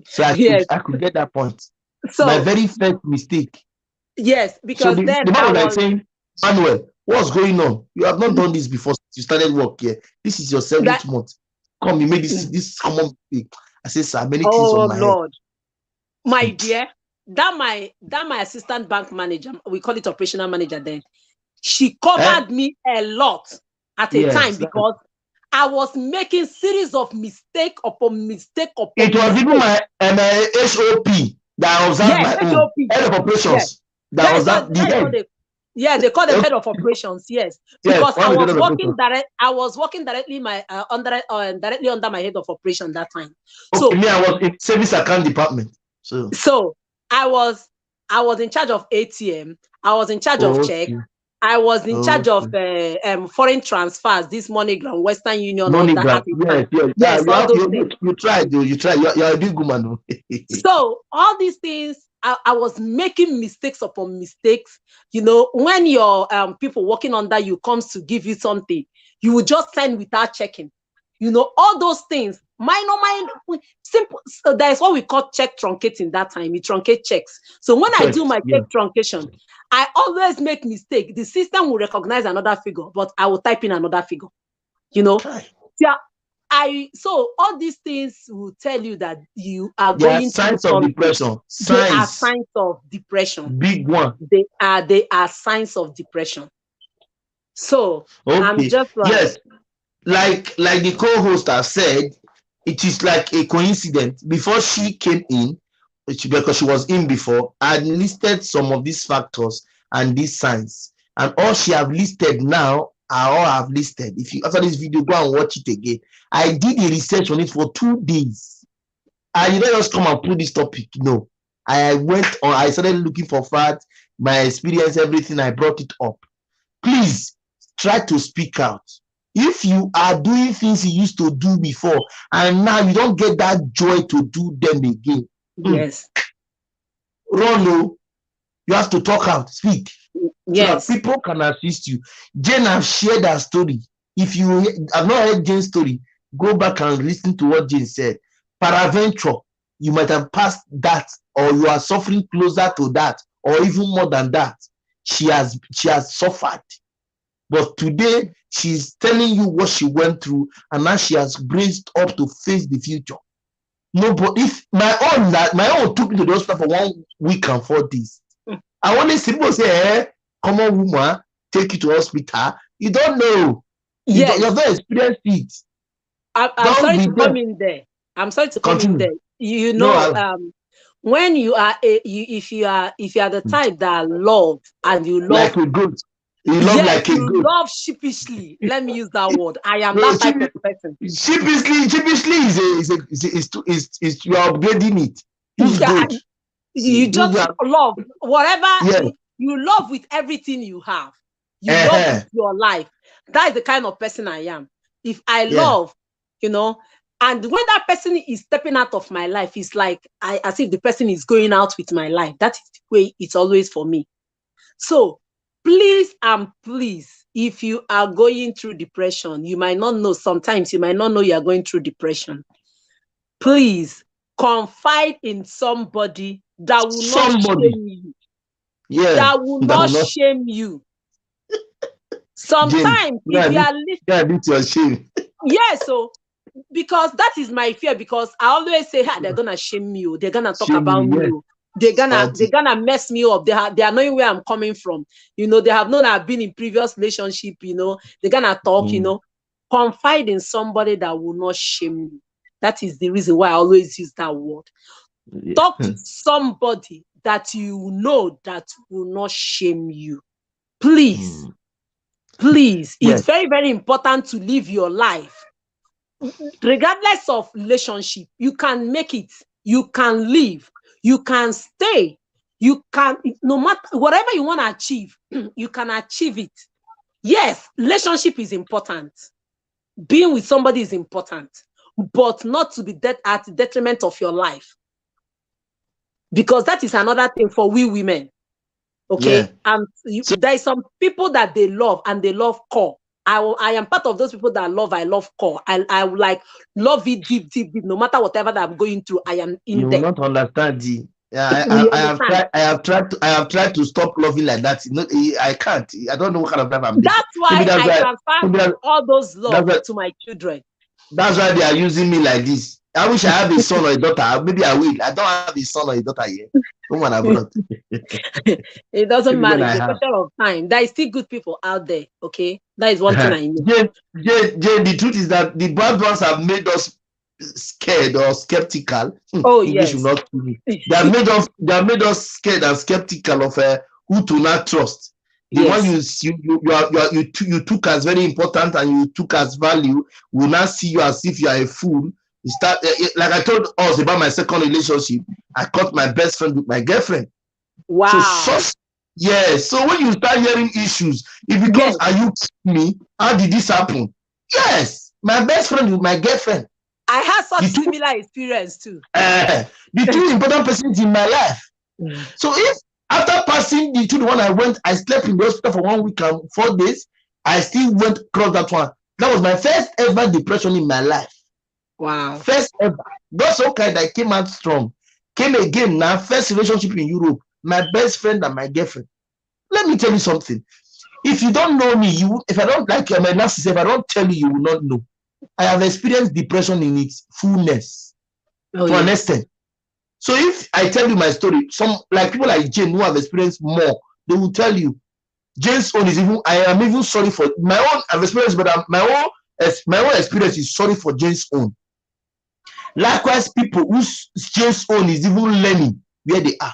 So I could get that point. So my very first mistake. Yes, because so the man was like saying, Manuel, what's going on? You have not done this before you started work here. This is your 7th month. Come, you made this common mistake. I said, sir, many things on my head. My dear, that my assistant bank manager, we call it operational manager then, she covered me a lot at a time because I was making series of mistake upon mistake upon It was even my SOP that was my own head of operations. That was that the head. They call them head of operations. Yes, because I was working directly directly under my head of operation that time. So me, I was in service account department. So I was in charge of ATM. I was in charge of check. I was in charge of foreign transfers, this MoneyGram, Western Union, all that at the time. Yes, all those things. You tried, though. You tried. You're a big woman. So all these things, I was making mistakes upon mistakes. You know, when your people working under you comes to give you something, you will just sign without checking. You know, all those things. Minor, simple. So that is what we call check truncating that time. You truncate checks. So when I do my check truncation, I always make mistake. The system will recognize another figure, but I will type in another figure. You know, yeah. So all these things will tell you that you are going through signs of depression. They are signs of depression. Big one. They are signs of depression. So I'm just like the co-host has said, it is like a coincidence. Before she came in, because she was in before, I listed some of these factors and these signs, and all she have listed now are all I've listed. If you after this video go and watch it again, I did a research on it for 2 days. I didn't just come and put this topic. No, I went on. I started looking for facts, my experience, everything. I brought it up. Please try to speak out. If you are doing things you used to do before and now you don't get that joy to do them again, yes, run. No, you have to talk out, speak. Yes, so that people can assist you. Jane have shared her story. If you have not heard Jane's story, go back and listen to what Jane said. Paraventure, you might have passed that, or you are suffering closer to that, or even more than that. She has suffered, but today she's telling you what she went through, and now she has braced up to face the future. No, but if my own took me to the hospital for 1 week and 4 days. I want to people say, hey, come on, woman, take you to hospital. You don't know. Yes. You have not experienced it. I'm sorry to come in there. I'm sorry to come in there. You know, when you are if you are the type that love and you love like a goat. You love like a goat. Love sheepishly. Let me use that word. I am that type of person. Sheepishly is you are upgrading it. Good. You just love whatever you love with everything you have. You love with your life. That is the kind of person I am. If I love, you know, and when that person is stepping out of my life, it's like as if the person is going out with my life. That is the way it's always for me. So please, if you are going through depression, you might not know. Sometimes you might not know you are going through depression. Please confide in somebody that will not shame you. Yeah, that will not shame you. Sometimes if you are listening, so because that is my fear, because I always say, they're gonna shame me, they're gonna talk about me, they're gonna mess me up. They are knowing where I'm coming from. You know, they have known I've been in previous relationship, you know, they're gonna talk, you know. Confide in somebody that will not shame you. That is the reason why I always use that word. Talk to somebody that you know that will not shame you. Please. It's very, very important to live your life. Regardless of relationship, you can make it. You can live. You can stay. You can, no matter whatever you want to achieve, you can achieve it. Yes, relationship is important. Being with somebody is important, but not to be at the detriment of your life. Because that is another thing for we women. Okay. And there is some people that they love and they love core. I am part of those people that I love core. I would like love it deep. No matter whatever that I'm going through, I am in there. You will not understand the. I have tried to stop loving like that. I can't. I don't know what kind of life I'm living. That's why I transfer all those love to my children. That's why they are using me like this. I wish I have a son or a daughter. Maybe I will. I don't have a son or a daughter yet. It doesn't matter. It's a question of time. There is still good people out there. Okay, that is one thing I know. Jane, the truth is that the bad ones have made us scared or skeptical. Yes. They have made us scared and skeptical of who to not trust. The one you took as very important and you took as value will not see you as if you are a fool. You start like I told us about my second relationship. I caught my best friend with my girlfriend. Wow. So Yes. So when you start hearing issues, it becomes, Yes. are you kidding me? How did this happen? Yes. My best friend with my girlfriend. I had such The two, similar experience too. the two important persons in my life. So if after passing the two, the one I went, I slept in the hospital for 1 week and 4 days, I still went across that one. That was my first ever depression in my life. Wow. First ever. God's so kind, I came out strong. Came again now, first relationship in Europe. My best friend and my girlfriend. Let me tell you something. If you don't know me, if I don't like you, I'm a narcissist. If I don't tell you, you will not know. I have experienced depression in its fullness to an extent. So if I tell you my story, some like people like Jane who have experienced more, they will tell you Jane's own is even. I am even sorry for my own. I've experienced, but my own experience is sorry for Jane's own. Likewise, people whose Jane's own is even learning where they are.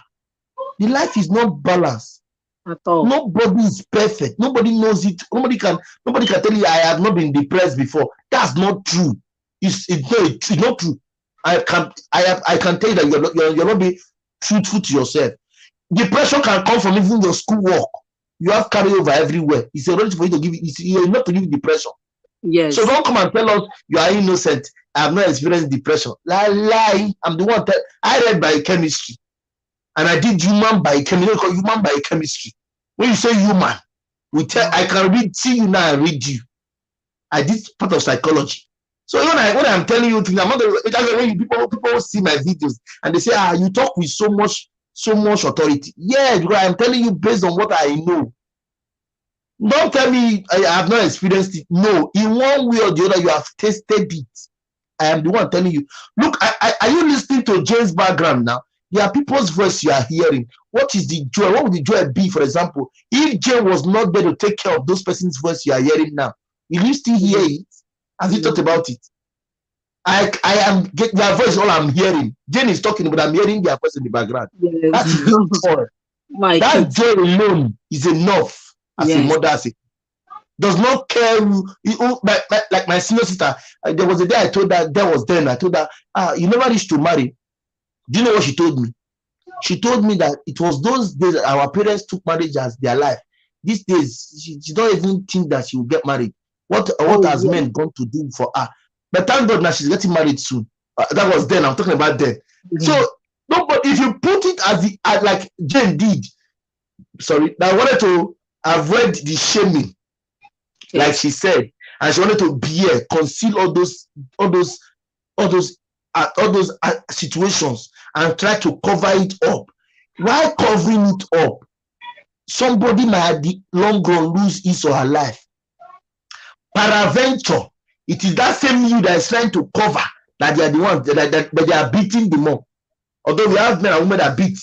The life is not balanced. At all. Nobody is perfect. Nobody knows it. Nobody can tell you I have not been depressed before. That's not true. It's not true. I can tell you that you're not being truthful to yourself. Depression can come from even your schoolwork. You have carryover everywhere. It's a right for you to give it. You're not to give depression. Yes. So don't come and tell us you are innocent. I have not experienced depression. Lie. I'm the one. I read biochemistry, and I did human biochemistry. Human biochemistry. When you say human, I can see you now and read you. I did part of psychology. So when I'm telling you things, I'm not when people see my videos and they say, you talk with so much authority. Yeah, because I'm telling you based on what I know. Don't tell me I have not experienced it. No, in one way or the other, you have tasted it. I am the one telling you. Look, are you listening to Jane's background now? There are people's voice you are hearing. What is the joy? What would the joy be, for example, if Jane was not there to take care of those person's voice you are hearing now? Will you still hear it? Have you thought about it? I am getting their voice, all I'm hearing. Jane is talking, but I'm hearing their voice in the background. Yes. That is joy. That joy alone is enough as a mother. Does not care like my senior sister. There was a day I told her, I told her, you never reached to marry. Do you know what she told me? She told me that it was those days that our parents took marriage as their life. These days, she don't even think that she will get married. What has men gone to do for her? But thank God now she's getting married soon. That was then. I'm talking about then. So, no, but if you put it as like Jane did, sorry, I wanted to avoid the shaming, like she said, and she wanted to conceal all those situations and try to cover it up. While covering it up, somebody might at the long run lose his or her life. Peradventure, it is that same you that is trying to cover that they are the ones that they are beating the more. Although we have men and women that beat.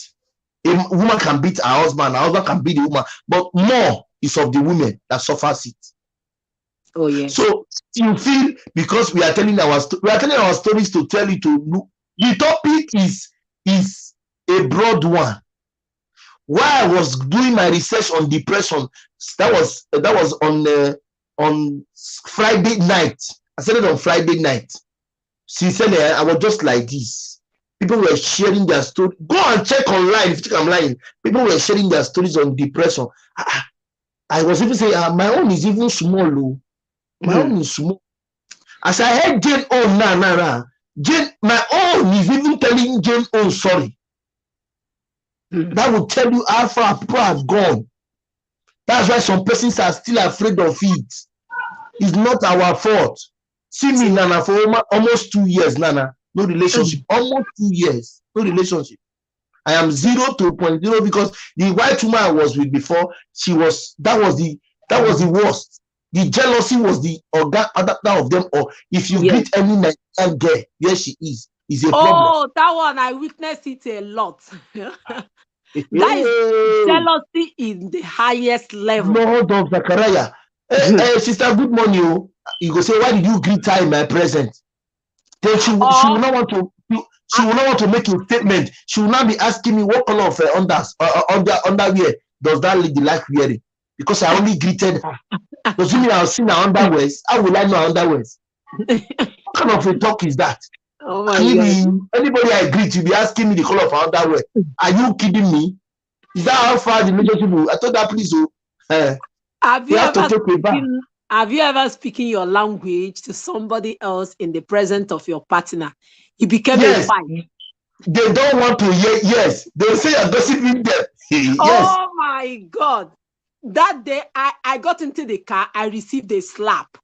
A woman can beat her husband can beat the woman, but more is of the women that suffers it. Oh yes. So you feel because we are telling our stories to tell you to look. The topic is a broad one. While I was doing my research on depression, that was on Friday night. I said it on Friday night. Sincerely, I was just like this. People were sharing their story. Go and check online if you think I'm lying. People were sharing their stories on depression. I was even saying, my own is even small. My own is small. As I heard Jane, Jane, my own is even telling Jane, sorry. That will tell you how far people have gone. That's why some persons are still afraid of it. It's not our fault. See me, Nana, for almost 2 years, Nana. No relationship. Almost 2 years. No relationship. I am 0 to 0.0 because the white woman I was with before, that was the worst. The jealousy was the organ of them. Or if you greet any Nigerian girl, there she is a problem. Oh, that one I witnessed it a lot. That is jealousy in the highest level. Lord of Zachariah. Sister, good morning. You go say, why did you greet her in my presence? Then she will not want to. She will not want to make a statement. She will not be asking me what color of underwear does that lady like wearing? Because I only greeted her. Does it mean I'll see her underwears? How will I know her underwears? What kind of a talk is that? Oh my God. Anybody I greet, you be asking me the color of her underwear. Are you kidding me? Is that how far the relationship will? I told her, please, Have we you have to ever take a bath. have you ever speaking your language to somebody else in the presence of your partner? It became a Yes, fight. they don't want to hear. Yes, they will say you're gossiping them. Yes, Oh my God. That day I got into the car, I received a slap.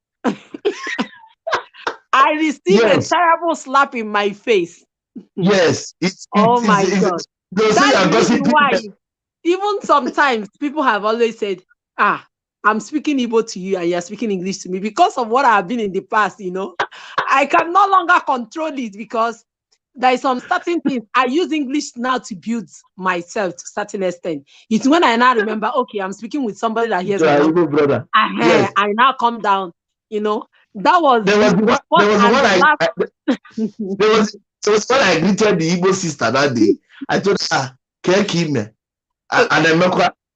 I received a yes, terrible slap in my face. yes. Oh my God. They'll say That's the you're reason gossiping why, them. even sometimes people have always said, I'm speaking Igbo to you and you're speaking English to me because of what I've been in the past, I can no longer control it because there is some certain things. I use English now to build myself to a certain extent. It's when I now remember, okay, I'm speaking with somebody that hears my To our language. Igbo brother. Yes. I now come down, that was There was the the one. first There was the and one the last. there was when I greeted the Igbo sister that day. I told her, Kekime. And then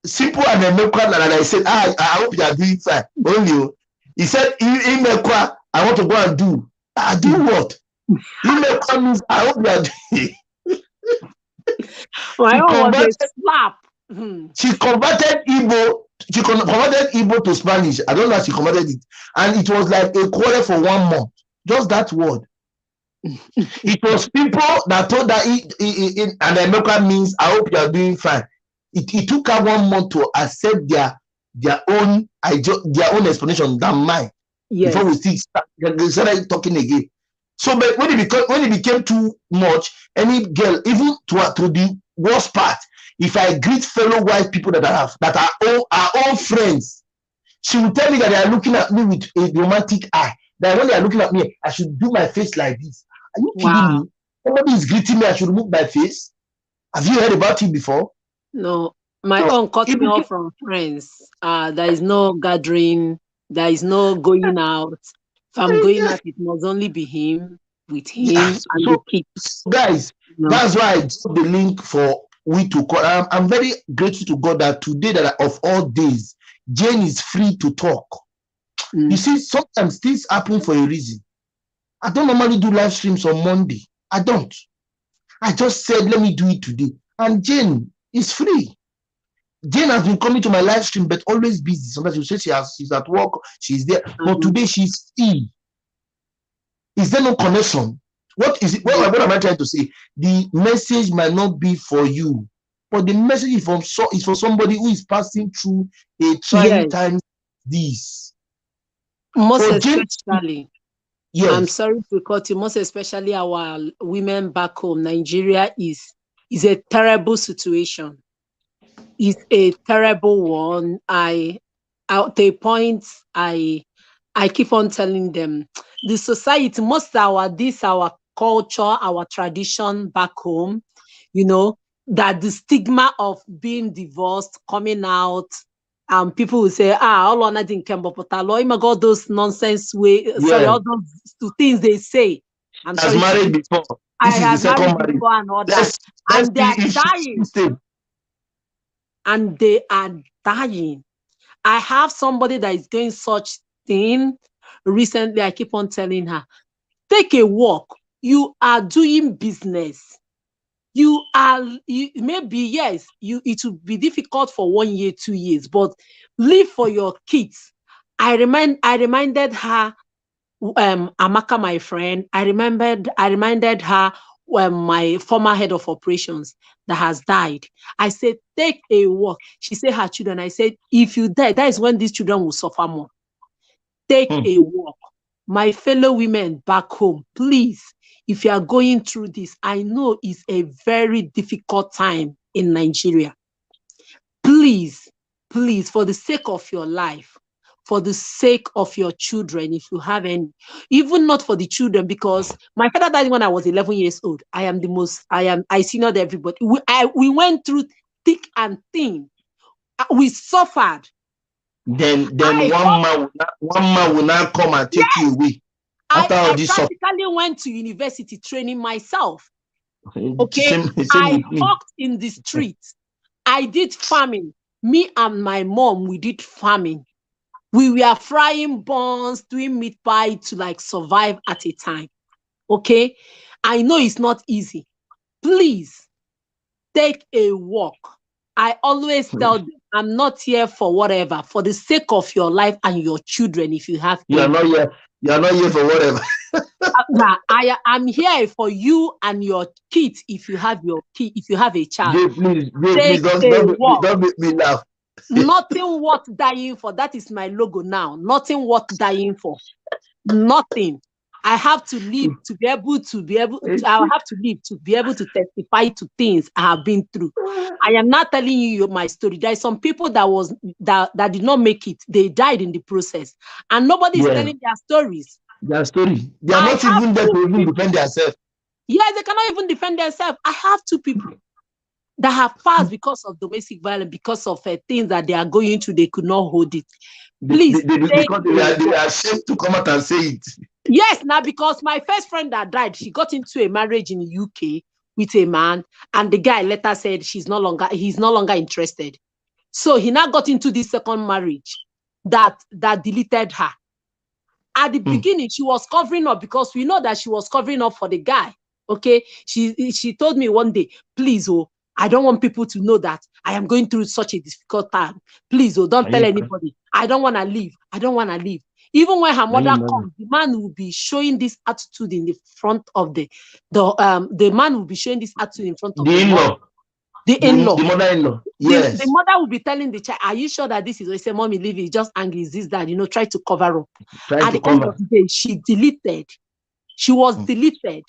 simple and then and I said, I hope you are doing fine. Only you. He said, I want to go and do. I do what? Means I hope you are doing. My She own was a converted. slap. She converted Igbo. She converted Igbo to Spanish. I don't know how she converted it, and it was like a quarter for 1 month. Just that word. It was people that told that and America means I hope you are doing fine. It took her 1 month to accept their own explanation than mine. Yes. Before we started talking again. So, but when it became too much, any girl, even to the worst part, if I greet fellow white people that are all friends, she will tell me that they are looking at me with a romantic eye. That when they are looking at me, I should do my face like this. Are you kidding me? Somebody is greeting me, I should remove my face. Have you heard about it before? No, my own cut me off from friends. There is no gathering. There is no going out. If I'm going out, it must only be him, with him, and the kids. Guys, that's why I dropped the link for we to call. I'm very grateful to God that today, that of all days, Jane is free to talk. You see, sometimes things happen for a reason. I don't normally do live streams on Monday. I don't. I just said, let me do it today. And Jane is free. Jane has been coming to my live stream, but always busy. Sometimes she says she's at work, she's there. But today she's free. Is there no connection? What is it? What am I trying to say? The message might not be for you, but the message is for somebody who is passing through a trying time. This most especially. Yes. I'm sorry to cut you. Most especially our women back home, Nigeria is a terrible situation. It's a terrible one. At the point I keep on telling them, the society, our culture, our tradition back home, that the stigma of being divorced coming out, people will say, all or nothing can but all those nonsense all those things they say. I'm sorry. Married before. I have married before and all that. And they are dying. And they are dying. I have somebody that is doing such thing. Recently, I keep on telling her, take a walk. You are doing business. Maybe, yes, it will be difficult for 1 year, 2 years, but live for your kids. I reminded her, Amaka, my friend, I reminded her, my former head of operations that has died. I said, take a walk. She said her children. I said, if you die, that is when these children will suffer more. Take a walk. My fellow women back home, please, if you are going through this, I know it's a very difficult time in Nigeria. Please, for the sake of your life, for the sake of your children, if you have any, even not for the children, because my father died when I was 11 years old. I seniored everybody. We went through thick and thin. We suffered. Then one man will now come and take you away. I practically went to university training myself. Okay, I walked in the streets. I did farming. Me and my mom, we did farming. We were frying buns, doing meat pie to survive at a time. Okay, I know it's not easy. Please take a walk. I always tell them, I'm not here for whatever, for the sake of your life and your children. If you have, you are not here. You are not here for whatever. I'm here for you and your kids. If you have your kid, if you have a child, Please don't make me laugh. Nothing worth dying for. That is my logo now. Nothing worth dying for. Nothing. I have to live to be able I have to live to be able to testify to things I have been through. I am not telling you my story. There are some people that did not make it. They died in the process. And nobody is telling their stories. Their story. They are not even there to even defend themselves. Yes, they cannot even defend themselves. I have two people that have passed because of domestic violence, because of things that they are going through. They could not hold it. Please, because they are ashamed to come out and say it. Yes, now because my first friend that died, she got into a marriage in the UK with a man, and the guy later said he's no longer interested. So he now got into this second marriage that deleted her. At the beginning, she was covering up because we know that she was covering up for the guy. Okay, she told me one day, please, I don't want people to know that I am going through such a difficult time. Please, don't tell anybody. I don't want to leave. I don't want to leave. Even when her mother comes, the man will be showing this attitude in the front of the man will be showing this attitude in front of the in-law. The mother-in-law. Yes. The mother will be telling the child, are you sure that this is? I say, mommy, leave it. Just angry. Is this that? Try to cover up. At the end of the day, she deleted. She was deleted.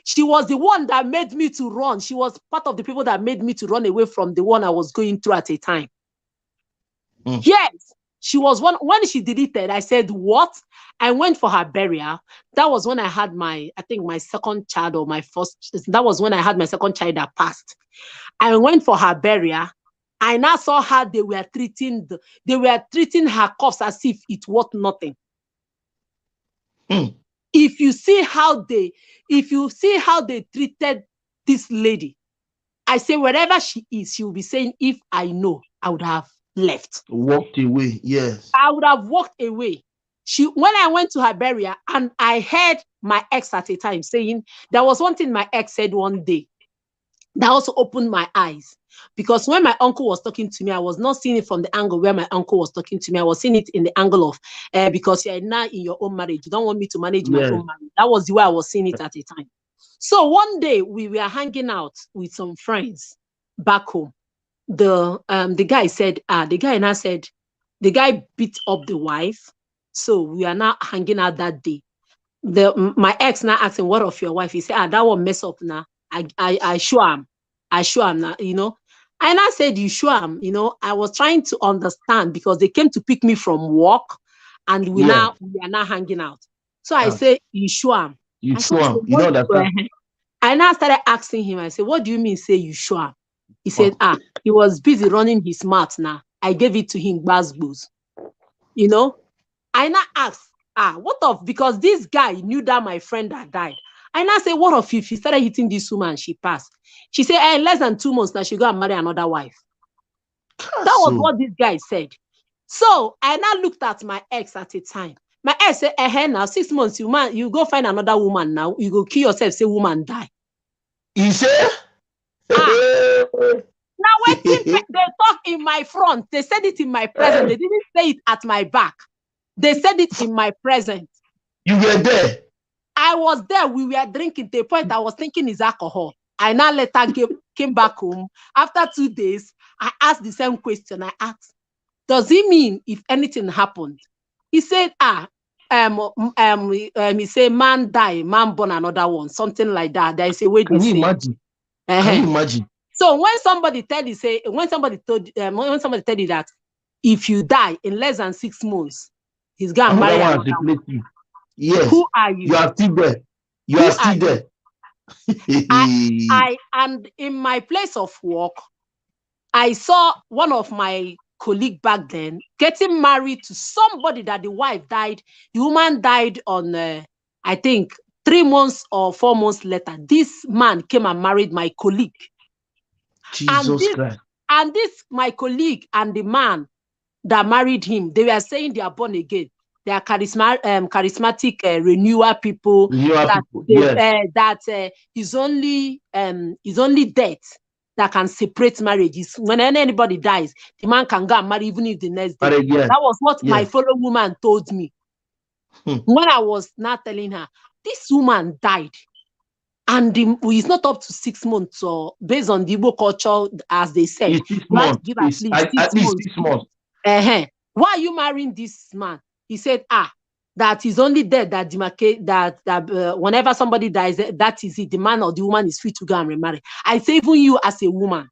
She was the one that made me to run. She was part of the people that made me to run away from the one I was going through at a time. Yes, she was one. When she deleted, I said, what? I went for her burial. That was when I had my second child or my first. That was when I had my second child that passed. I went for her burial. I now saw how they were treating her corpse as if it worth nothing. If you see how they treated this lady, I say wherever she is, she will be saying, if I know, I would have left. Walked away, yes. I would have walked away. When I went to her burial, and I heard my ex at a time saying, there was one thing my ex said one day that also opened my eyes. Because when my uncle was talking to me, I was not seeing it from the angle where my uncle was talking to me. I was seeing it in the angle of, because you're now in your own marriage. You don't want me to manage my own marriage. That was the way I was seeing it at the time. So one day we were hanging out with some friends back home. The guy said, the guy beat up the wife. So we are now hanging out that day. My ex now asked him, what of your wife? He said, that one mess up now. I sure am. I sure am now, And I said, you sure am? I was trying to understand because they came to pick me from work and we are now hanging out. So I say, you sure am? You sure am? You know that. I now started asking him, I said, what do you mean say you sure am? He said, he was busy running his mouth now. I gave it to him, Gbazgbos. I now asked, what of, because this guy knew that my friend had died. I now say, what of if he started hitting this woman and she passed? She said, less than 2 months now, she go and marry another wife. That was what this guy said. So I now looked at my ex at a time. My ex said, now 6 months, you go find another woman now. You go kill yourself, say woman die. You say? Now waiting, they talk in my front. They said it in my presence. They didn't say it at my back. They said it in my presence. You were there? I was there. We were drinking. The point I was thinking is alcohol. I now later came back home. After 2 days, I asked the same question. I asked, does it mean if anything happened? He said, he said, man die, man born another one, something like that. There is a way they say. Imagine? Can you imagine? So when somebody tell you that if you die in less than 6 months, he's gonna marry another one. Yes. Who are you? You are still there. You are still there. And in my place of work, I saw one of my colleagues back then getting married to somebody that the wife died. The woman died on, I think, 3 months or 4 months later. This man came and married my colleague. Jesus Christ. And this, my colleague and the man that married him, they were saying they are born again. They are charismatic renewal people. That is only death that can separate marriages. When anybody dies, the man can go and marry even if the next day. Yeah. That was what my fellow woman told me. When I was not telling her, this woman died. And it's not up to 6 months, or based on the Igbo culture, as they said, you have to give at least 6 months. Why are you marrying this man? He said, that is only dead that demarcate that whenever somebody dies, that is it. The man or the woman is free to go and remarry. I say, even you as a woman,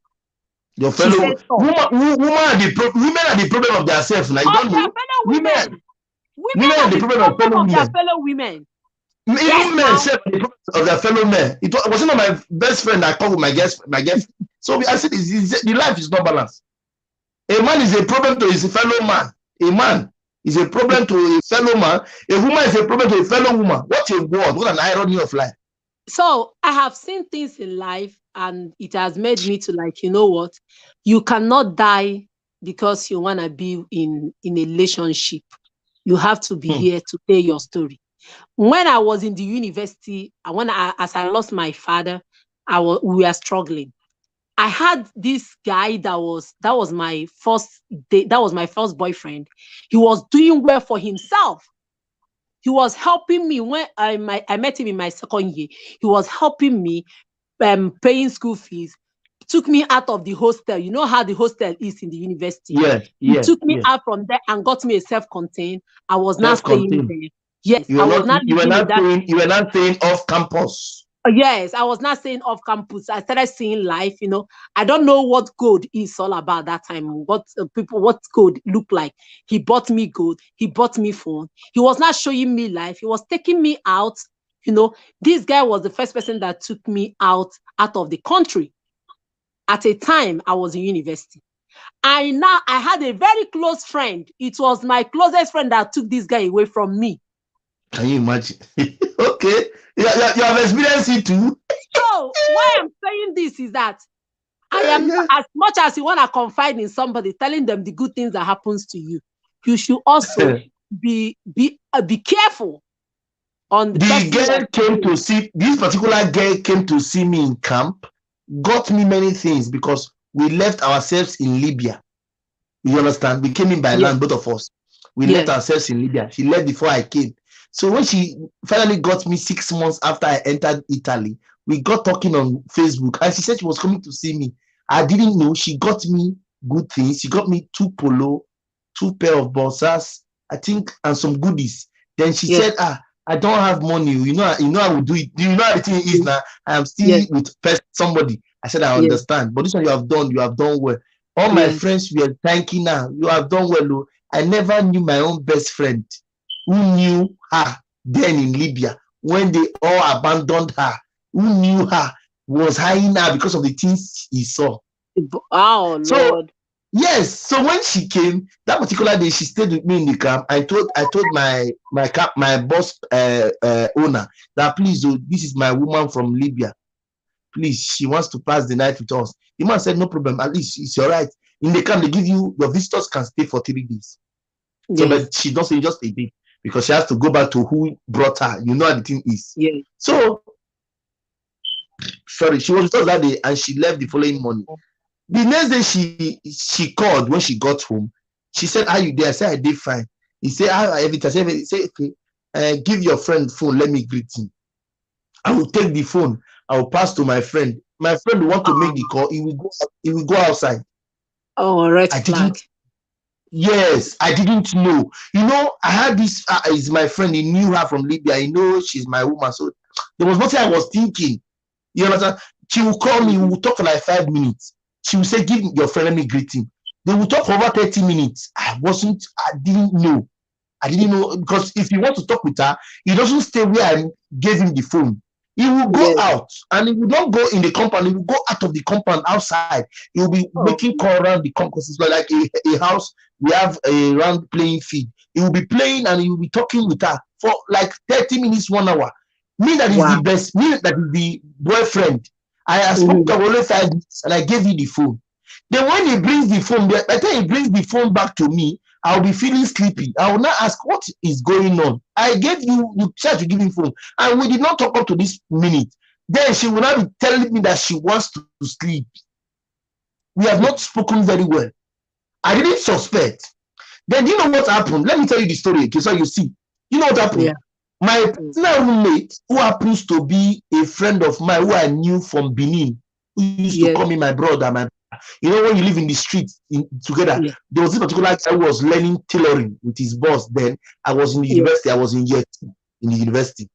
your fellow women are the problem of themselves. Like, you don't know. Women are the problem of their fellow women. Even men say the problem of their fellow men. It was not my best friend I called with my guest. So I said, the life is not balanced. A man is a problem to his fellow man. A man is a problem to a fellow man. A woman is a problem to a fellow woman. What a word! What an irony of life. So I have seen things in life, and it has made me to, like, you know what? You cannot die because you want to be in a relationship. You have to be here to tell your story. When I was in the university, as I lost my father, we were struggling. I had this guy that was my first date, that was my first boyfriend. He was doing well for himself. He was helping me when I met him in my second year. He was helping me paying school fees. Took me out of the hostel. You know how the hostel is in the university. He took me out from there and got me a self-contained. I was not staying there. Yes, you were not staying off campus. Yes, I was not staying off campus. I started seeing life. I don't know what gold is all about that time. What gold look like. He bought me gold. He bought me phone. He was not showing me life. He was taking me out. This guy was the first person that took me out of the country. At a time, I was in university. I had a very close friend. It was my closest friend that took this guy away from me. Can you imagine? Okay. You have experienced it too. So why I'm saying this is that I am, as much as you want to confide in somebody, telling them the good things that happens to you, you should also be careful. On this particular girl came to see me in camp, got me many things because we left ourselves in Libya. You understand? We came in by land, both of us. We left ourselves in Libya. She left before I came. So when she finally got me 6 months after I entered Italy, we got talking on Facebook, and she said she was coming to see me. I didn't know. She got me good things. She got me 2 polo, 2 pair of borsas, I think, and some goodies. Then she said, I don't have money. You know I will do it. Do you know how the thing is now? I am still with somebody. I said, I understand. But this one you have done well. All my friends were thanking her. You have done well. I never knew my own best friend who knew her then in Libya when they all abandoned her. Who knew her was hiding her because of the things he saw. Oh, Lord. Yes. So when she came that particular day, she stayed with me in the camp. I told my boss owner that, please, this is my woman from Libya. Please, she wants to pass the night with us. The man said, no problem. At least it's all right. In the camp, they give you, your visitors can stay for 3 days. So, but she doesn't just a day because she has to go back to who brought her. You know how the thing is. So, sorry, she was with us that day and she left the following morning. The next day she called when she got home. She said, "Are you there?" I said, "I did fine." He said, everything. He said, "Okay, give your friend phone. Let me greet him." I will take the phone. I will pass to my friend. My friend will want to make the call. He will go outside. Oh, red flag. Yes, I didn't know. I had this is my friend. He knew her from Libya. He knows she's my woman. So there was nothing I was thinking. You understand? She will call me. We will talk for like 5 minutes. She will say, "Give your friend, let me greet him." They will talk for over 30 minutes. I didn't know because if you want to talk with her, he doesn't stay where I gave him the phone. He will go out, and he will not go in the compound. He will go out of the compound outside. He will be making call around the compound. It's like a house. We have a round playing field. He will be playing and he will be talking with her for like 30 minutes, 1 hour. Me, that is the best. Me, that is the boyfriend. I spoke for only 5 minutes and I gave you the phone. Then when he brings the phone, by the time he brings the phone back to me, I'll be feeling sleepy. I will not ask what is going on. I gave you tried to give him phone, and we did not talk up to this minute. Then she will not be telling me that she wants to sleep. We have not spoken very well. I didn't suspect. Then you know what happened? Let me tell you the story, okay, so you see. You know what happened? Yeah. My personal roommate, who happens to be a friend of mine who I knew from Benin, who used to call me my brother, you know, when you live in the street together, there was this particular guy who was learning tailoring with his boss. Then I was in the university. I was in year 2 in the university.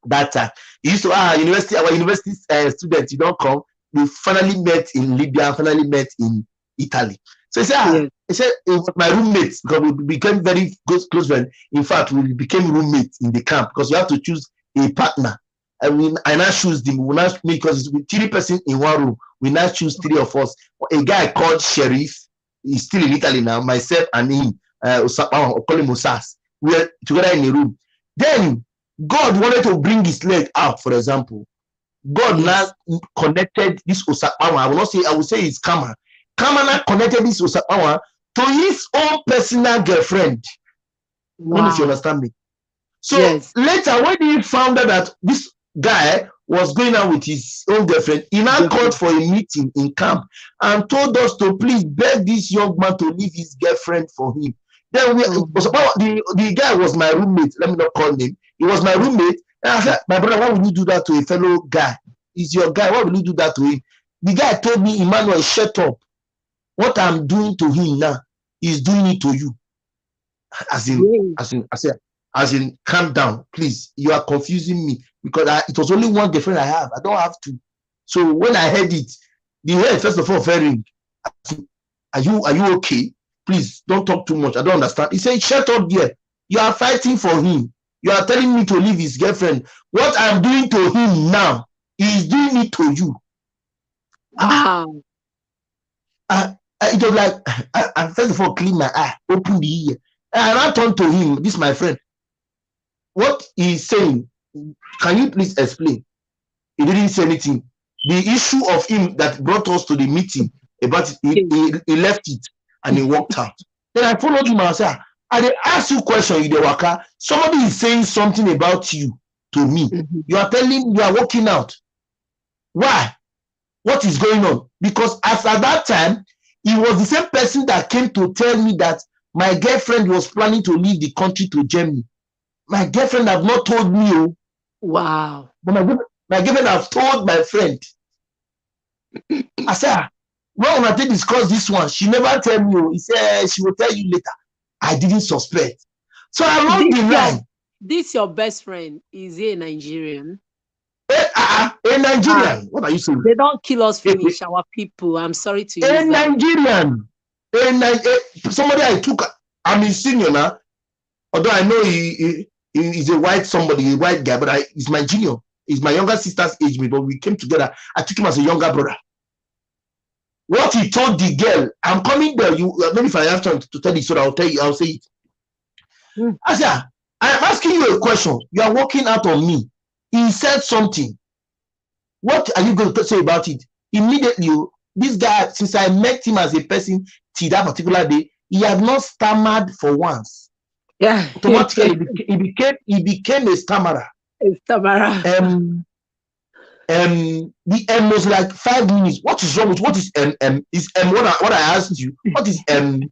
That time, he used to university. Our university students, you don't come. We finally met in Libya. Finally met in Italy. So he said, it was my roommates because we became very close friends. In fact, we became roommates in the camp because you have to choose a partner. And I now choose them. We now make, because it's 3 persons in one room. We now choose 3 of us. A guy called Sheriff, he's still in Italy now. Myself and him, call him Musas. We are together in a room. Then God wanted to bring his leg out, for example. God now connected this Osakpawa. I will say it's Kama. Kama now connected this Osakpawa to his own personal girlfriend. Wow. I don't know if you understand me. So later, when he found out that this guy was going out with his own girlfriend, he now called for a meeting in camp and told us to please beg this young man to leave his girlfriend for him. Then the guy was my roommate. Let me not call him. He was my roommate. And I said, my brother, why would you do that to a fellow guy? He's your guy. Why would you do that to him? The guy told me, Emmanuel, shut up. What I'm doing to him now, he's doing it to you. As in, calm down, please. You are confusing me because it was only one girlfriend I have. I don't have two. So when I heard it, the head first of all very. Are you okay? Please don't talk too much. I don't understand. He said, shut up there. You are fighting for him. You are telling me to leave his girlfriend. What I'm doing to him now, he's doing it to you. Wow. It was like, I first of all clean my eye, open the ear. And I turned to him, this my friend. What he's saying, can you please explain? He didn't say anything. The issue of him that brought us to the meeting, about it, he left it and he walked out. Then I followed him and I said, I did ask you a question, Idewaka. Somebody is saying something about you to me. You are telling, you are walking out. Why? What is going on? Because as at that time, he was the same person that came to tell me that my girlfriend was planning to leave the country to Germany. My girlfriend have not told me. Wow. But my girlfriend have told my friend. I said, when I take discuss this one, she never tell me. He said she will tell you later. I didn't suspect. So along the line. This your best friend, is he a Nigerian? A Nigerian. What are you saying? They don't kill us finish, our people. I'm sorry to use that. Nigerian. Somebody I took, I'm his senior now. Although I know he is a white somebody, a white guy, but he's my junior. He's my younger sister's age mate, but we came together. I took him as a younger brother. What he told the girl, I'm coming there. Maybe if I have time to tell you, so I'll tell you, I'll say it. I said, I'm asking you a question. You are walking out on me. He said something. What are you going to say about it? Immediately, this guy, since I met him as a person till that particular day, he had not stammered for once. Yeah. Automatically, he became a stammerer. A stammerer. The M was like 5 minutes. What is wrong with what is M? Is M what I asked you? What is M?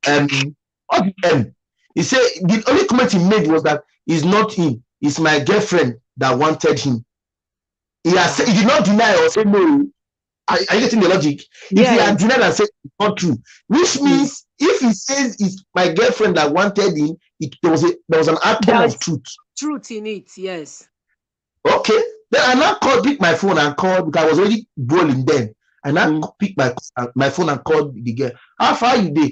What is M? He said the only comment he made was that it's not him, it's my girlfriend that wanted him. He did not deny or say no. Are you getting the logic? If he had denied and said it's not true, which means if he says it's my girlfriend that wanted him, there was an atom of truth. Truth in it, yes. Okay. Then I now picked my phone and called because I was already bowling then. I now picked my phone and called the girl. How far are you there?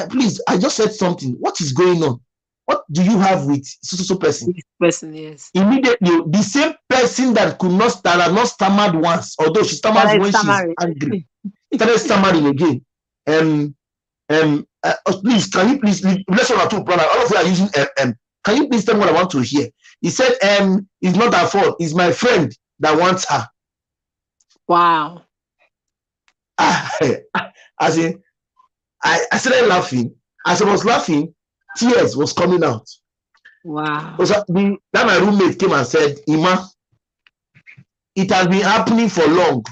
Please, I just said something. What is going on? What do you have with so person? This person, yes. Immediately, the same person that had not stammered once, although she stammers when she's angry, started stammering again. Please, can you please let's all of you are using Can you please tell me what I want to hear? He said, it's not her fault. It's my friend that wants her. Wow. As in, I started laughing. As I was laughing, tears was coming out. Wow. Then my roommate came and said, Ima, it has been happening for long.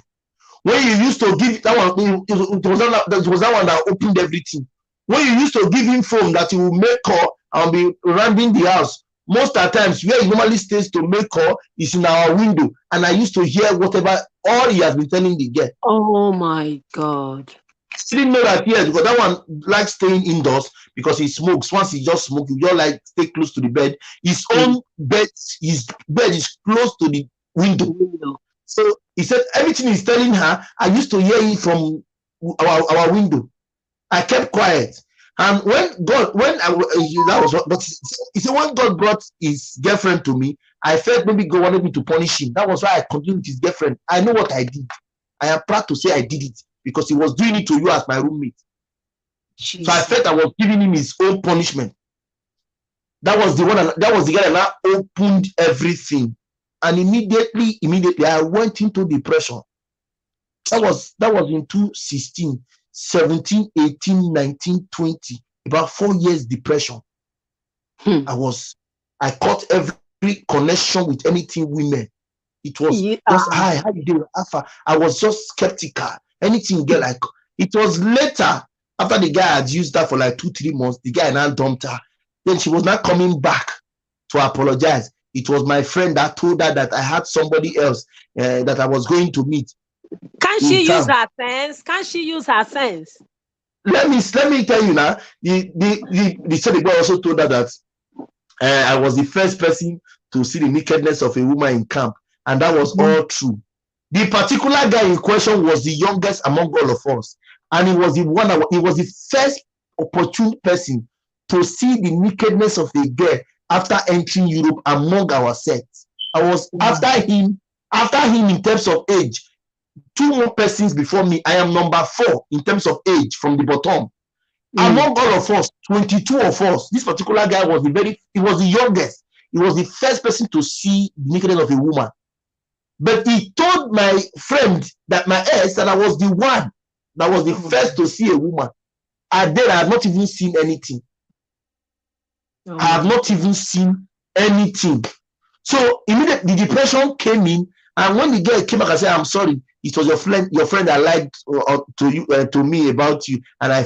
When you used to give that one, it was that one that opened everything. When you used to give him phone that he will make call and be rounding the house, most of the times where he normally stays to make call is in our window, and I used to hear whatever all he has been telling the girl. Oh my God. I didn't know that, yes, because that one likes staying indoors because he smokes. Once he just smokes, he just like stay close to the bed. His own bed, his bed is close to the window. So he said everything he's telling her, I used to hear it from our window. I kept quiet. And when God, that was, but he said when God brought his girlfriend to me, I felt maybe God wanted me to punish him. That was why I continued with his girlfriend. I know what I did. I am proud to say I did it because he was doing it to you as my roommate. Jesus. So I felt I was giving him his own punishment. That was the one. That was the guy that opened everything, and immediately I went into depression. That was in 2016, 17, 18, 19, 20. About 4 years depression. I cut every connection with anything women. It was just hi, how you doing, Alpha? I was just skeptical. Anything girl like it was later after the guy had used that for like 2-3 months, the guy now dumped her. Then she was not coming back to apologize. It was my friend that told her that I had somebody else that I was going to meet. Can she use her sense? Can she use her sense? Let me tell you now. The boy also told her that I was the first person to see the nakedness of a woman in camp, and that was all true. The particular guy in question was the youngest among all of us, and he was the first opportune person to see the nakedness of a girl after entering Europe among our sets. I was after him in terms of age. 2 more persons before me. I am number 4 in terms of age from the bottom. Among all of us, 22 of us, this particular guy was he was the youngest. He was the first person to see the nakedness of a woman. But he told my friend that my ex that I was the one that was the first to see a woman. And then I had not even seen anything. I have not even seen anything. So immediately the depression came in, and when the girl came back and said, "I'm sorry, it was your friend that lied to me about you, and I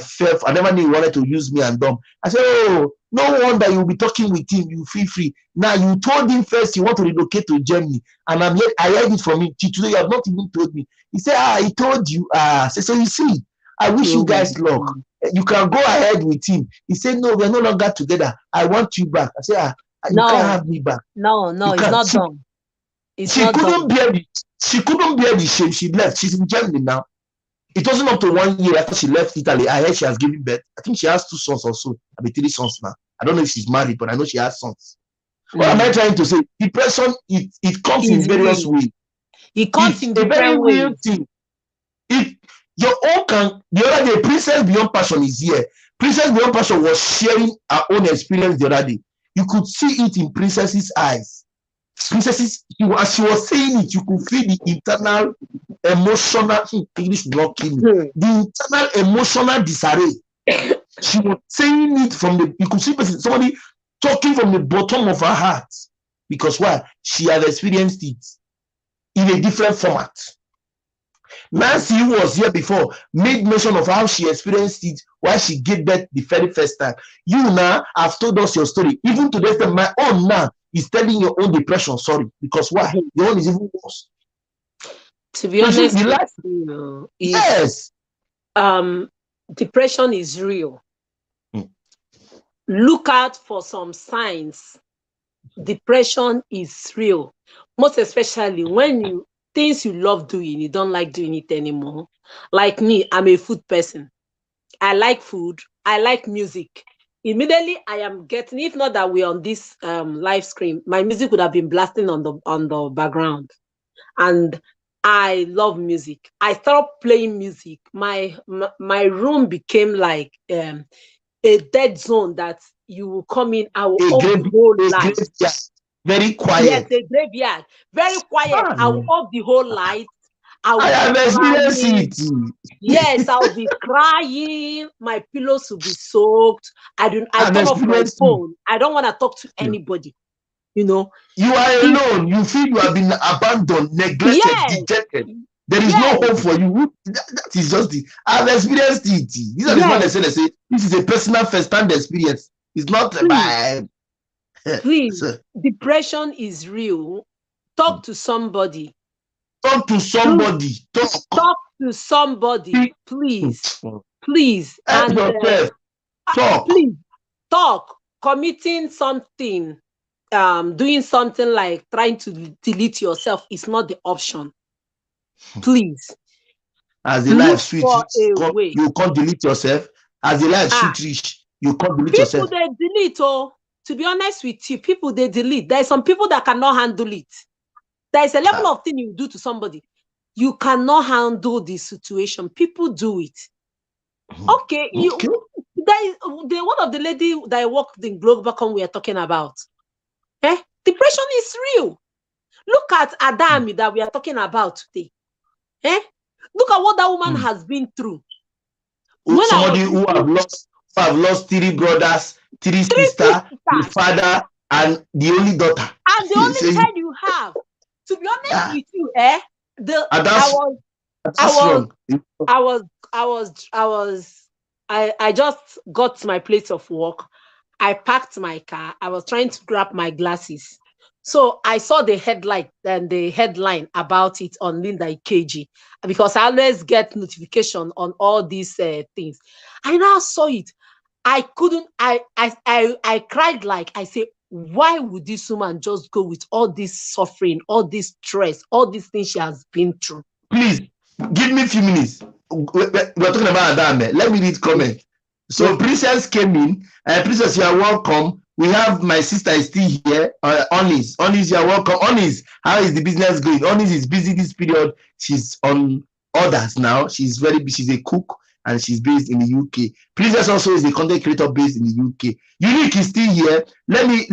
never knew he wanted to use me and dumb." I said, "Oh, no wonder you'll be talking with him. You feel free. Now you told him first you want to relocate to Germany, and I heard it from him. Today you have not even told me." He said, he told you. So you see, I wish you guys luck. You can go ahead with him. He said, "No, we're no longer together. I want you back." I said, "You can't have me back." No, it's not done. She couldn't bear the shame. She left. She's in Germany now. It wasn't up to 1 year after she left Italy. I heard she has given birth. I think she has 2 sons or so. I mean 3 sons now. I don't know if she's married, but I know she has sons. What am I trying to say? Depression, it comes in various ways. It comes in different ways. Real thing. The other day, Princess Beyond Passion is here. Princess Beyond Passion was sharing her own experience the other day. You could see it in Princess's eyes. Princesses, as she was saying it, you could feel the internal emotional English blocking, the internal emotional disarray. She was saying it you could see somebody talking from the bottom of her heart. Because why? She had experienced it in a different format. Nancy, who was here before, made mention of how she experienced it while she gave birth the very first time. You now have told us your story. Even today, my own now is telling your own depression. Sorry, because why? Your own is even worse. To be honest, yes. Depression is real. Look out for some signs. Depression is real. Most especially when things you love doing, you don't like doing it anymore. Like me, I'm a food person. I like food. I like music. Immediately I am getting, if not that we're on this live stream, my music would have been blasting on the background. And I love music. I started playing music. My room became like a dead zone that you will come in. I will off the whole light. Very quiet. Yes, a graveyard. Very quiet. I will off the whole light. I have experienced it. Yes, I'll be crying. My pillows will be soaked. I turn off my phone. I don't want to talk to anybody. You know, you are alone. You feel you have been abandoned, neglected, dejected. There is no hope for you. That is just it. I've experienced it. These are the ones they say this is a personal first-hand experience. It's not by. Please, depression is real. Talk to somebody. Talk to somebody. Talk to somebody, please. Please. Help yourself. Talk. Please talk. Committing something, doing something like trying to delete yourself is not the option. Please. As the life sweet, you can't delete yourself. As the life sweet rich, you can't delete yourself. People they delete. Oh, to be honest with you, people they delete. There are some people that cannot handle it. There is a level of thing you do to somebody. You cannot handle the situation. People do it. Okay. There is one of the lady that I worked in Globacom we are talking about. Depression is real. Look at Adami that we are talking about today. Look at what that woman has been through. Somebody who have lost 3 brothers, 3 sisters, the father, and the only daughter. And the only child you have. To be honest with you, I just got to my place of work. I parked my car. I was trying to grab my glasses. So I saw the headline about it on Linda Ikeji, because I always get notification on all these things. I now saw it. I cried, like I say, why would this woman just go with all this suffering, all this stress, all these things she has been through? Please give me a few minutes. We're talking about Adame. Let me read comment. So Princess came in. Princess, you are welcome. We have my sister is still here. Onis, you are welcome. Onis, how is the business going? Onis is busy this period. She's on orders now. She's very busy. She's a cook and she's based in the UK. Princess also is a content creator based in the UK. Unique is still here. Let me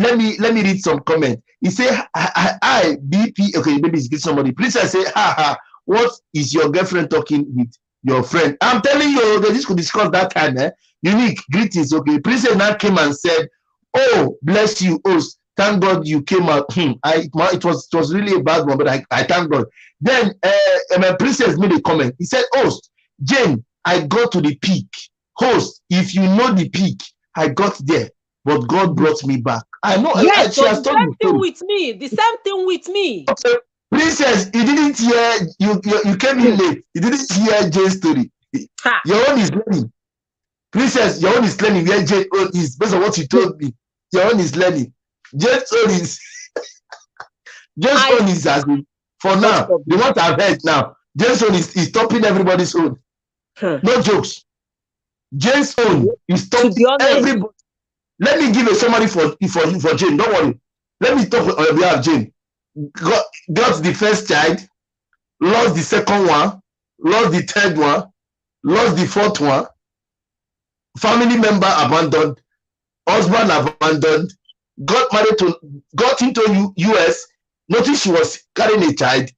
read some comment. He say, "I BP." Okay, maybe it's somebody. Princess say, "Ha. What is your girlfriend talking with your friend?" I'm telling you, they just could discuss that time. Unique, greetings. Okay, Princess now came and said, "Oh, bless you, host. Thank God you came out." It was really a bad one, but I thank God. Then my Princess made a comment. He said, "Host, Jane, I got to the peak. Host, if you know the peak, I got there, but God brought me back." I know. Yes, so the same thing with me. The same thing with me. Okay. Princess, you didn't hear. You came in late. You didn't hear Jane's story. Your own is learning. Princess, your own is learning where Jane is based on what you told me. Your own is learning. Jane's own is as in, for now. The one I've heard now, Jane's own is topping everybody's own. No jokes. Jane's own is topping everybody. Let me give a summary for Jane. Don't worry. Let me talk on behalf of Jane. Got the first child, lost the second one, lost the third one, lost the fourth one, family member abandoned, husband abandoned, got into US, noticed she was carrying a child,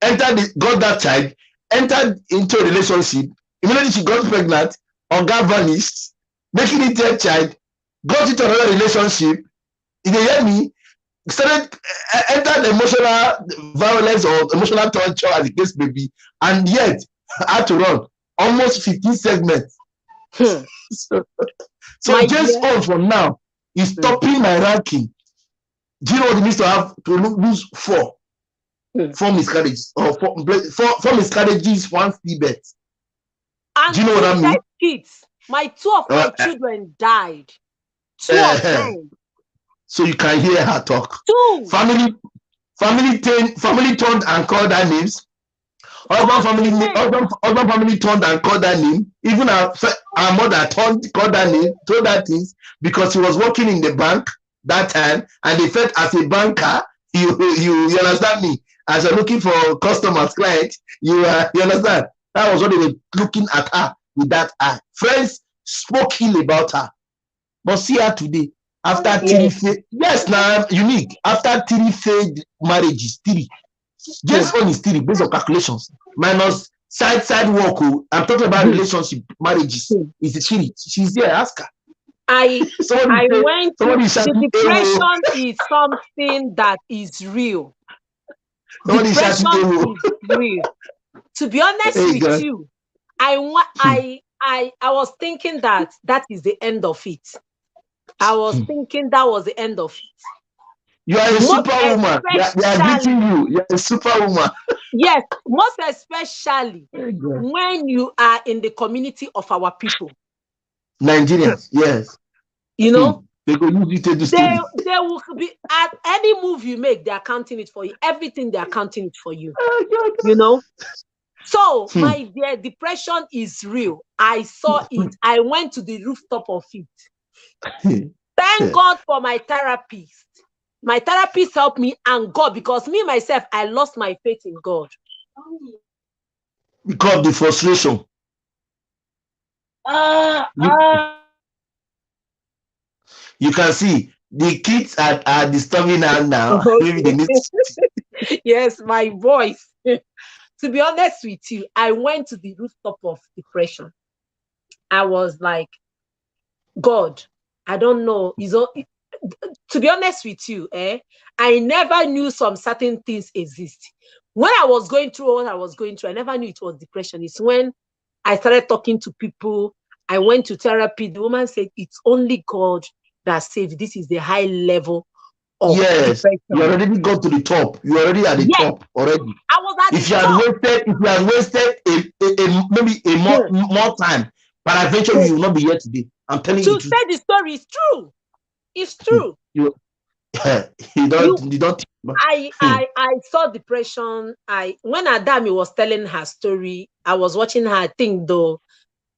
got that child, entered into a relationship, immediately she got pregnant, or got vanished, making it third child, got into another relationship, you hear me? Started entered emotional violence or emotional torture as the case may be, and yet had to run almost 15 segments. So James on from now is topping my ranking. Do you know what it means to lose 4 miscarriages or 4 miscarriages, 1 stillbirth? Do you know what I mean? Kids. My 2 of my children died. 2 of them. So you can hear her talk. 2. Family turned and called her names. Husband family turned and called her name. Even her mother called her name, told her things, because she was working in the bank that time, and they felt as a banker, you understand me? As you're looking for customers, clients, you understand? That was what they were looking at her with that eye. Friends spoke ill about her, but see her today. After 3 failed, Unique. After 3 failed marriages, 3. Just on is 3 based on calculations. Minus side work. I'm talking about relationship, marriages. It's 3. She's there. Ask her. The depression is something that is real. Depression is real. To be honest with God. you, I was thinking that is the end of it. I was thinking that was the end of it. You are a superwoman. They are greeting you. You are a superwoman. Yes, most especially when you are in the community of our people. Nigerians, yes. You know, they go use you to do they will be at any move you make, they are counting it for you. Everything they are counting it for you. You know? So, my dear, depression is real. I saw it. I went to the rooftop of it. Thank God for my therapist. My therapist helped me and God, because me, myself, I lost my faith in God. Because of the frustration. You can see the kids are disturbing her now. Okay. Maybe they need Yes, my voice. To be honest with you, I went to the rooftop of depression. I was like, God, I don't know. To be honest with you, I never knew some certain things exist. When I was going through what I was going through, I never knew it was depression. It's when I started talking to people. I went to therapy. The woman said, it's only God that saves. This is the high level of depression. You already got to the top. You're already at the top already. I was at the top. If you had wasted maybe more time, but eventually you will not be here today. I'm telling you. To say the story is true. It's true. You don't. I saw depression. When Adami was telling her story, I was watching her. I think though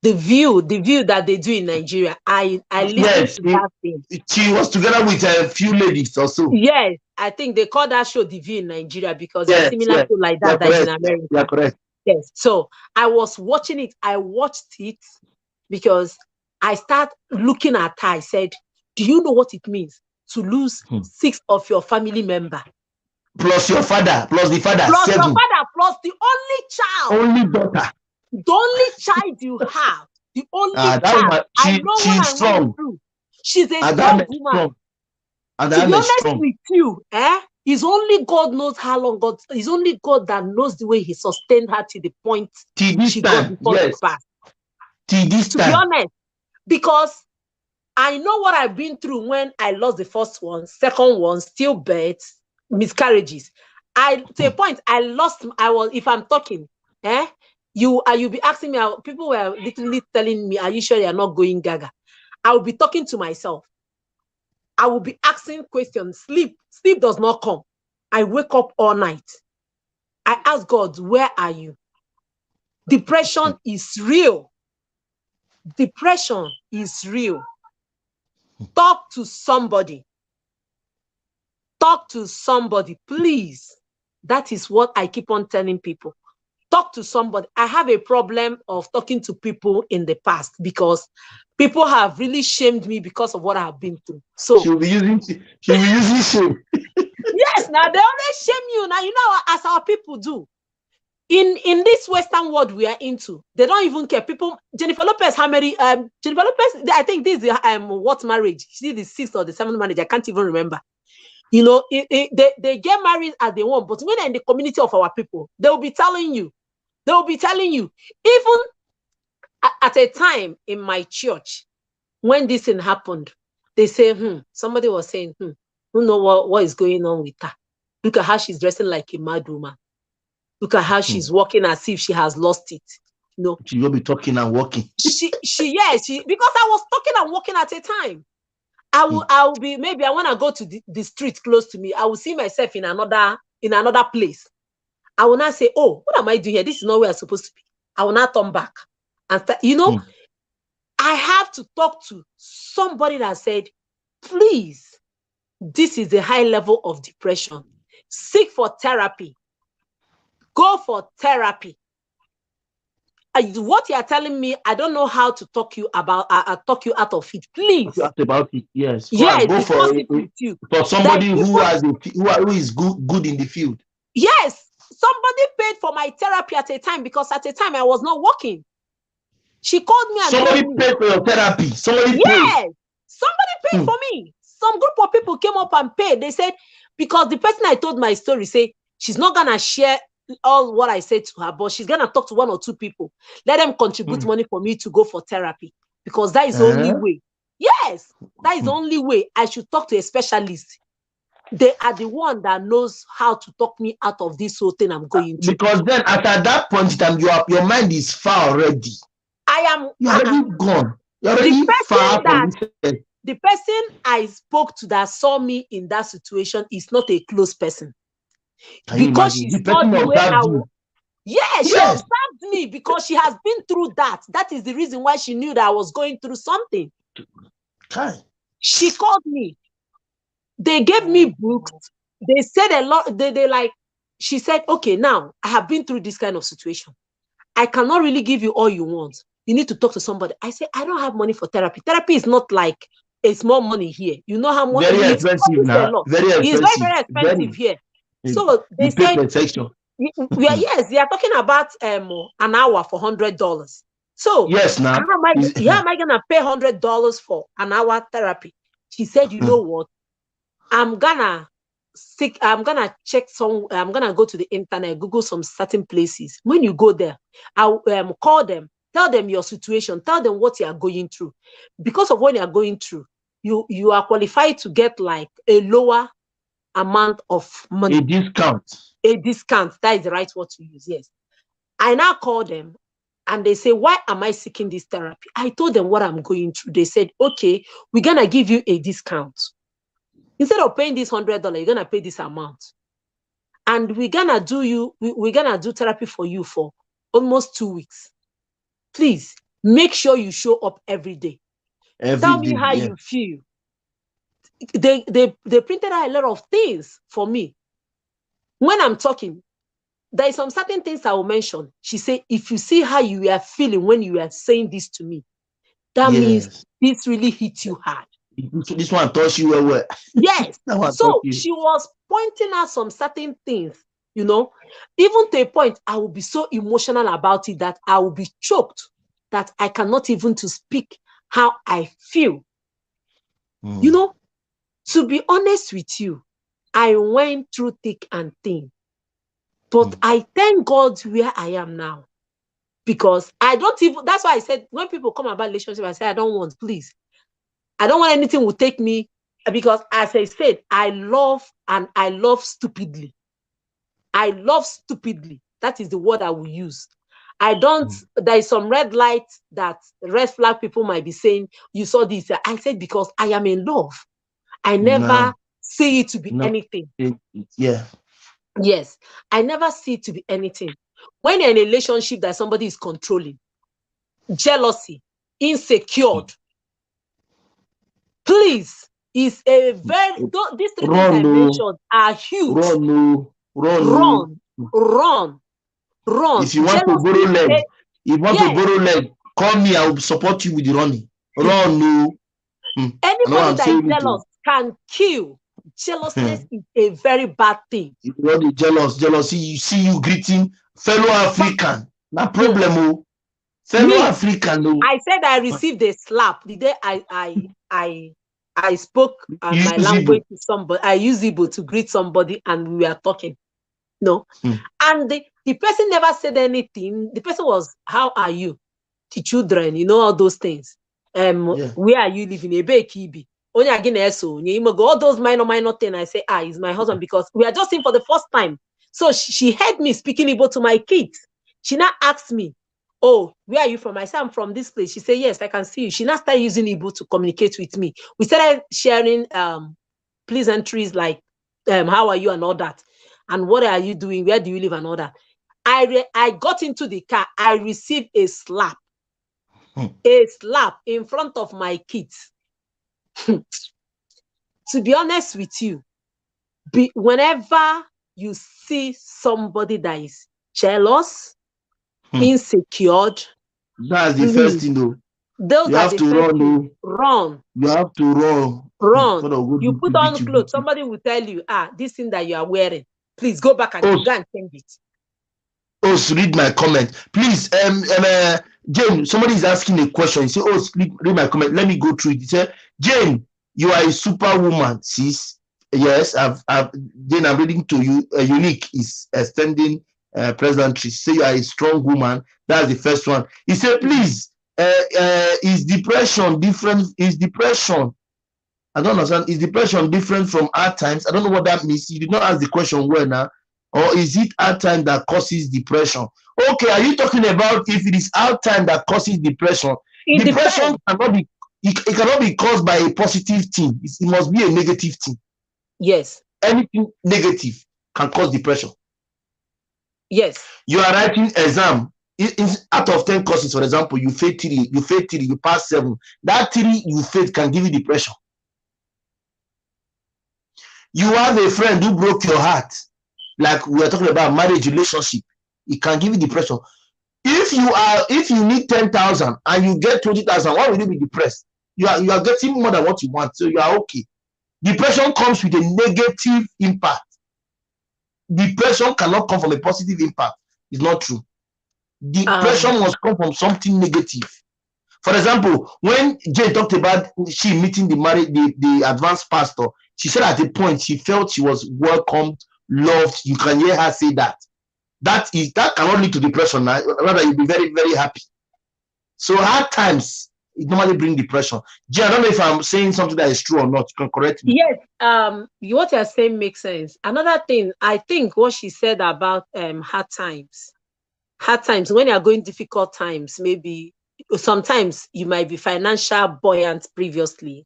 the view that they do in Nigeria, I listened to that thing. She was together with a few ladies or so. Yes, I think they call that show The View in Nigeria because they're similar to like that in America. Yeah, correct. Yes. So I was watching it. I watched it because I started looking at her. I said, do you know what it means to lose 6 of your family members? Plus your father, plus the father. Plus 7. your father, plus the only child. Only daughter. The only child you have. The only child. I know what I went through. She's a strong woman. To be honest with you, it's only God knows how long God. It's only God that knows the way He sustained her to the point she got before she passed. To be honest, because I know what I've been through when I lost the first one, second one, stillbirths, miscarriages. To a point, if I'm talking, you'll be asking me, people were literally telling me, are you sure you're not going gaga? I will be talking to myself. I will be asking questions. Sleep does not come. I wake up all night. I ask God, where are you? Depression is real. Depression is real. Talk to somebody. Talk to somebody, please. That is what I keep on telling people. Talk to somebody. I have a problem of talking to people in the past because people have really shamed me because of what I have been through. So she'll be using shame. Yes, now they always shame you. Now you know as our people do. In this Western world we are into, they don't even care. People, Jennifer Lopez, Jennifer Lopez, I think this is what marriage? She did the 6th or the 7th marriage. I can't even remember. You know, they get married as they want, but when they're in the community of our people, they will be telling you. Even at a time in my church, when this thing happened, they say, somebody was saying, who know what is going on with her? Look at how she's dressing like a mad woman. Look at how she's walking as if she has lost it. You know, she will be talking and walking. She because I was talking and walking at a time. I will be, maybe I want to go to the street close to me. I will see myself in another place. I will not say, oh, what am I doing here? This is not where I'm supposed to be. I will not turn back. And I have to talk to somebody that said, please, this is a high level of depression. Seek for therapy. Go for therapy. What you are telling me, I don't know how to talk you about. Talk you out of it, please. Talk about it, yes. Go for somebody who is good in the field. Yes, somebody paid for my therapy at a time because at a time I was not working. She called me and somebody paid for your therapy. Somebody paid for me. Some group of people came up and paid. They said because the person I told my story say she's not gonna share all what I said to her, but she's gonna talk to 1 or 2 people. Let them contribute money for me to go for therapy, because that is the only way. Yes, that is the only way. I should talk to a specialist. They are the one that knows how to talk me out of this whole thing I'm going through. Because then at that point in time, your mind is far already. You're already gone. You're already far from this. The person I spoke to that saw me in that situation is not a close person. Because she saw the way I was. Yeah, she observed me because she has been through that. That is the reason why she knew that I was going through something. She called me. They gave me books. They said a lot. She said, okay, now I have been through this kind of situation. I cannot really give you all you want. You need to talk to somebody. I said, I don't have money for therapy. Therapy is not like a small money here. You know how much very expensive now. Very expensive. It's very expensive here. So they said, yes, they are talking about an hour for $100. So yes, now how am I gonna pay $100 for an hour therapy? She said, you know what? I'm gonna check I'm gonna go to the internet, Google some certain places. When you go there, I'll call them, tell them your situation, tell them what you are going through. Because of what you are going through, you are qualified to get like a lower amount of money. A discount. That is the right word to use. Yes. I now call them and they say, why am I seeking this therapy? I told them what I'm going through. They said, okay, we're gonna give you a discount. Instead of paying this $100, you're gonna pay this amount. And we're gonna do therapy for you for almost 2 weeks. Please make sure you show up every day. Tell me how you feel. They printed out a lot of things for me. When I'm talking, there are some certain things I will mention. She said, if you see how you are feeling when you are saying this to me, that means this really hit you hard. This one touched you well. Yes. So she was pointing out some certain things, you know, even to a point I will be so emotional about it that I will be choked, that I cannot even to speak how I feel. You know, to be honest with you, I went through thick and thin, but I thank God where I am now, because I don't even, that's why I said, when people come about relationship, I say, I don't want, please. I don't want anything will take me, because as I said, I love stupidly. I love stupidly. That is the word I will use. I don't, there is some red lights that red flag people might be saying, you saw this. I said, because I am in love. I never see it to be anything. Yes. I never see it to be anything. When you're in a relationship that somebody is controlling, jealousy, insecure, please, is a very, these 3 things I mentioned are huge. Run. If you want to borrow leg, call me. I will support you with the running. Run. Anybody that is jealous can kill. Jealousness is a very bad thing. If you want jealousy, you see you greeting fellow African. No problem. Fellow African. I said I received a slap the day I spoke my language to somebody. I used Igbo to greet somebody and we were talking. No. And the person never said anything. The person was, how are you? The children, you know, all those things. Where are you living? All those minor things. I say, he's my husband, because we are just seeing for the first time. So she heard me speaking Igbo to my kids. She now asked me, oh, where are you from? I said, I'm from this place. She said, yes, I can see you. She now started using Igbo to communicate with me. We started sharing pleasantries like, how are you and all that. And what are you doing? Where do you live and all that? I got into the car. I received a slap. A slap in front of my kids. To be honest with you, whenever you see somebody that is jealous, insecure, that's the first thing though. You have to run. You have to run. You put on clothes. Somebody will tell you, this thing that you are wearing, please go back and go and change it. Read my comment, please. Jane, somebody is asking a question. You say, read my comment. Let me go through it. He said, Jane, you are a superwoman, sis. Yes, Jane, I'm reading to you. Unique is extending presently. Say you are a strong woman. That's the first one. He said, please, is depression different? Is depression, I don't understand, is depression different from hard times? I don't know what that means. You did not ask the question well now. Or is it hard time that causes depression? Okay, are you talking about if it is hard time that causes depression? It Depression depends. cannot be, it cannot be caused by a positive thing. It must be a negative thing. Yes. Anything negative can cause depression. Yes. You are writing exam. Out of 10 courses, for example, you fail 3, you pass 7. That 3 you failed can give you depression. You have a friend who broke your heart, like we are talking about marriage relationship, it can give you depression. If you need 10,000 and you get 20,000, why will you be depressed? You are getting more than what you want, so you are okay. Depression comes with a negative impact. Depression cannot come from a positive impact. It's not true. Depression must come from something negative. For example, when Jay talked about she meeting the advanced pastor, she said at a point she felt she was welcomed, loved. You can hear her say that. That cannot lead to depression. Rather, you'll be very, very happy. So hard times, it normally bring depression. Jay, I don't know if I'm saying something that is true or not. You can correct me. Yes, what you're saying makes sense. Another thing, I think what she said about hard times when you're going difficult times, maybe sometimes you might be financial buoyant previously,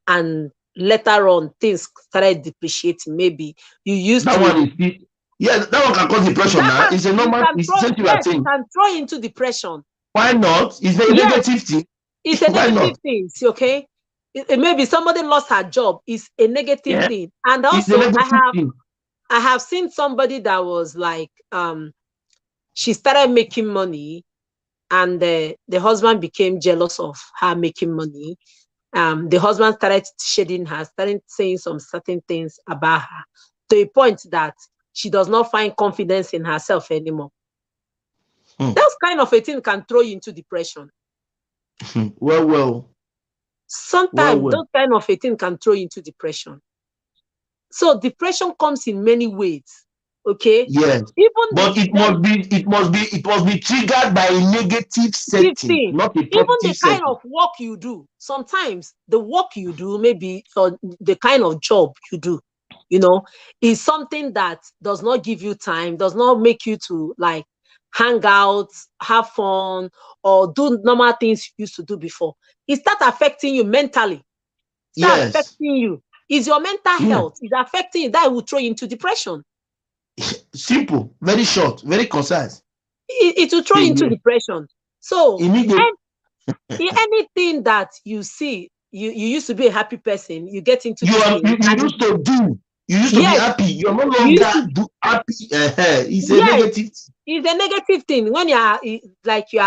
and later on things started depreciating. Maybe you used that to. One is, yeah, that one can cause depression now. It's a normal, it's the same thing you are saying. It can throw into depression. Why not? It's a negative thing. It's a negative thing, okay? Maybe somebody lost her job. It's a negative thing. And also, I have seen somebody that was like, she started making money, and the husband became jealous of her making money. The husband started shading her, started saying some certain things about her, to a point that she does not find confidence in herself anymore. That kind of a thing can throw you into depression. Sometimes those kind of a thing can throw you into depression. So depression comes in many ways. Okay. Yes. But it must be triggered by a negative setting, not a positive even the setting. kind of work you do. Sometimes the work you do, maybe, or the kind of job you do, is something that does not give you time, does not make you to like hang out, have fun, or do normal things you used to do before. It starts affecting you mentally. Affecting you. Is your mental health is affecting you, that will throw you into depression. Simple, very short, very concise. It will throw you into depression. So anything that you see, you used to be a happy person, you get into you used to do. You used to be happy. You're no longer happy. It's a negative. It's a negative thing. When you are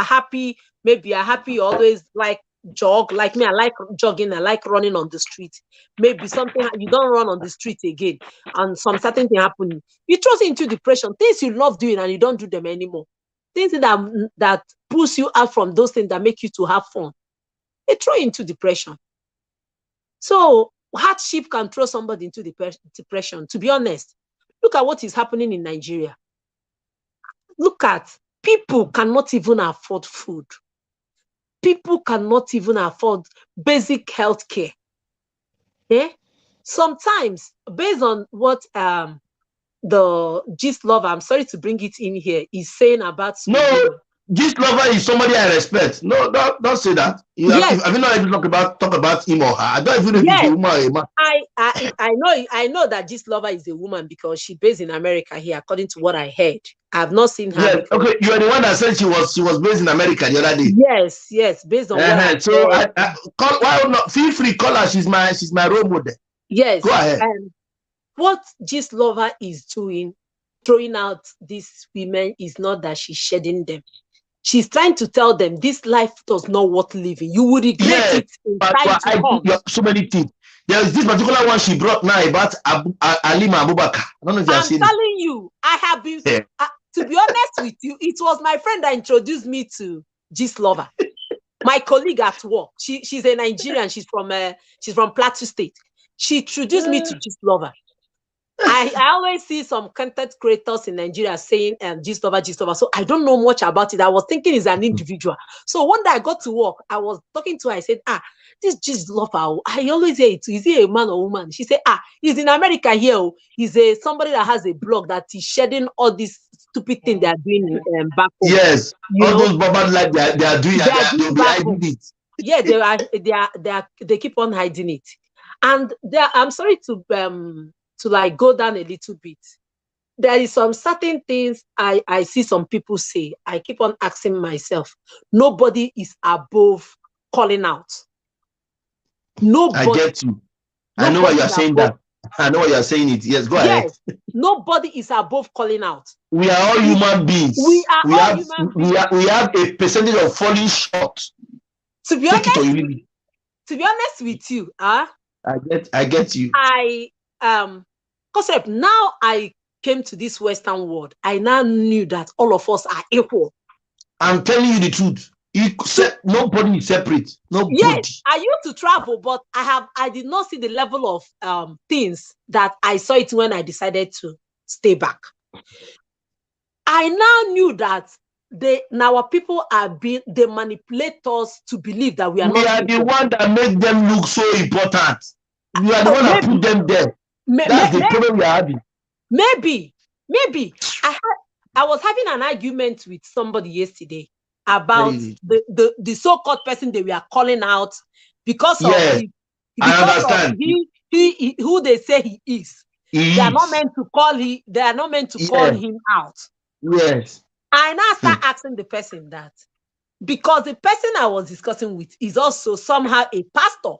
happy, maybe you're happy, you always like jog. Like me, I like jogging, I like running on the street. Maybe something, you don't run on the street again, and some certain thing happening. You throw into depression. Things you love doing and you don't do them anymore. Things that pulls you out from those things that make you to have fun. They throw you into depression. So hardship can throw somebody into depression. To be honest, look at what is happening in Nigeria. Look at, people cannot even afford food. People cannot even afford basic health care. Sometimes, based on what the This Lover, I'm sorry to bring it in here, is saying about no, This Lover is somebody I respect. No, don't say that. Have you not even talk about him or her? I don't even know if he's a woman or a man. I know that This Lover is a woman because she's based in America here, according to what I heard. I've not seen her. Yes, okay. You are the one that said she was based in America the other day. Yes, based on what I so heard. Why not? Feel free, call her. She's my role model. Yes. Go ahead. What This Lover is doing, throwing out these women, is not that she's shedding them. She's trying to tell them this life does not worth living. You would regret it in time to come. So many things. There is this particular one she brought now about Alima Abubakar. I don't know if you have seen it. I'm telling you, I have been, to be honest with you, it was my friend that introduced me to This Lover. My colleague at work. She's a Nigerian. She's from Plateau State. She introduced me to This Lover. I always see some content creators in Nigeria saying gist over. So I don't know much about it. I was thinking it's an individual. So one day I got to work, I was talking to her. I said, this gist lover, I always hear it. Is he a man or woman? She said, he's in America here. He's somebody that has a blog that is shedding all these stupid things they are doing back home. Yes, all those bad life they are doing, they'll be hiding it. Yeah, they keep on hiding it. And I'm sorry to like go down a little bit. There is some certain things I see some people say. I keep on asking myself, nobody is above calling out. Nobody. I get you. I know why you're saying that. I know why you're saying it. Yes, go ahead. Nobody is above calling out. We are all human beings. We have a percentage of falling short. To be honest with you, I get you. Concept, now I came to this Western world. I now knew that all of us are equal. I'm telling you the truth. Nobody is separate. Nobody. Yes, I used to travel, but I did not see the level of things that I saw it when I decided to stay back. I now knew that our people they manipulate us to believe that we are the one that make them look so important. We are the one that put them there. That's the problem we are having. Maybe. I was having an argument with somebody yesterday about the so-called person they were calling out because of who they say he is. They are not meant to call him out. Yes. I now start asking the person that, because the person I was discussing with is also somehow a pastor.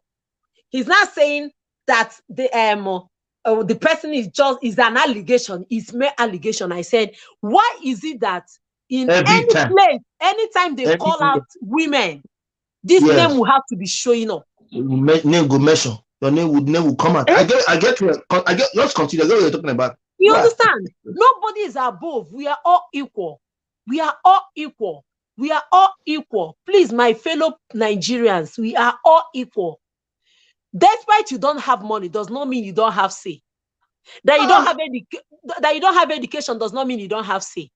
He's not saying that the person is an allegation, is mere allegation. I said, why is it that in anytime they call out women, this name will have to be showing up? Name go mention. Your name will come out. I get let's continue. I get what you're talking about. You understand? Nobody is above. We are all equal. We are all equal. We are all equal. Please, my fellow Nigerians, we are all equal. Despite you don't have money, does not mean you don't have say. That you don't have education does not mean you don't have say.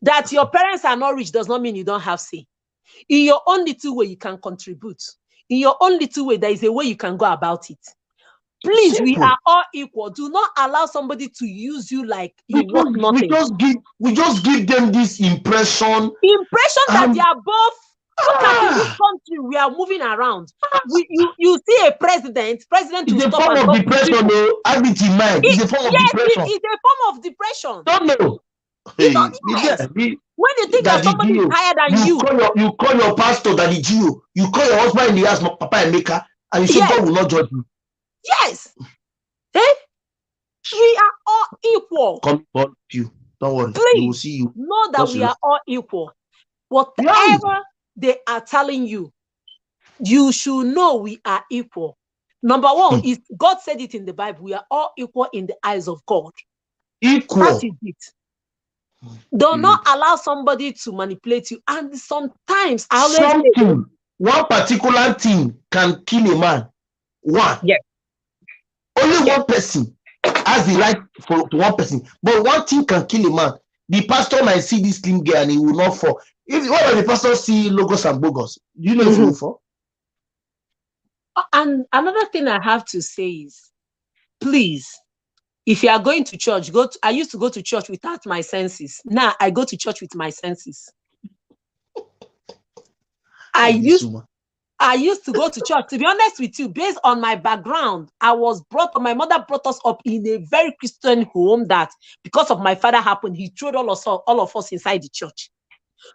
That your parents are not rich does not mean you don't have say. In your own little way, you can contribute. In your own little way, there is a way you can go about it. Please, simple. We are all equal. Do not allow somebody to use you like you want nothing. We just give them this impression that they are both. Look at this country we are moving around. You see a president it's a form of depression, though. Have it in mind. It's a form of depression. It's a form of depression. Don't know. When you think that somebody is higher than you call your pastor Daddy Gio. You call your husband in the house Papa Emeka, and you say God will not judge you. Yes. We are all equal. Come on, you. Don't worry. Please, we will see you. Know that we are all equal. Whatever they are telling you, you should know we are equal. Number one is God said it in the Bible. We are all equal in the eyes of God. Equal. That is it. Do not allow somebody to manipulate you. And sometimes one particular thing can kill a man. One. Yes. Only one person has the right to one person. But one thing can kill a man. The pastor might see this slim girl and he will not fall. What if the pastor see logos and bogus? Do you know if he will fall? And another thing I have to say is, please, if you are going to church, I used to go to church without my senses. Now I go to church with my senses. I used to go to church. To be honest with you, based on my background, my mother brought us up in a very Christian home that because of my father happened, he threw all of us inside the church.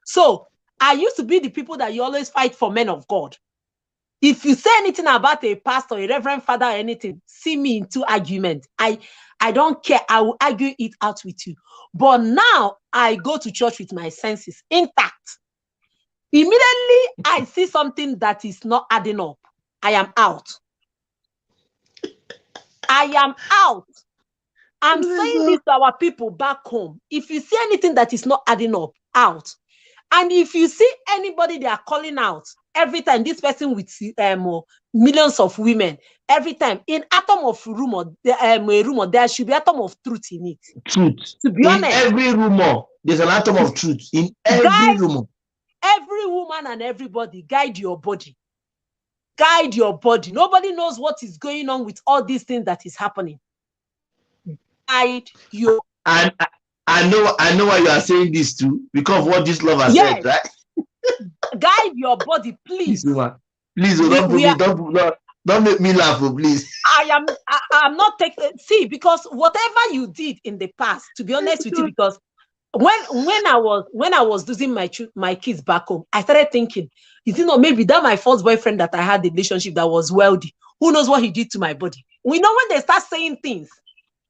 So I used to be the people that you always fight for men of God. If you say anything about a pastor, a reverend father, or anything, see me into argument. I don't care. I will argue it out with you. But now I go to church with my senses intact. Immediately I see something that is not adding up. I am out. I am out. I'm saying this to our people back home. If you see anything that is not adding up, out. And if you see anybody they are calling out every time, this person with millions of women. Every time in atom of rumor, there should be atom of truth in it. Truth. To be In honest, every rumor, there's an atom of truth. In every guys, rumor. every woman and everybody, guide your body. Guide your body. Nobody knows what is going on with all these things that is happening. Guide your. And I know why you are saying this too, because of what this lover said, right? Guide your body, please. Please, don't make me laugh, please. I'm not taking. See, because whatever you did in the past, to be honest with you, because when I was losing my kids back home, I started thinking, is it not maybe that my first boyfriend that I had the relationship that was wealthy? Who knows what he did to my body? We know when they start saying things.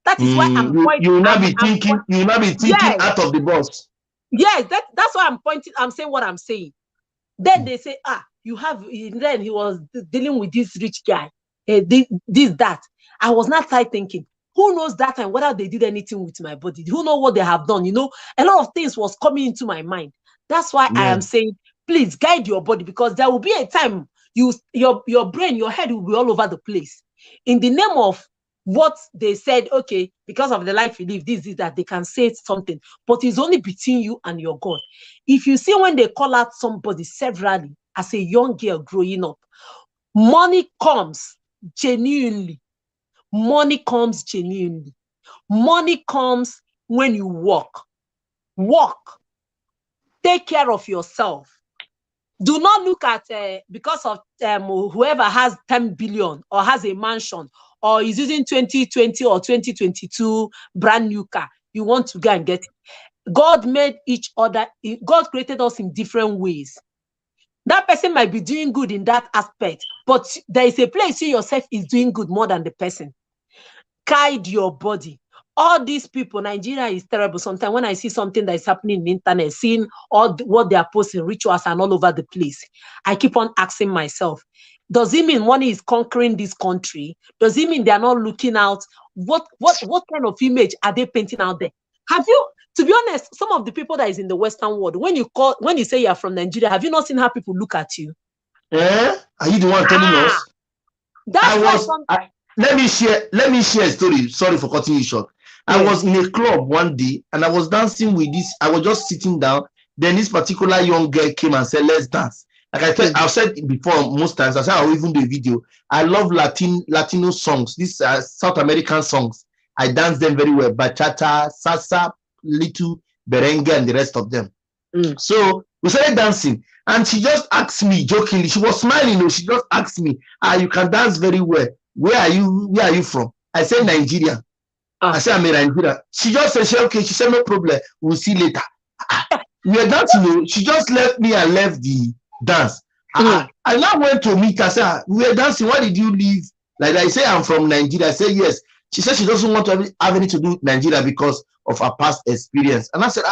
That is why I'm pointing. You will not be thinking. You will not be thinking out of the box. Yes, that's why I'm pointing. I'm saying what I'm saying. Then they say, you have. Then he was dealing with this rich guy. This that. I was not thinking. Who knows that time whether they did anything with my body? Who knows what they have done? You know, a lot of things was coming into my mind. That's why I am saying, please guide your body, because there will be a time your brain, your head will be all over the place. In the name of what they said, okay, because of the life you live, this is that they can say something, but it's only between you and your God. If you see when they call out somebody severally as a young girl growing up, money comes genuinely. Money comes genuinely. Money comes when you work. Work. Take care of yourself. Do not look at because of whoever has 10 billion or has a mansion or is using 2020 or 2022 brand new car. You want to go and get it. God made each other. God created us in different ways. That person might be doing good in that aspect, but there is a place you yourself is doing good more than the person. Guide your body. All these people, Nigeria is terrible. Sometimes when I see something that is happening in the internet, seeing what they are posting, rituals and all over the place, I keep on asking myself, does it mean money is conquering this country? Does it mean they are not looking out? What kind of image are they painting out there? Have you, to be honest, some of the people that is in the Western world, when you say you are from Nigeria, have you not seen how people look at you? Are you the one telling us? That's let me share a story. Sorry for cutting you short. I was in a club one day and I was dancing with this. I was just sitting down. Then this particular young girl came and said, let's dance. Like I've said it before most times. I said I'll even do a video. I love Latino songs. These South American songs. I dance them very well. Bachata, salsa, little merengue, and the rest of them. So we started dancing. And she just asked me jokingly. She was smiling. She just asked me, you can dance very well. Where are you from? I said Nigeria. I said I'm in Nigeria. She just said, okay. She said no problem. We'll see later. We were dancing. She just left me and left the dance. I now went to meet her. I said, we were dancing. Why did you leave? Like I say, I'm from Nigeria. I said yes. She said she doesn't want to have anything to do with Nigeria because of her past experience. And I said,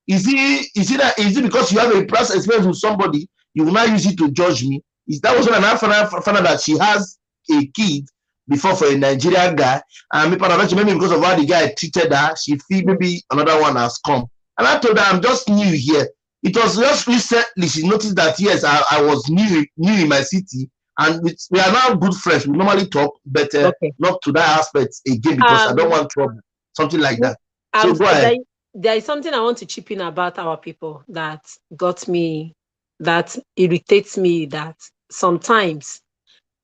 is it because you have a past experience with somebody, you will not use it to judge me? That was when I found out that she has a kid before for a Nigerian guy, and maybe because of how the guy treated her, she feel maybe another one has come. And I told her, I'm just new here. It was just recently she noticed that yes, I was new in my city, and we are now good friends. We normally talk, but not to that aspect again because I don't want trouble, something like that. So go ahead. There is something I want to chip in about our people that got me, that irritates me, that sometimes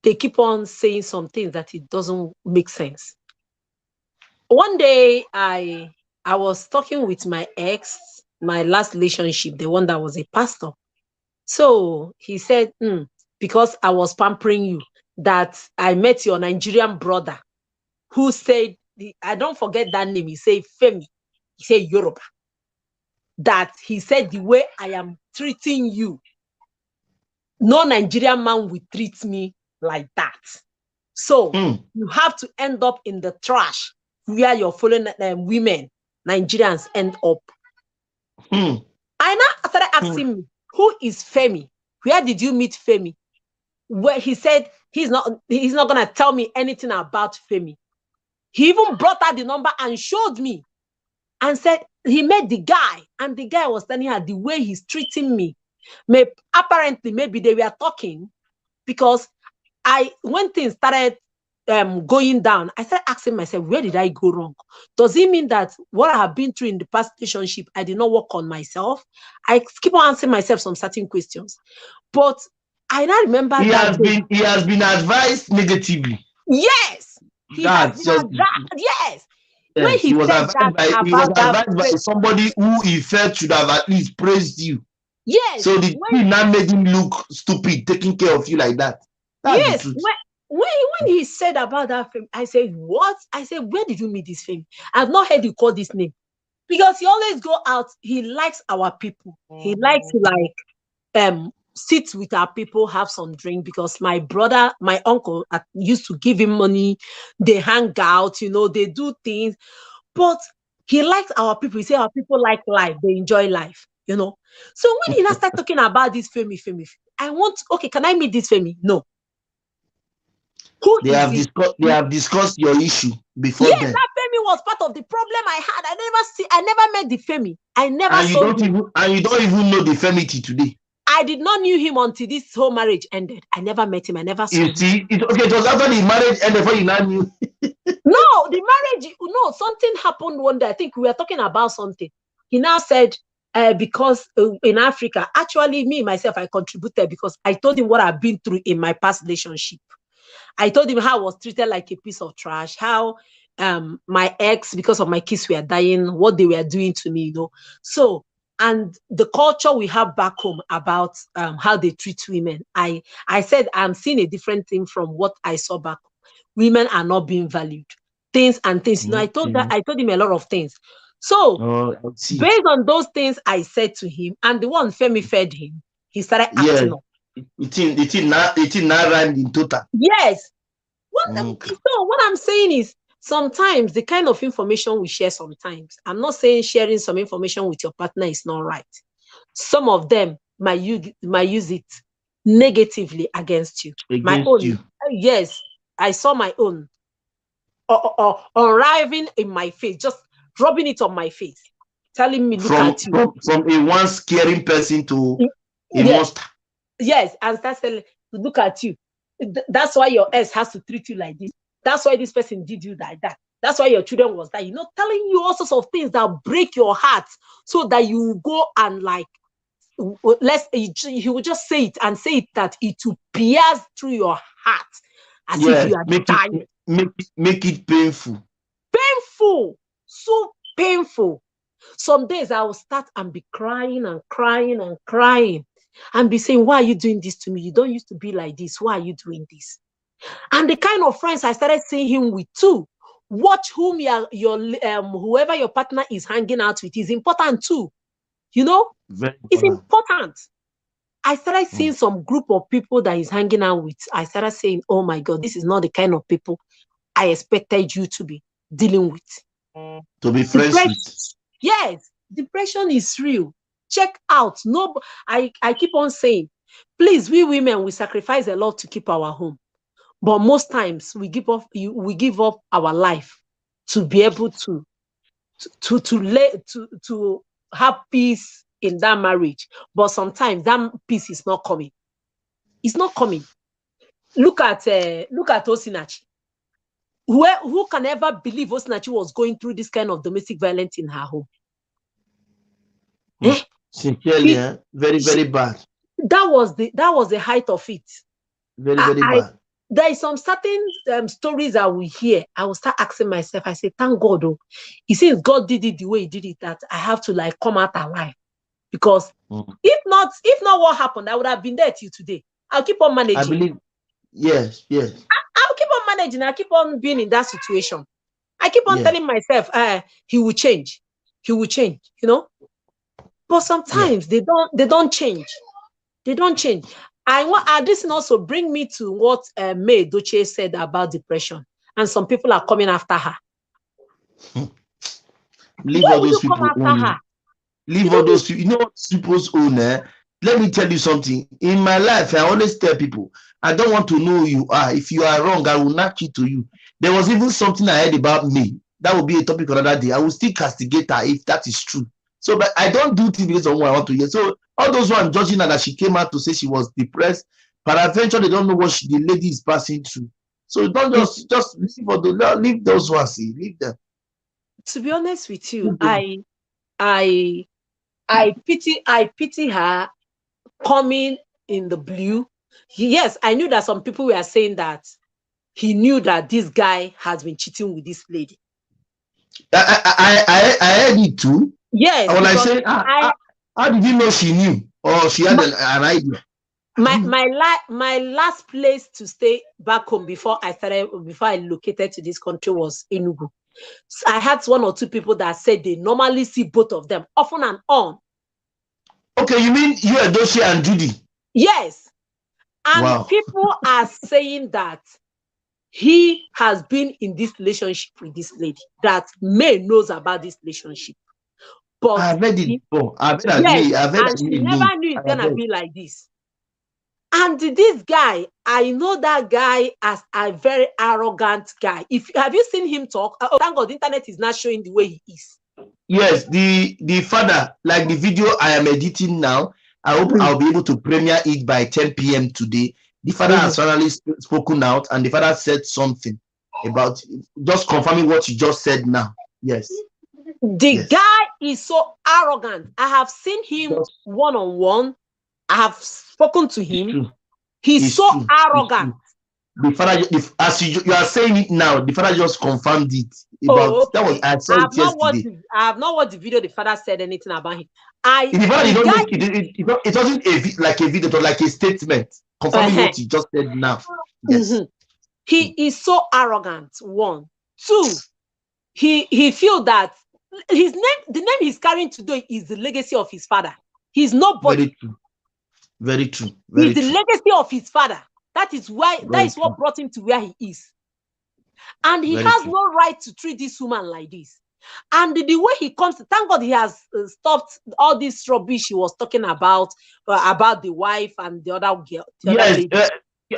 they keep on saying some things that it doesn't make sense. One day I was talking with my ex, my last relationship, the one that was a pastor. So he said, because I was pampering you, that I met your Nigerian brother who said, I don't forget that name, he said Femi, he said Yoruba, that he said the way I am treating you, no Nigerian man will treat me like that. So you have to end up in the trash where you're following women, Nigerians end up. I now started asking me, who is Femi? Where did you meet Femi? Where he said he's not gonna tell me anything about Femi. He even brought out the number and showed me and said he met the guy, and the guy was telling her the way he's treating me. Apparently, maybe they were talking because when things started going down, I started asking myself, where did I go wrong? Does it mean that what I have been through in the past relationship, I did not work on myself? I keep on asking myself some certain questions. But I now remember he that has been advised negatively. Yes, he has been advised. Yes. When he said that advised by somebody who he felt should have at least praised you. Yes. So the thing now made him look stupid, taking care of you like that. That's yes. the truth. When he said about that film, I said, what? I said, where did you meet this film? I've not heard you call this name. Because he always go out, he likes our people. He likes to sit with our people, have some drink, because my brother, my uncle used to give him money. They hang out, they do things. But he likes our people. He say our people like life. They enjoy life, So when he now start talking about this Femi, I want, okay, can I meet this Femi? No. They have discussed your issue before. Yes, that Femi was part of the problem I had. I never met the Femi. I never saw him. And you don't even know the Femi till today. I did not knew him until this whole marriage ended. I never met him. I never saw him. See, it was after the marriage ended before you now knew. No, the marriage, something happened one day. I think we were talking about something. He now said, because in Africa, actually me, myself, I contributed because I told him what I've been through in my past relationship. I told him how I was treated like a piece of trash, how my ex, because of my kids were dying, what they were doing to me, So, and the culture we have back home about how they treat women. I said, I'm seeing a different thing from what I saw back home. Women are not being valued. Things. I told him a lot of things. So, based on those things I said to him, and the one Femi fed him, he started acting up. It not rhymed in total. Yes. So what I'm saying is, sometimes the kind of information we share sometimes, I'm not saying sharing some information with your partner is not right. Some of them might use it negatively against you. Yes, I saw my own arriving in my face, just dropping it on my face, telling me, look at you. From a once caring person to a monster. Yes, and start saying, look at you. That's why your ex has to treat you like this. That's why this person did you like that. That's why your children was that. Telling you all sorts of things that break your heart, so that you go and he will just say it and say it that it will pierce through your heart as if you are dying. Make it painful. Painful. So painful. Some days I will start and be crying and crying and crying and be saying, why are you doing this to me? You don't used to be like this. Why are you doing this? And the kind of friends I started seeing him with too. Watch whom whoever your partner is hanging out with is important too. It's important. I started seeing some group of people that he's hanging out with. I started saying, oh my God, this is not the kind of people I expected you to be dealing with. To be friends with. Yes, depression is real. Check out. No, I keep on saying, please, we women, we sacrifice a lot to keep our home. But most times we give up our life to be able to have peace in that marriage. But sometimes that peace is not coming. It's not coming. Look at Osinachi. Who can ever believe Osinachi was going through this kind of domestic violence in her home? Sincerely, very, very bad. That was the height of it. Very, very bad. There is some certain stories I will hear. I will start asking myself, I say, thank God, since God did it the way he did it, that I have to come out alive. Because if not what happened, I would have been there till today. I'll keep on managing. I believe, yes. I'll keep on managing. I'll keep on being in that situation. I keep on telling myself, he will change. He will change, But sometimes they don't change. They don't change. This also bring me to what May Doche said about depression, and some people are coming after her. Leave all those people alone. Leave all those people. You know what people's own? Let me tell you something. In my life, I always tell people, I don't want to know who you are. If you are wrong, I will knock it to you. There was even something I heard about me. That will be a topic another day. I will still castigate her if that is true. So, but I don't do things because of what I want to hear. So all those who are judging her that she came out to say she was depressed, Peradventure, they don't know what the lady is passing through. So don't just leave those ones. Leave them. To be honest with you, I pity her coming in the blue. Yes, I knew that some people were saying that he knew that this guy has been cheating with this lady. I heard it too. Yes, when I say, how did you know she knew, or she had an idea? My last place to stay back home before I located to this country was Enugu. So I had one or two people that said they normally see both of them often and on. Okay, you mean you, Edochie, and Judy? Yes. And wow. People are saying that he has been in this relationship with this lady, that May knows about this relationship. But I've heard it before. I've heard and she never knew it's gonna be like this. And this guy, I know that guy as a very arrogant guy. Have you seen him talk? Oh, thank God, the internet is not showing the way he is. Yes, the father, like the video I am editing now, I hope I'll be able to premiere it by 10 p.m. today. The father has finally spoken out, and the father said something about just confirming what you just said now. Yes. The guy is so arrogant. I have seen him one-on-one. I have spoken to him. He's so arrogant. The father, as you are saying it now, the father just confirmed it. That was, I saw it yesterday. I have not watched the video. The father said anything about him. It wasn't like a video, it was like a statement confirming what he just said now. Yes. He is so arrogant. One. Two, he feels that the name he's carrying today is the legacy of his father. He's nobody. Very true. He's the legacy of his father. That is why what brought him to where he is. And he has no right to treat this woman like this. And the way he comes, thank God he has stopped all this rubbish he was talking about the wife and the other girl.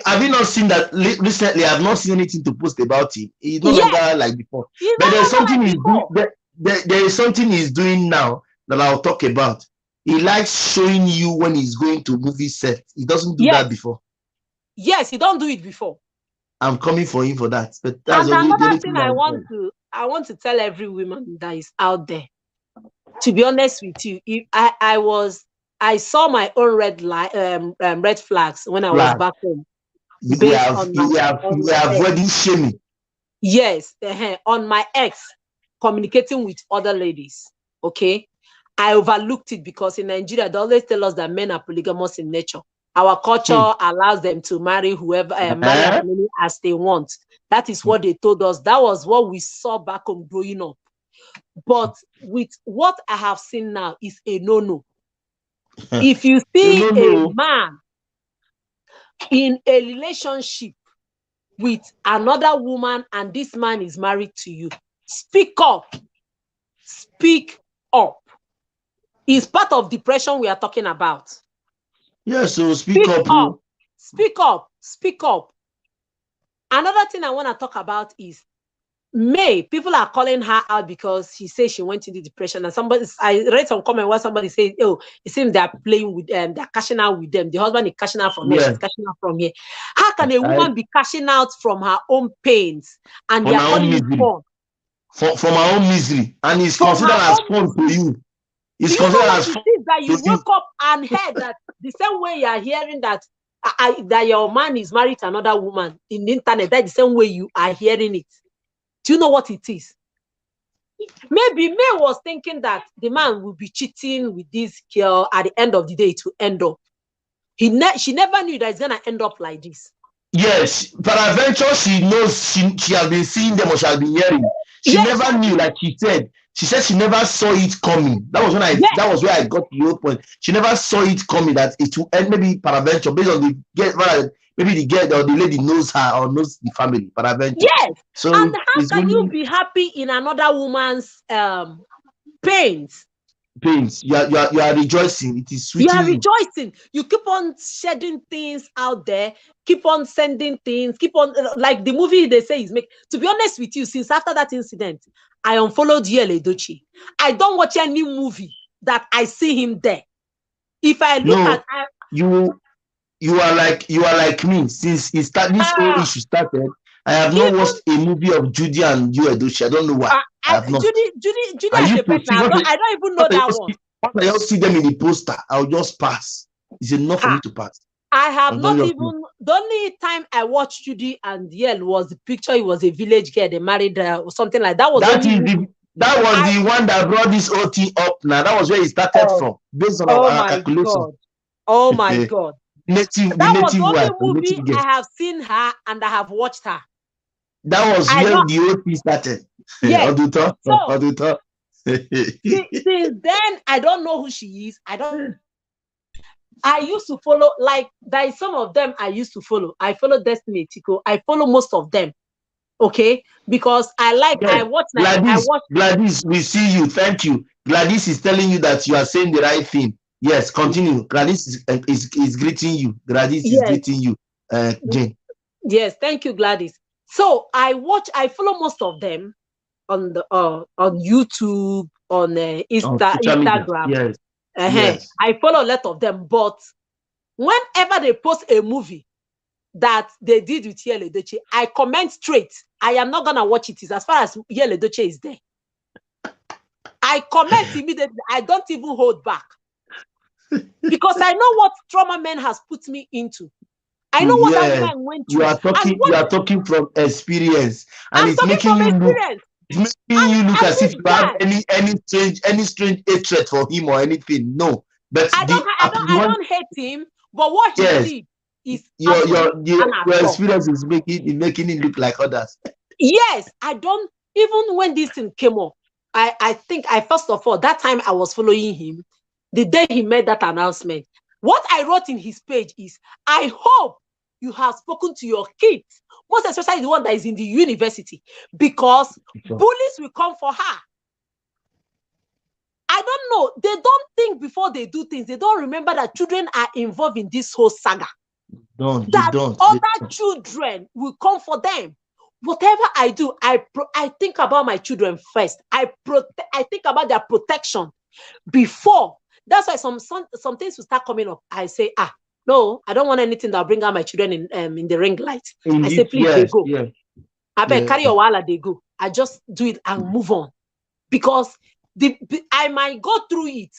Have you not seen that recently? I've not seen anything to post about him. He's no longer like before. But there's something he's doing. There is something he's doing now that I'll talk about. He likes showing you when he's going to movie set. He doesn't do that before. Yes, he don't do it before. I'm coming for him for that. But that's another thing I want to tell every woman that is out there. To be honest with you, if I saw my own red flags when I was back home. You have avoiding shaming. Yes, on my ex communicating with other ladies. Okay, I overlooked it because in Nigeria they always tell us that men are polygamous in nature. Our culture allows them to marry whoever, marry as many as they want. That is what they told us. That was what we saw back home growing up. But with what I have seen now is a no-no. If you see a man in a relationship with another woman and this man is married to you, speak up. Speak up. It's part of depression we are talking about. Yes, so speak up. Speak up. Speak up. Another thing I want to talk about is May. People are calling her out because she says she went into depression. And I read some comment where somebody said, "Oh, it seems they're playing with them, they're cashing out with them. The husband is cashing out from here, she's cashing out from here." How can a woman be cashing out from her own pains and they're calling it fun? From her own misery, and it's considered as fun to you. It's considered as fun. That you woke up and heard that the same way you are hearing that that your man is married to another woman in the internet, that's the same way you are hearing it. Do you know what it is? Maybe May was thinking that the man will be cheating with this girl. At the end of the day, to end up. She never knew that it's gonna end up like this. Yes, peradventure she knows she has been seeing them or she has been hearing. She never knew, like she said. She said she never saw it coming. That was when that was where I got the whole point. She never saw it coming that it will end, maybe peradventure based on maybe the girl or the lady knows her or knows the family. Peradventure. Yes. So and how can you be happy in another woman's pains? You are rejoicing. It is sweet. You are rejoicing. You keep on shedding things out there. Keep on sending things. Keep on like the movie they say is make. To be honest with you, since after that incident, I unfollowed Edochie. I don't watch any movie that I see him there. If I look at you you are like me. Since this whole issue started, I have not watched a movie of Judy and Edochie. I don't know why. I have not. Judy I as a used to person, see I don't even know that one. once I just see them in the poster, I'll just pass. It's enough for me to pass. I have not even, the only time I watched Judy and Yel was the picture. It was a village girl, they married or something like that. That was the one that brought this whole thing up now. That was where it started from, based on our calculation. Oh my God. That was the only movie I have seen her and I have watched her. That was where the whole thing started. Yes. Since then, I don't know who she is. I used to follow, like, there is some of them I used to follow. I follow Destiny Tico. I follow most of them. Okay? Because I watch Gladys, we see you. Thank you. Gladys is telling you that you are saying the right thing. Yes, continue. Gladys is greeting you. Gladys is greeting you. Jane. Yes, thank you, Gladys. So I follow most of them on the on YouTube, on Instagram. Yes. Yes. I follow a lot of them, but whenever they post a movie that they did with Yel Edochie, I comment straight. I am not gonna watch it. As far as Yel Edochie is there, I comment immediately. I don't even hold back because I know what trauma men has put me into. I know what that woman went through. You are talking from experience, and it's making you look as if you have any strange hatred for him or anything. No, but I don't hate him, but what he did is your experience is making it look like others. Yes, I don't. Even when this thing came up, I think first of all, that time I was following him. The day he made that announcement, what I wrote in his page is, I hope you have spoken to your kids, most especially the one that is in the university, because bullies will come for her. I don't know. They don't think before they do things. They don't remember that children are involved in this whole saga. Other children will come for them. Whatever I do, I think about my children first. I think about their protection before. That's why some things will start coming up. I say, no, I don't want anything that will bring out my children in the ring light. I say, please, they go. I better carry your wallet, they go. I just do it and move on. Because I might go through it.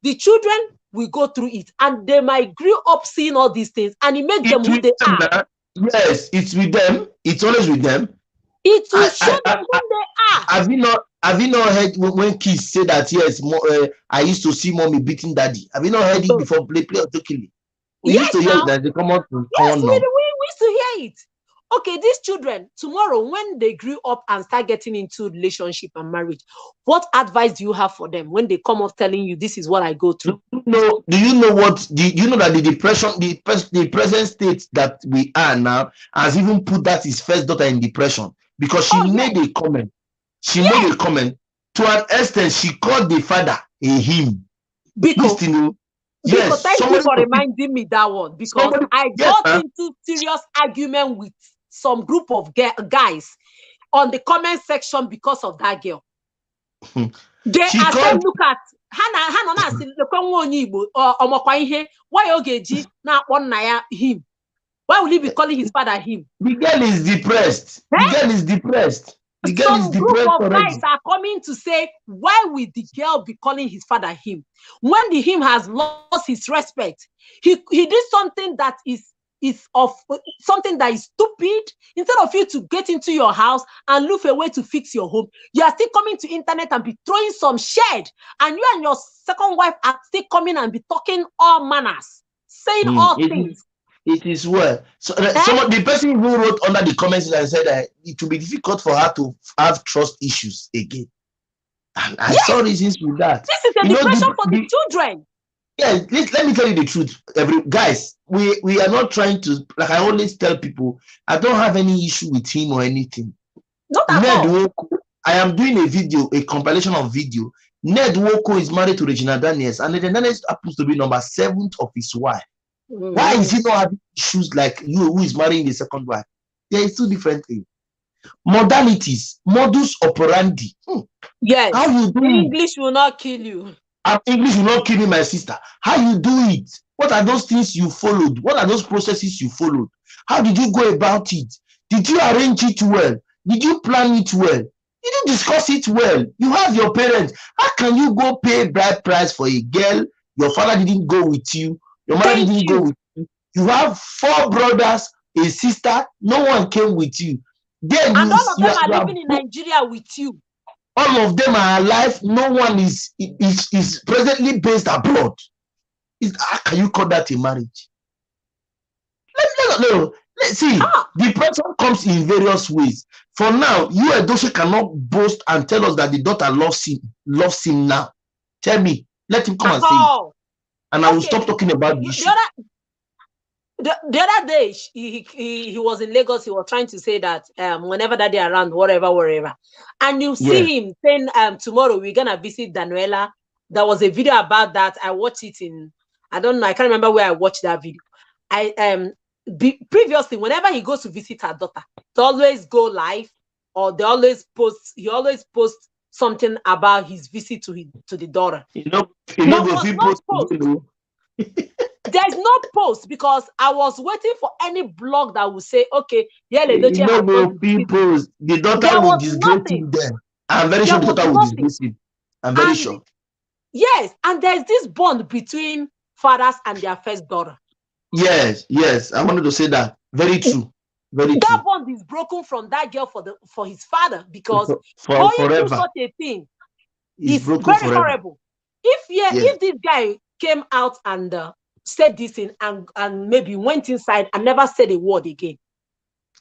The children will go through it. And they might grow up seeing all these things. And it makes them who they are. Yes, it's with them. It's always with them. It will show them who they are. Have you not heard when kids say that, yes, I used to see mommy beating daddy? Have you not heard it before? Play or jokingly? We used to hear that they come out. Yes, we used to hear it. Okay, these children, tomorrow, when they grew up and start getting into relationship and marriage, what advice do you have for them when they come up telling you, this is what I go through? Do you know that the depression, the present state that we are now has even put that his first daughter in depression because she made a comment. She made a comment. To an extent, she called the father a him. Because thank you for reminding me that one. Because I got into serious argument with some group of guys on the comment section because of that girl. They are saying, look at him. Why will he be calling his father him? The girl is depressed. The girl is depressed. Some group of guys are coming to say, why will the girl be calling his father him? When the him has lost his respect, he did something that is something that is stupid. Instead of you to get into your house and look for a way to fix your home, you are still coming to internet and be throwing some shade, and you and your second wife are still coming and be talking all manners, saying all things. It is well. So the person who wrote under the comments and said that it will be difficult for her to have trust issues again. And I saw reasons with that. This is a depression for the children. Yeah, let me tell you the truth. Guys, we are not trying to, like I always tell people, I don't have any issue with him or anything. Not at all. I am doing a compilation of video. Ned Woko is married to Regina Daniels, and Regina Daniels happens to be number 7th of his wife. Why is he not having issues like you, who is marrying the second wife? There is two different things. Modalities, modus operandi. Yes. How you do English will not kill you. English will not kill me, my sister. How you do it? What are those things you followed? What are those processes you followed? How did you go about it? Did you arrange it well? Did you plan it well? Did you discuss it well? You have your parents. How can you go pay bride price for a girl? Your father didn't go with you. Your mother didn't go with you. You have 4 brothers, a sister. No one came with you. Then and all of them are living in Nigeria with you. All of them are alive. No one is presently based abroad. How can you call that a marriage? Let's see. Depression comes in various ways. For now, you Edochie cannot boast and tell us that the daughter loves him now. Tell me. Let him come and say it. And I will stop talking about the issue. The other day, he was in Lagos. He was trying to say that whenever that they are around, wherever. And you see him saying, tomorrow we're going to visit Danuela. There was a video about that. I watched it in, I don't know, I can't remember where I watched that video. Previously, whenever he goes to visit her daughter, they always go live, or he always posts something about his visit to the daughter. There's no post, because I was waiting for any blog that would say, okay, the daughter will disgrace him there. I'm very sure the daughter will disgrace him. I'm very sure. Yes, and there's this bond between fathers and their first daughter. Yes. I wanted to say that. Very true. That bond is broken from that girl for his father, because going through such a thing is very horrible. If this guy came out and said this thing and maybe went inside and never said a word again,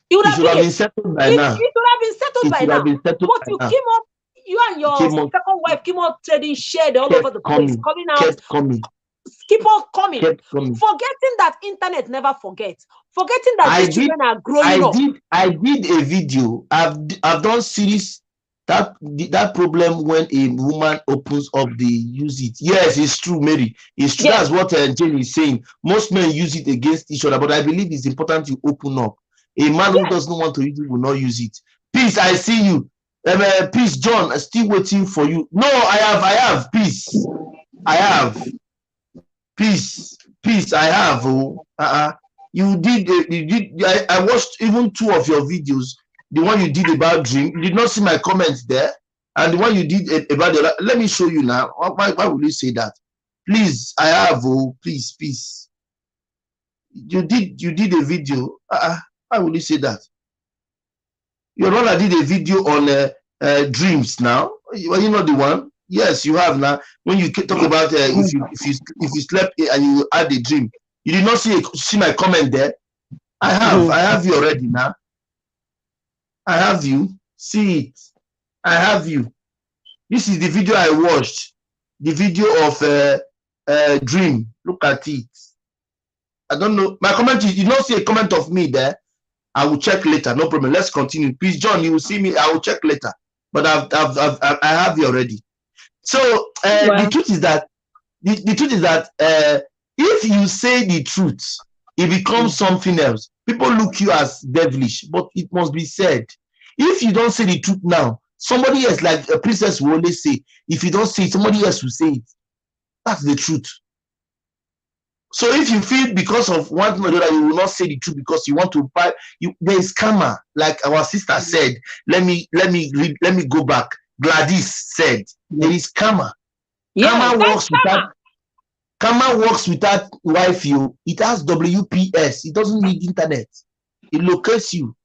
it would have been settled by now. It would have been settled by now. But you came up, you and your second wife came up trading shade all over the place, coming out. Keep on coming. Forgetting that internet never forgets. Forgetting that these children are growing up. I did a video. I've done series that problem when a woman opens up, they use it. Yes, it's true, Mary. It's true. That's what Jane is saying. Most men use it against each other, but I believe it's important to open up. A man who doesn't want to use it will not use it. Peace, I see you. Peace, John, I'm still waiting for you. No, I have. Peace. I have. Peace, I have. You did. I watched even 2 of your videos. The one you did about dream, you did not see my comments there, and the one you did about the. Let me show you now. Why would you say that? Please, I have. Please. You did a video. Why would you say that? Your brother did a video on dreams. Now, you know the one. Yes, you have now. When you talk about if you slept and you had a dream, you did not see my comment there. I have you already now. I have you. See it. I have you. This is the video I watched. The video of dream. Look at it. I don't know. My comment is, you don't see a comment of me there. I will check later. No problem. Let's continue. Please, John, you will see me. I will check later. But I have you already. So the truth is that if you say the truth, it becomes something else. People look you as devilish, but it must be said. If you don't say the truth now, somebody else, like a princess will always say, if you don't say it, somebody else will say it. That's the truth. So if you feel because of one thing or another, you will not say the truth because you want to buy, there is karma. Like our sister said, let me go back. Gladys said, there is karma. Karma works without Wi-Fi. It has WPS. It doesn't need internet. It locates you.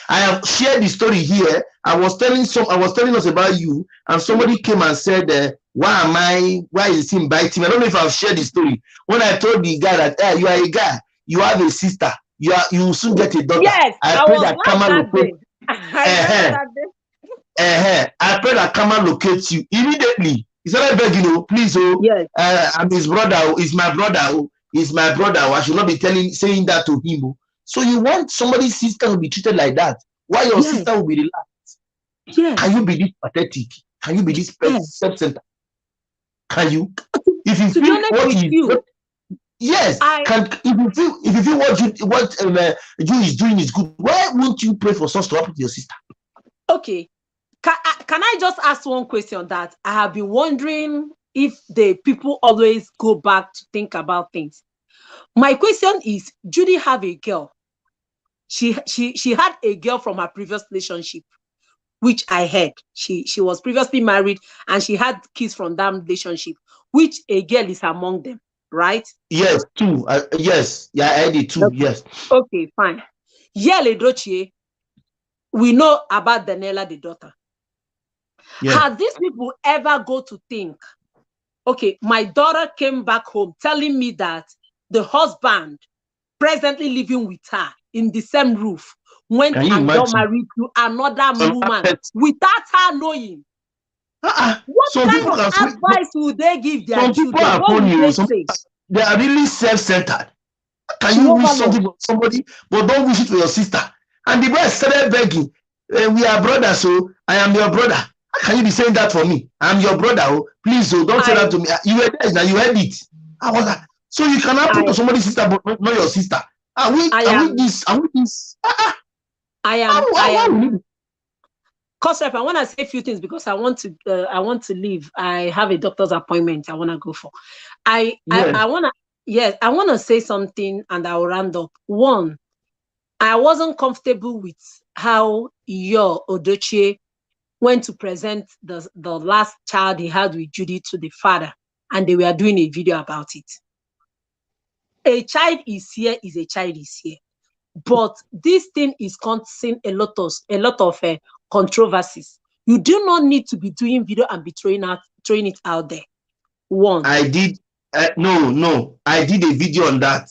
I have shared the story here. I was telling us about you, and somebody came and said, why is he inviting me? I don't know if I've shared the story. When I told the guy that you are a guy, you have a sister, you will soon get a daughter. Yes, I pray that karma locates. I pray that karma locates you immediately. He started begging, please, I'm his brother, he's my brother, he's my brother. I should not be saying that to him. So you want somebody's sister to be treated like that? Why your sister will be relaxed? Yes. Can you be this pathetic? Can you be this self-centered? Can you? If you feel what if you feel what you is doing is good, why won't you pray for such to happen to your sister? Okay. Can I just ask one question that I have been wondering if the people always go back to think about things. My question is, Judy have a girl. She had a girl from her previous relationship, which I heard. She was previously married and she had kids from that relationship, which a girl is among them, right? Yes, two. Yes, yeah, I heard it too. Okay. Yes. Okay, fine. Yele Dochie, we know about Daniela, the daughter. Yeah. Have these people ever go to think, okay, my daughter came back home telling me that the husband presently living with her in the same roof went and got married to another woman without her knowing? What kind of advice would they give their children? What would they say? They are really self-centered. Can you wish something for somebody, but don't wish it for your sister? And the boy started begging, we are brothers, so I am your brother. How can you be saying that for me? I'm your brother, oh, please, so don't say that to me. You were there, now you heard it. I was like, so you cannot put to somebody's sister, but not your sister. Are we this? I am. Cosrep, I want to say a few things because I want to leave. I have a doctor's appointment I want to go for. I want to say something and I'll round up. One, I wasn't comfortable with how your Odochie went to present the last child he had with Judy to the father, and they were doing a video about it. A child is here, is a child is here. But this thing is causing a lot of controversies. You do not need to be doing video and be throwing it out there. One. I did. No. I did a video on that.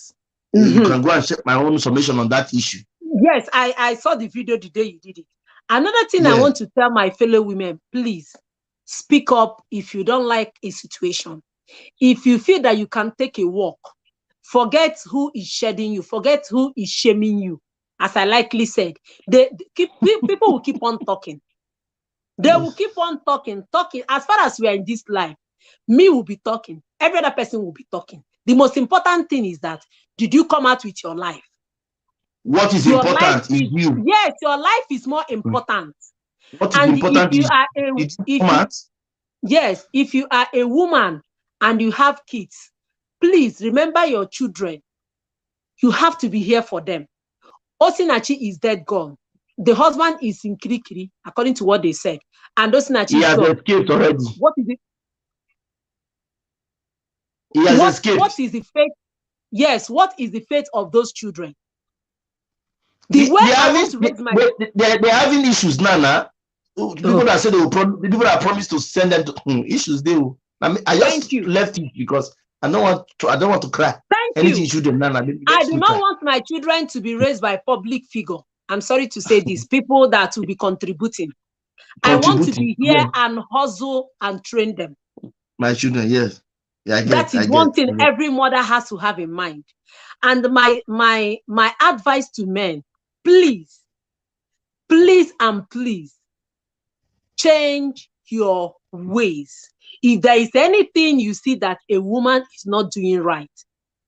You can go and check my own summation on that issue. Yes, I saw the video the day you did it. Another thing I want to tell my fellow women, please speak up if you don't like a situation. If you feel that you can take a walk, forget who is shedding you, forget who is shaming you. As I likely said, people will keep on talking. They will keep on talking. As far as we are in this life, me will be talking. Every other person will be talking. The most important thing is that, did you come out with your life? What is important is you. Yes, your life is more important. What is important is yes, if you are a woman and you have kids, please remember your children. You have to be here for them. Osinachi is dead, gone. The husband is in Kirikiri, according to what they said. And Osinachi has escaped already. What is it? He has escaped. What is the fate? Yes, what is the fate of those children? They're having issues now. People that say people that promised to send them to issues. I just left it because I don't want to cry. Anything children I do not want my children to be raised by public figure. I'm sorry to say this. People that will be contributing. I want to be here and hustle and train them. My children, yes. Yeah, that is one thing every mother has to have in mind. And my advice to men, please change your ways. If there is anything you see that a woman is not doing right,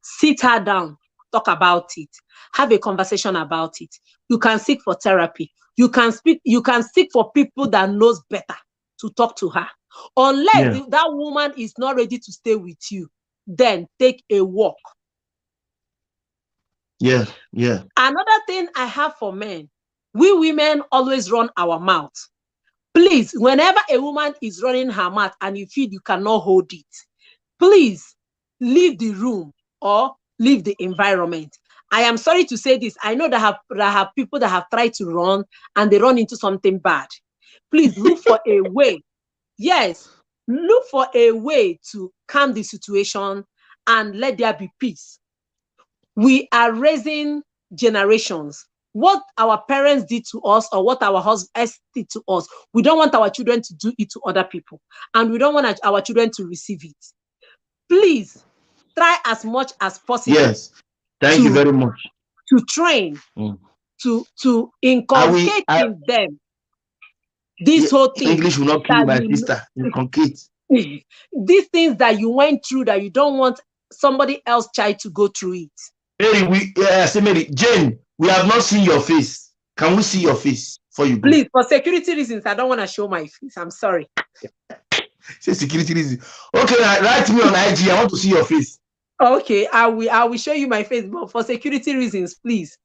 sit her down, talk about it, have a conversation about it. You can seek for therapy. You can seek for people that knows better to talk to her. Unless that woman is not ready to stay with you, then take a walk. Yeah. Another thing I have for men, we women always run our mouth. Please, whenever a woman is running her mouth and you feel you cannot hold it, please leave the room or leave the environment. I am sorry to say this. I know that have people that have tried to run and they run into something bad. Please look for a way. Yes, look for a way to calm the situation and let there be peace. We are raising generations. What our parents did to us or what our husbands did to us, we don't want our children to do it to other people. And we don't want our children to receive it. Please try as much as possible. Yes, thank you very much. To train, to inculcate in them this whole thing. English will not kill my sister. Inculcate. These things that you went through that you don't want somebody else child to go through it. Mary, Jane, we have not seen your face. Can we see your face for you? Please, for security reasons, I don't want to show my face. I'm sorry. Say security reason. Okay, write me on IG. I want to see your face. Okay, I will show you my face, but for security reasons, please.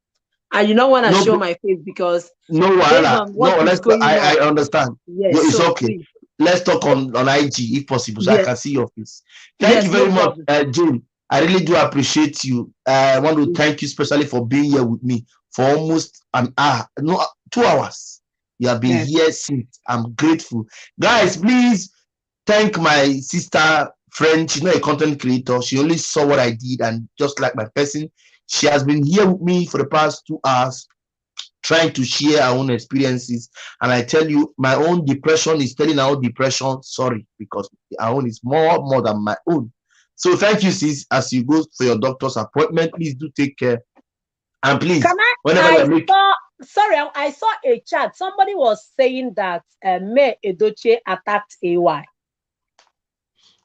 And you don't want to show my face because no based wala. on what No, is going I on. understand. Yes, It's so okay. please. Let's talk on IG if possible, so I Yes, can see your face. Thank you yes, no very much, problem. Jane. I really do appreciate you. I want to thank you especially for being here with me for almost an hour, no, 2 hours. You have been Yes. here since. I'm grateful. Guys, please thank my sister friend. She's not a content creator. She only saw what I did, and just like my person, she has been here with me for the past 2 hours trying to share our own experiences. And I tell you, my own depression is telling our own depression, sorry, because our own is more than my own. So thank you, sis. As you go for your doctor's appointment, please do take care. And please, whenever you're making... I saw a chat. Somebody was saying that May Edoche attacked AY.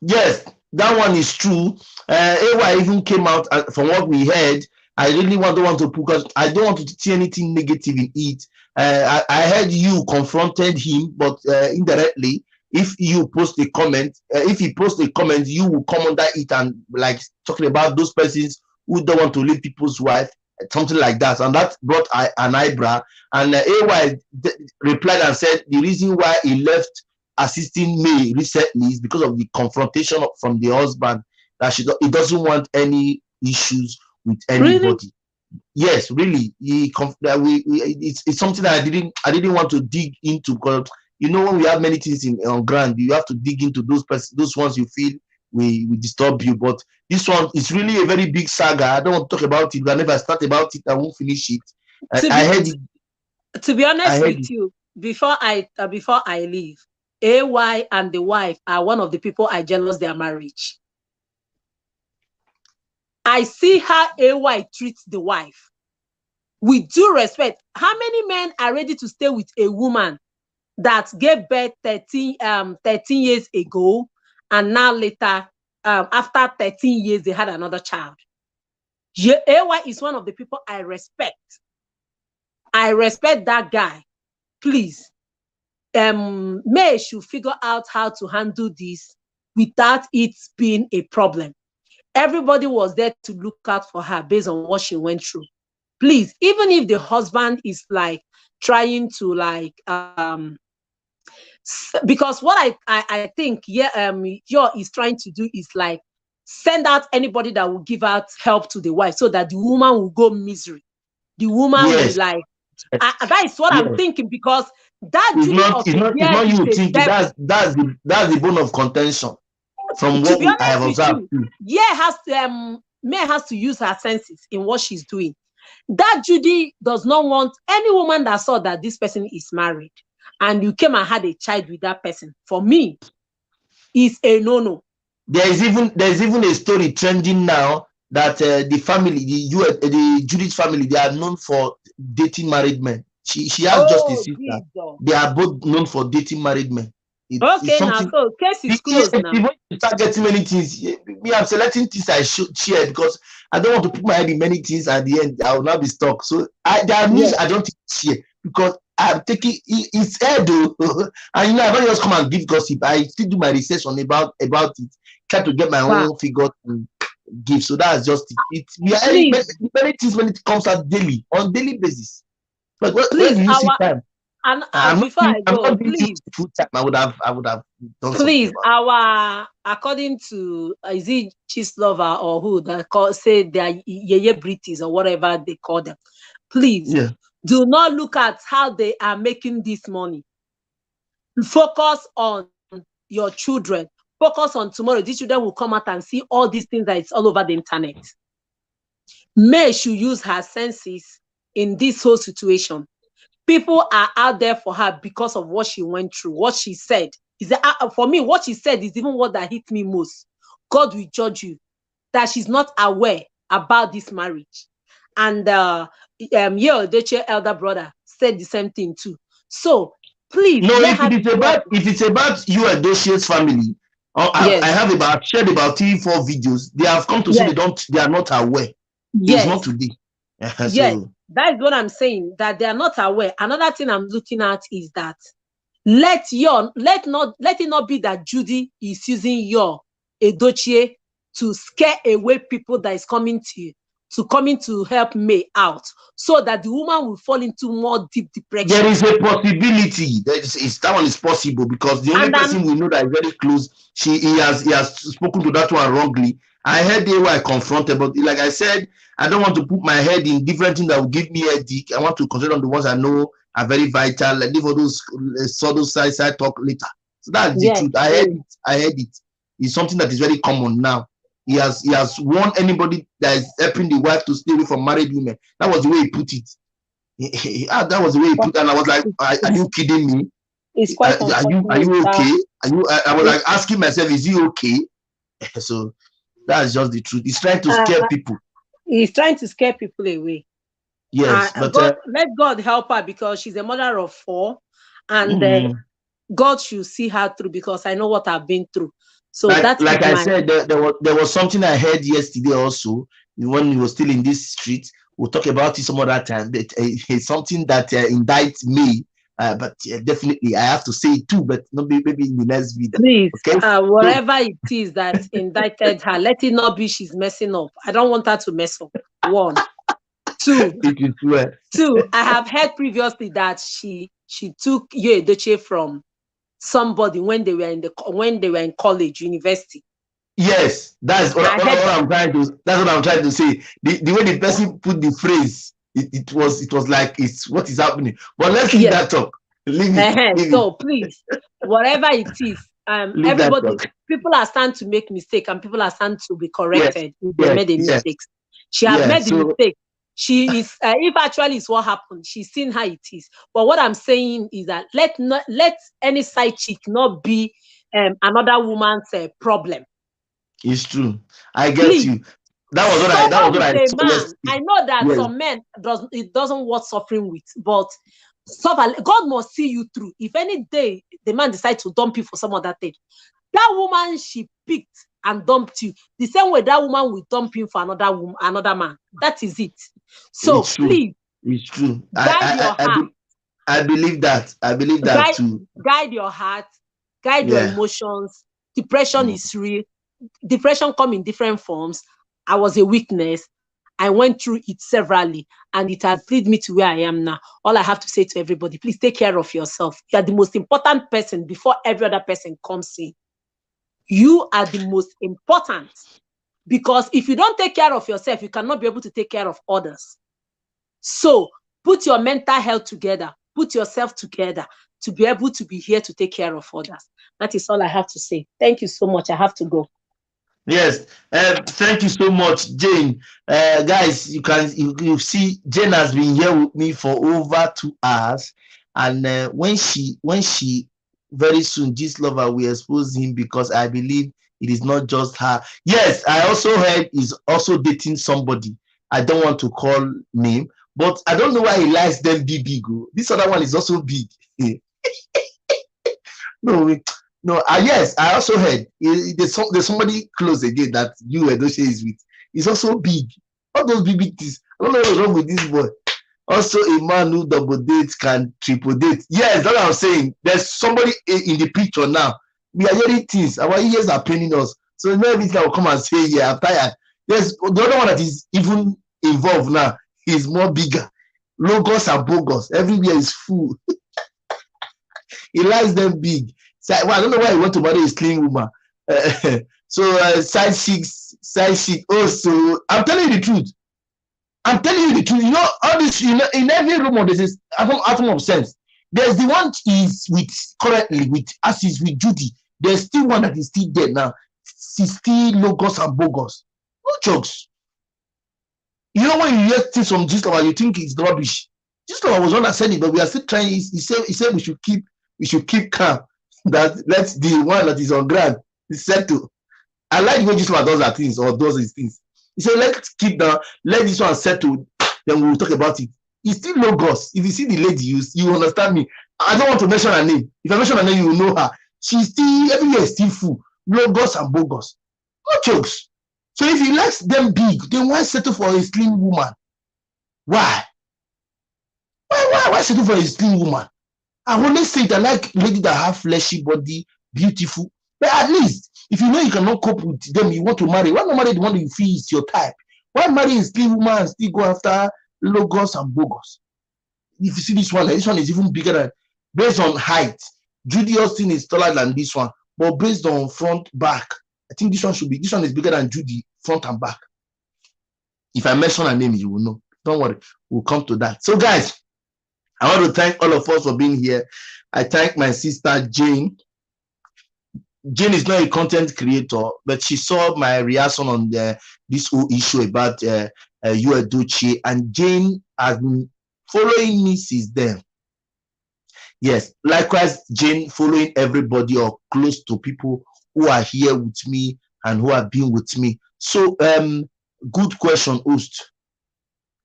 Yes, that one is true. AY even came out from what we heard. I really don't want to, because I don't want to see anything negative in it. I heard you confronted him, but indirectly, if you post a comment, if he posts a comment, you will come under it and like talking about those persons who don't want to leave people's wife, something like that. And that brought an eyebrow. And AY replied and said the reason why he left assisting me recently is because of the confrontation from the husband, that he doesn't want any issues with anybody. Really? Yes, really. It's something that I didn't want to dig into, because you know, when we have many things on ground, you have to dig into those ones you feel we disturb you. But this one is really a very big saga. I don't want to talk about it. Whenever I start about it, I won't finish it. I heard it. To be honest with you, before I leave, AY and the wife are one of the people I jealous their marriage. I see how AY treats the wife. With due respect, how many men are ready to stay with a woman that gave birth 13 years ago, and now later, after 13 years, they had another child? AY is one of the people I respect. I respect that guy. Please, May should figure out how to handle this without it being a problem. Everybody was there to look out for her based on what she went through. Please, even if the husband is like trying to because what I think Yo is trying to do is like send out anybody that will give out help to the wife, so that the woman will go misery. The woman will like that is what I'm thinking, because that Judy of it's not you thinking. That's the bone of contention from what I have observed. May has to use her senses in what she's doing. That Judy does not want any woman that saw that this person is married and you came and had a child with that person. For me, is a no-no. There's even a story trending now that the family, the Judith family, they are known for dating married men. She has just a sister. Jesus. They are both known for dating married men. Okay, now so case is closed now. When you start getting many things, me, I'm selecting things I should share, because I don't want to put my head in many things. At the end, I will not be stuck. So there are news I don't share, because I'm taking it's air though. And you know, I don't just come and give gossip. I still do my research on about it, try to get my own figure and give. So that's just it. We are many things when it comes out on daily basis. But where do you see time? And before I go, please, full time. I would have done. Please, according to is it Cheese Lover or who that say they are Yeye British or whatever they call them. Please, do not look at how they are making this money. Focus on your children. Focus on tomorrow. These children will come out and see all these things that it's all over the internet. May should use her senses in this whole situation. People are out there for her because of what she went through, what she said. For me, what she said is even what that hit me most. God will judge you, that she's not aware about this marriage. And Deche elder brother said the same thing too. So please, no, if it's about you and Deche's family, I have shared about 3-4 videos. They have come to say they are not aware. It's not today. Yes, that is what I'm saying, that they are not aware. Another thing I'm looking at is that let it not be that Judy is using your Edochie to scare away people that is coming to help May out, so that the woman will fall into more deep depression. There is a possibility that one is possible, because the only person we know that is very close, he has spoken to that one wrongly. I heard they were confronted, but like I said, I don't want to put my head in different things that will give me a headache. I want to concentrate on the ones I know are very vital. Like, leave all those subtle side talk later. So that's the truth. I heard it. It's something that is very common now. He has warned anybody that is helping the wife to stay away from married women. That was the way he put it. That was the way he put it, and I was like, are you kidding me? It's quite are you okay? I was like asking myself, is he okay? So that's just the truth. He's trying to scare people. He's trying to scare people away. Yes, but let God help her, because she's a mother of 4, and God should see her through, because I know what I've been through. So like I said, there was something I heard yesterday also, when we were still in this street. We'll talk about it some other time. It's something that indicts me, but definitely I have to say it too, but maybe in the next video. Please, okay? Whatever it is that indicted her, let it not be she's messing up. I don't want her to mess up. 1, 2. Two, I have heard previously that she took Edochie from somebody when they were in college, university. Yes, that's what I'm trying to say. The way the person put the phrase, it was like, it's what is happening. But let's leave that talk. Leave it. Please, whatever it is, everybody, people are starting to make mistakes, and people are starting to be corrected if they made a mistakes. She has made the mistake. She is, if actually is what happened, she's seen how it is. But what I'm saying is that let any side chick not be another woman's problem. It's true. I get you. That was what I saw. I know that some men doesn't want suffering with, but God must see you through. If any day the man decides to dump you for some other thing, that woman she picked and dumped you, the same way that woman will dump him for another man. That is it. So please, it's true. Guide your heart. I believe that. Too. Guide your heart. Guide your emotions. Depression is real. Depression comes in different forms. I was a witness. I went through it severally, and it has led me to where I am now. All I have to say to everybody, please take care of yourself. You are the most important person before every other person comes in. You are the most important, because if you don't take care of yourself, you cannot be able to take care of others. So put your mental health together, put yourself together to be able to be here to take care of others. That is all I have to say. Thank you so much. I have to go. Yes, thank you so much, Jane. Guys, you see, Jane has been here with me for over 2 hours, and when she very soon, this lover will expose him, because I believe it is not just her. Yes, I also heard he's also dating somebody. I don't want to call name, but I don't know why he likes them big. This other one is also big. No, yes, I also heard there's somebody close again that you Edochie is with. He's also big. All those big things. I don't know what's wrong with this boy. Also, a man who double dates can triple date. Yes, that's what I'm saying. There's somebody in the picture now. We are hearing things. Our ears are paining us. So maybe I will come and say, yeah, I'm tired. Yes, the other one that is even involved now is more bigger. Logos and bogus. Everywhere is full. He likes them big. So, I don't know why he want to marry a slim woman. Side chick. Oh, so I'm telling you the truth. You know, all this, you know, in every rumor, there's this atom of sense. There's the one is currently with Judy. There's still one that is still there now. She's still logos and bogus. No jokes. You know, when you hear things from Gislova, you think it's rubbish. Gislova was one that said it, but we are still trying. He said we should keep calm. That let's the one that is on ground is settled. I like the way Gislova does her things or does his things. He said, let's keep down, let this one settle, then we will talk about it. It's still logos. If you see the lady, you understand me. I don't want to mention her name. If I mention her name, you will know her. She's still, everywhere is still full. Logos and bogus. No jokes. So if he likes them big, then why settle for a slim woman? Why? Why settle for a slim woman? I always say it. I like ladies that have fleshy body, beautiful. But at least, if you know you cannot cope with them, you want to marry. Why not marry the one you feel is your type? Why marry a slim woman and still go after logos and bogus? If you see this one is even bigger than, based on height. Judy Austin is taller than this one, but based on front, back, I think this one is bigger than Judy, front and back. If I mention her name, you will know. Don't worry, we'll come to that. So, guys, I want to thank all of us for being here. I thank my sister Jane. Jane is not a content creator, but she saw my reaction on this whole issue about Uedochie, and Jane has been following me since then. Yes, likewise, Jane following everybody or close to people who are here with me and who have been with me. So, good question, host.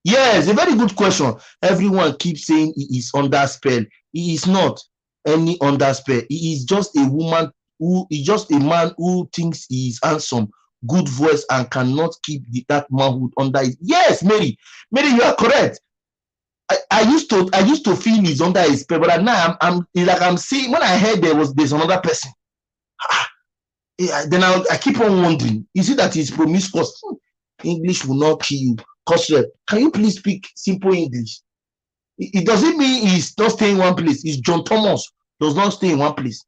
Yes, a very good question. Everyone keeps saying he is under spell. He is not any under spell. He is just a woman who is just a man who thinks he is handsome, good voice, and cannot keep that manhood under his. Yes, Mary, you are correct. I used to feel he's under his spell, but now I'm seeing, when I heard there's another person. Then I keep on wondering, is it that he's promiscuous? English will not kill you. Can you please speak simple English? It doesn't mean he's not staying in one place. It's John Thomas does not stay in one place.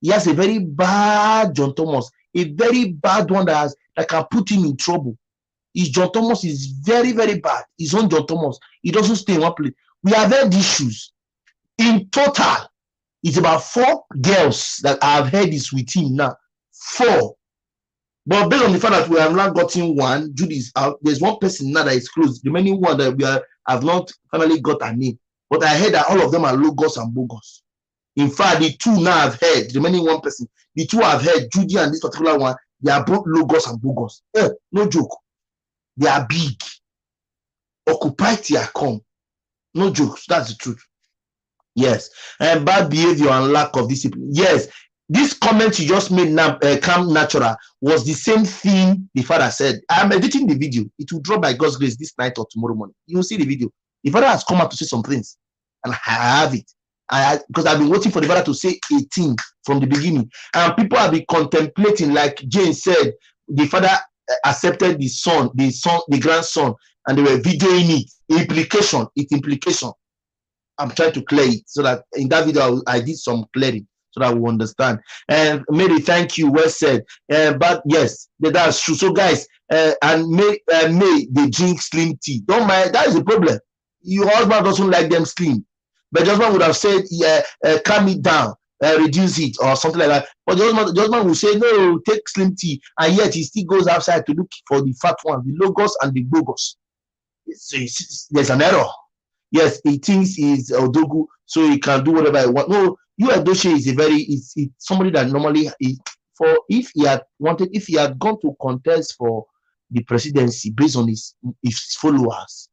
He has a very bad John Thomas, a very bad one that can put him in trouble. His John Thomas is very, very bad. His own John Thomas, he doesn't stay in one place. We have had issues. In total, it's about 4 girls that I have had this with him now. 4. But based on the fact that we have not gotten one, Judy's out. There's one person now that is close. The remaining one that have not finally got a name. But I heard that all of them are logos and bogus. In fact, the 2 now I've heard, the remaining one person, the 2 I've heard, Judy and this particular one, they are both logos and bogus. No joke. They are big. Occupy their come. No jokes. That's the truth. Yes. And bad behavior and lack of discipline. Yes. This comment you just made now, Come Natural, was the same thing the father said. I'm editing the video. It will drop by God's grace this night or tomorrow morning. You will see the video. The father has come out to say some things, and I have it. Because I've been waiting for the father to say 18 from the beginning. And people have been contemplating, like Jane said, the father accepted the grandson, and they were videoing it. Implication. I'm trying to clear it so that in that video I did some clearing, so that we understand. And Mary, thank you, well said. But yes, that's true. So guys, and May they drink slim tea. Don't mind, that is the problem. Your husband doesn't like them slim, but the husband would have said, calm it down, reduce it, or something like that. But the husband will say, no, take slim tea, and yet he still goes outside to look for the fat one, the logos and the bogus. There's an error. Yes, he thinks he's Odogu, so he can do whatever he wants. No, Uedochie is somebody that normally is, if he had gone to contest for the presidency based on his followers,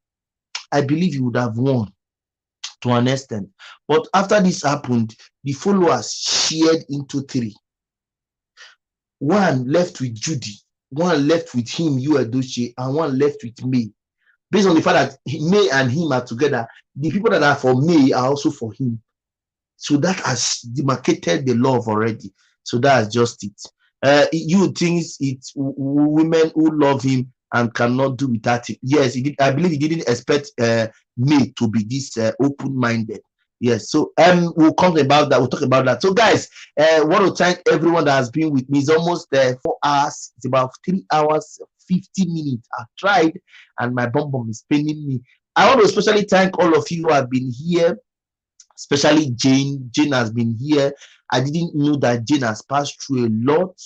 I believe he would have won to an extent. But after this happened, the followers shared into 3. One left with Judy, one left with him, Uedochie, and one left with me. Based on the fact that May and him are together, the people that are for May are also for him. So that has demarcated the love already. So that's just it. You think it's women who love him and cannot do without him. Yes, he did. I believe he didn't expect May to be this open-minded. Yes, so we'll talk about that. So guys, I want to thank everyone that has been with me. It's almost 4 hours. It's about 3 hours, 50 minutes. I've tried, and my bum is paining me. I want to especially thank all of you who have been here, especially Jane. Jane has been here. I didn't know that Jane has passed through a lot.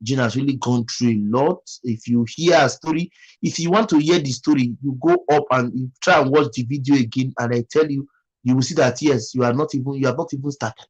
Jane has really gone through a lot. If you hear a story, if you want to hear the story, you go up and you try and watch the video again, and I tell you, you will see that yes, you have not even started.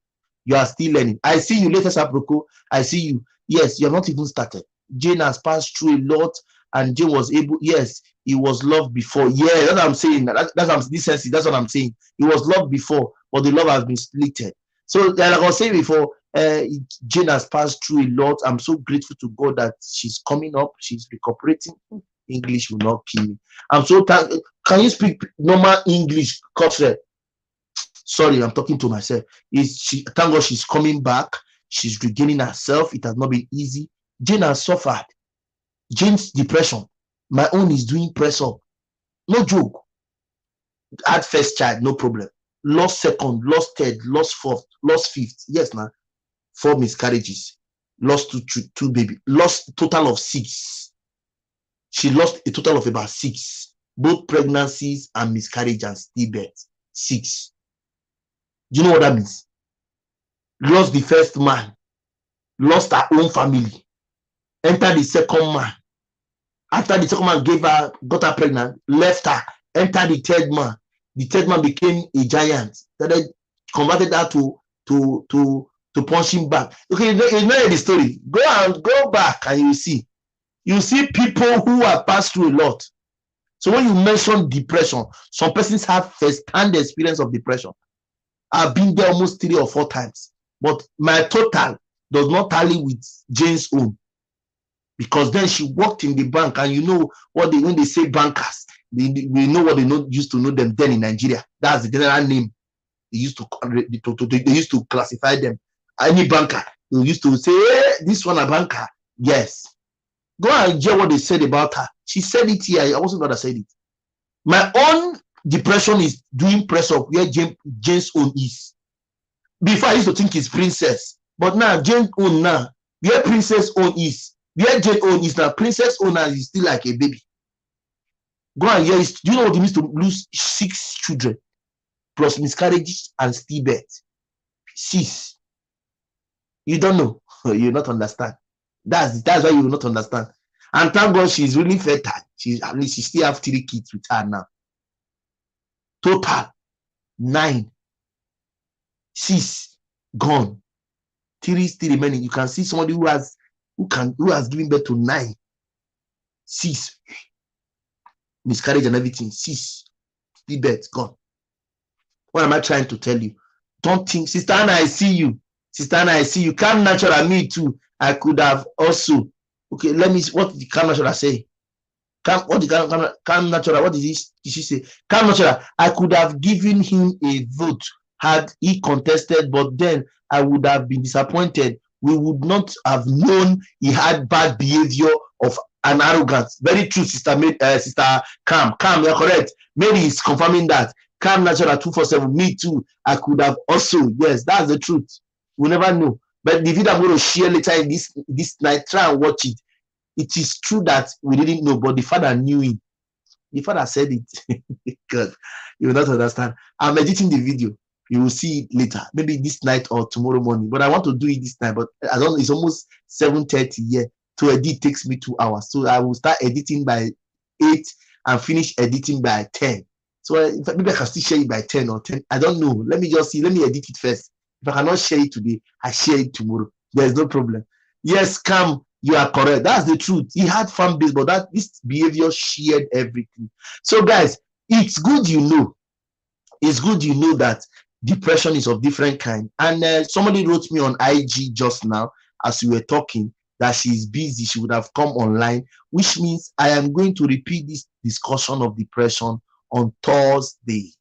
You are still learning. I see you later, Saproko. I see you. Yes, you have not even started. Jane has passed through a lot, and Jane was able. Yes, he was loved before. Yeah, that's what I'm saying. That's what I'm saying. He was loved before, but the love has been splitted. So, like I was saying before, Jane has passed through a lot. I'm so grateful to God that she's coming up. She's recuperating. English will not kill me. I'm so thankful. Can you speak normal English, Kofre? Sorry, I'm talking to myself. Thank God she's coming back. She's regaining herself. It has not been easy. Jane has suffered. Jane's depression. My own is doing press up. No joke. Had first child, no problem. Lost second, lost third, lost fourth, lost fifth. Yes, now 4 miscarriages. Lost two baby. Lost total of 6. She lost a total of about 6. Both pregnancies and miscarriage and stillbirth. 6. Do you know what that means? Lost the first man. Lost her own family. Entered the second man. After the second man got her pregnant, left her, entered the third man. The third man became a giant. That converted her to punching back. Okay, you know the story. Go back and you see. You see people who have passed through a lot. So when you mention depression, some persons have first-hand experience of depression. I've been there almost 3 or 4 times. But my total does not tally with Jane's own. Because then she worked in the bank, and you know what when they say bankers, we know what they used to know them then in Nigeria. That's the general name they used to classify them. Any banker, they used to say, hey, this one a banker. Yes. Go and hear what they said about her. She said it here. I wasn't going to say it. My own depression is doing press up where Jane's own is. Before I used to think it's princess, but now Jane's own now, where princess own is. Where Jane own is now, princess owner is still like a baby. Go and hear it. Do you know what it means to lose 6 children plus miscarriages and stillbirth? 6. You don't know. You not understand. That's why you will not understand. And thank God she's really fertile. At least she still have 3 kids with her now. Total 9. 6 gone. 3 still remaining. You can see somebody who has given birth to 9. 6 miscarriage and everything. 6 stillbirth gone. What am I trying to tell you? Don't think, Sister Anna, I see you. Sister Anna, I see you. Calm natural, me too. I could have also. Okay, let me see what the calm natural say. Calm natural. What did she say? Calm natural. I could have given him a vote had he contested, but then I would have been disappointed. We would not have known he had bad behavior of an arrogance. Very true, Sister Calm. Calm, you're correct. Mary is confirming that. Calm natural 247. Me too. I could have also. Yes, that's the truth. We never know. But the video I'm going to share later in this night, try and watch it. It is true that we didn't know, but the father knew it. The father said it. God, you will not understand. I'm editing the video. You will see it later, maybe this night or tomorrow morning. But I want to do it this night. But I don't know, it's almost 7:30 here. To edit takes me 2 hours. So I will start editing by 8 and finish editing by 10. So maybe I can still share it by 10 or 10. I don't know. Let me just see. Let me edit it first. If I cannot share it today, I share it tomorrow. There's no problem. Yes, Cam, you are correct. That's the truth. He had fan base, but this behavior shared everything. So guys, it's good you know. It's good you know that depression is of different kind. And somebody wrote me on IG just now as we were talking that she's busy. She would have come online, which means I am going to repeat this discussion of depression on Thursday.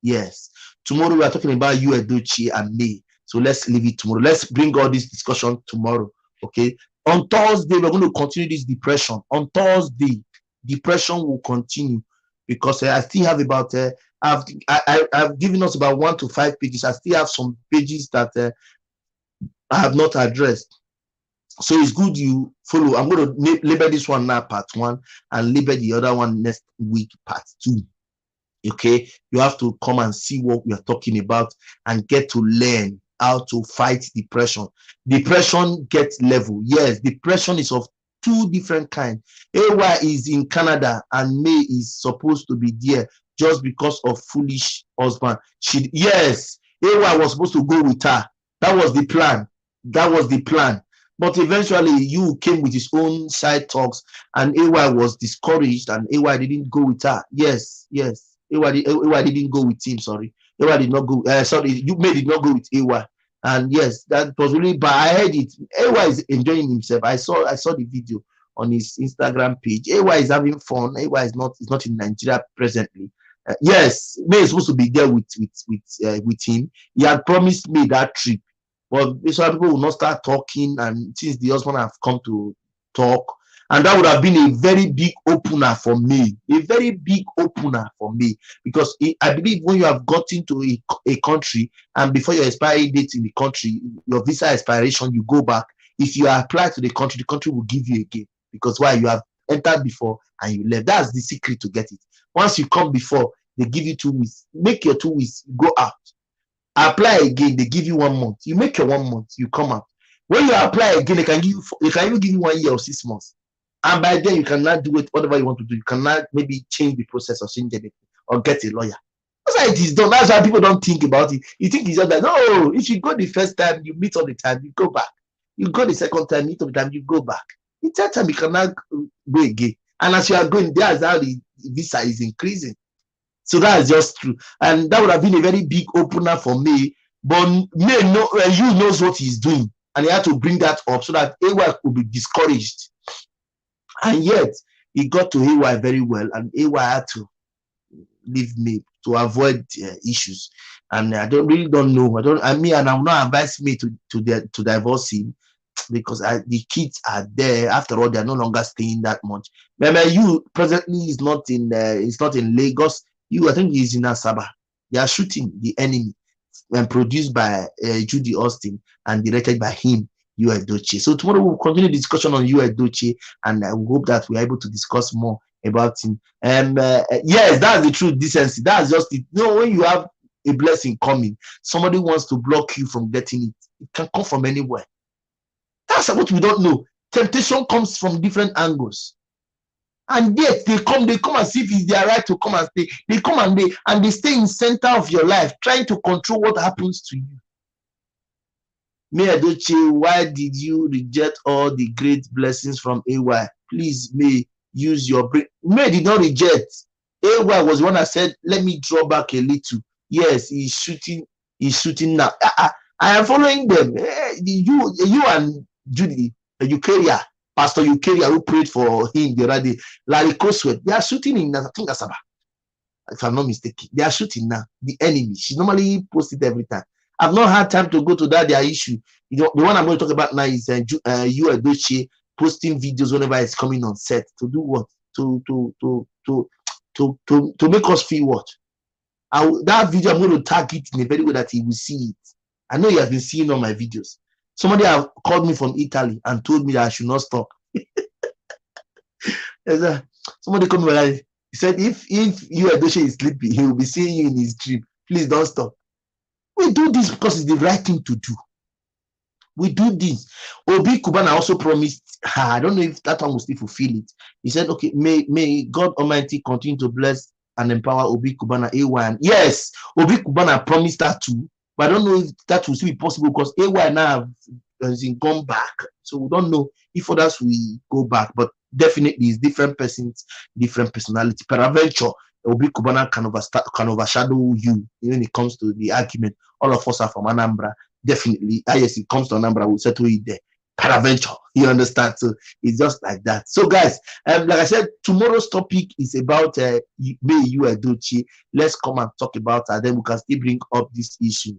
Yes. Tomorrow we are talking about Edochie and May. So let's leave it tomorrow. Let's bring all this discussion tomorrow. Okay. On Thursday, we're going to continue this depression. On Thursday, depression will continue because I still have about I've given us about 1 to 5 pages. I still have some pages that I have not addressed. So it's good you follow. I'm going to label this one now part 1 and label the other one next week part 2. Okay, you have to come and see what we are talking about and get to learn how to fight depression. Depression gets level. Yes, depression is of 2 different kinds. AY is in Canada and May is supposed to be there just because of foolish husband. Yes, AY was supposed to go with her. That was the plan. That was the plan. But eventually, you came with his own side talks, and AY was discouraged, and AY didn't go with her. Yes, yes. AY didn't go with him. Sorry, AY did not go. Sorry, you did not go with AY. And yes, that was really bad. I heard it. AY is enjoying himself. I saw the video on his Instagram page. AY is having fun. AY is not in Nigeria presently. Yes, May is supposed to be there with him. He had promised me that trip, but some people will not start talking, and since the husband have come to talk, and that would have been a very big opener for me, a very big opener for me, because I believe when you have gotten to a country and before your expiry date in the country, your visa expiration, you go back. If you apply to the country will give you again, because why? You have entered before and you left. That's the secret to get it. Once you come before, they give you 2 weeks. Make your 2 weeks, go out. Apply again, they give you 1 month. You make your 1 month, you come out. When you apply again, they can even give you 1 year or 6 months. And by then you cannot do it whatever you want to do. You cannot maybe change the process or change anything or get a lawyer. That's how it is done. That's why people don't think about it. You think it's just like, no, if you go the first time, you meet all the time, you go back. You go the second time, meet all the time, you go back. The third time you cannot go again. And as you are going, that's how the visa is increasing. So that is just true. And that would have been a very big opener for me. But May you knows what he's doing. And he had to bring that up so that AY could be discouraged. And yet, he got to AY very well. And AY had to leave me to avoid issues. And I don't know. I will not advise me to divorce him, because the kids are there. After all, they are no longer staying that much. Remember, you presently is not in Lagos. I think he's in Asaba. They are shooting The Enemy, and produced by Judy Austin and directed by him, U.S. Doche. So tomorrow we'll continue the discussion on U.S. Doche, and I hope that we're able to discuss more about him. Yes, that's the truth, decency. That's just it. When you have a blessing coming, somebody wants to block you from getting it. It can come from anywhere. That's what we don't know. Temptation comes from different angles. And yet they come as if it's their right to come and stay. They come and they stay in center of your life, trying to control what happens to you. May Adoche, why did you reject all the great blessings from AY? Please, May, use your brain. May did not reject. AY was the one that said, let me draw back a little. Yes, he's shooting now. I am following them. You and Judy, Eukaria, Pastor Eukaria, who prayed for him the other day, Larry Coswell, they are shooting in Asaba. If I'm not mistaken, they are shooting now. The Enemy. She normally posts it every time. I've not had time to go to their issue. The one I'm going to talk about now is U.S. Doche posting videos whenever it's coming on set. To do what? To make us feel what? That video, I'm going to tag it in a very way that he will see it. I know he has been seeing all my videos. Somebody have called me from Italy and told me that I should not stop. Somebody called me. He said, if U.S. Doche is sleeping, he will be seeing you in his dream. Please don't stop. We do this because it's the right thing to do. We do this. Obi Kubana also promised, I don't know if that one will still fulfill it. He said, okay, may God Almighty continue to bless and empower Obi Kubana A1. Yes, Obi Kubana promised that too, but I don't know if that will still be possible because A1 now has gone back. So we don't know if others will go back, but definitely it's different persons, different personality. Peradventure, Obi Kubana can overshadow you when it comes to the argument. All of us are from Anambra. Definitely, yes, it comes to Anambra, we'll settle it there. Peradventure, you understand? So it's just like that. So, guys, like I said, tomorrow's topic is about May U.S. Doche. Let's come and talk about that. Then we can still bring up this issue.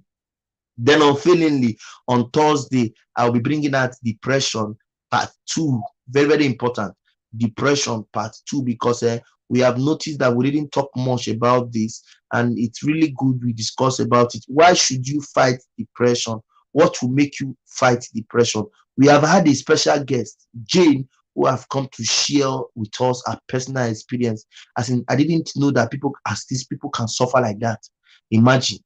Then, unfailingly, on Thursday, I'll be bringing out depression part 2. Very, very important. Depression part 2, because we have noticed that we didn't talk much about this, and it's really good we discuss about it. Why should you fight depression? What will make you fight depression? We have had a special guest, Jane, who have come to share with us her personal experience. As in, I didn't know that people can suffer like that. Imagine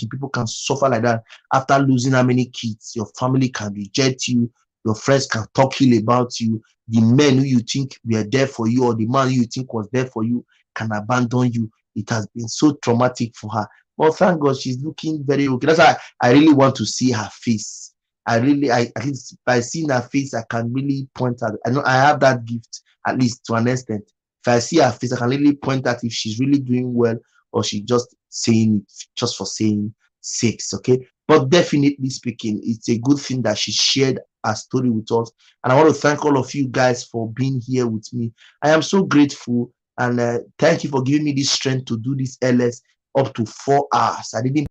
people can suffer like that after losing how many kids. Your family can reject you. Your friends can talk ill about you. The men who you think were there for you, or the man who you think was there for you, can abandon you. It has been so traumatic for her. But thank God, she's looking very okay. That's why I really want to see her face. At least by seeing her face, I can really point at. I know I have that gift, at least to an extent. If I see her face, I can really point at if she's really doing well, or she's just saying it just for saying sakes. Okay. But definitely speaking, it's a good thing that she shared her story with us. And I want to thank all of you guys for being here with me. I am so grateful. And thank you for giving me this strength to do this LS up to 4 hours. I didn't.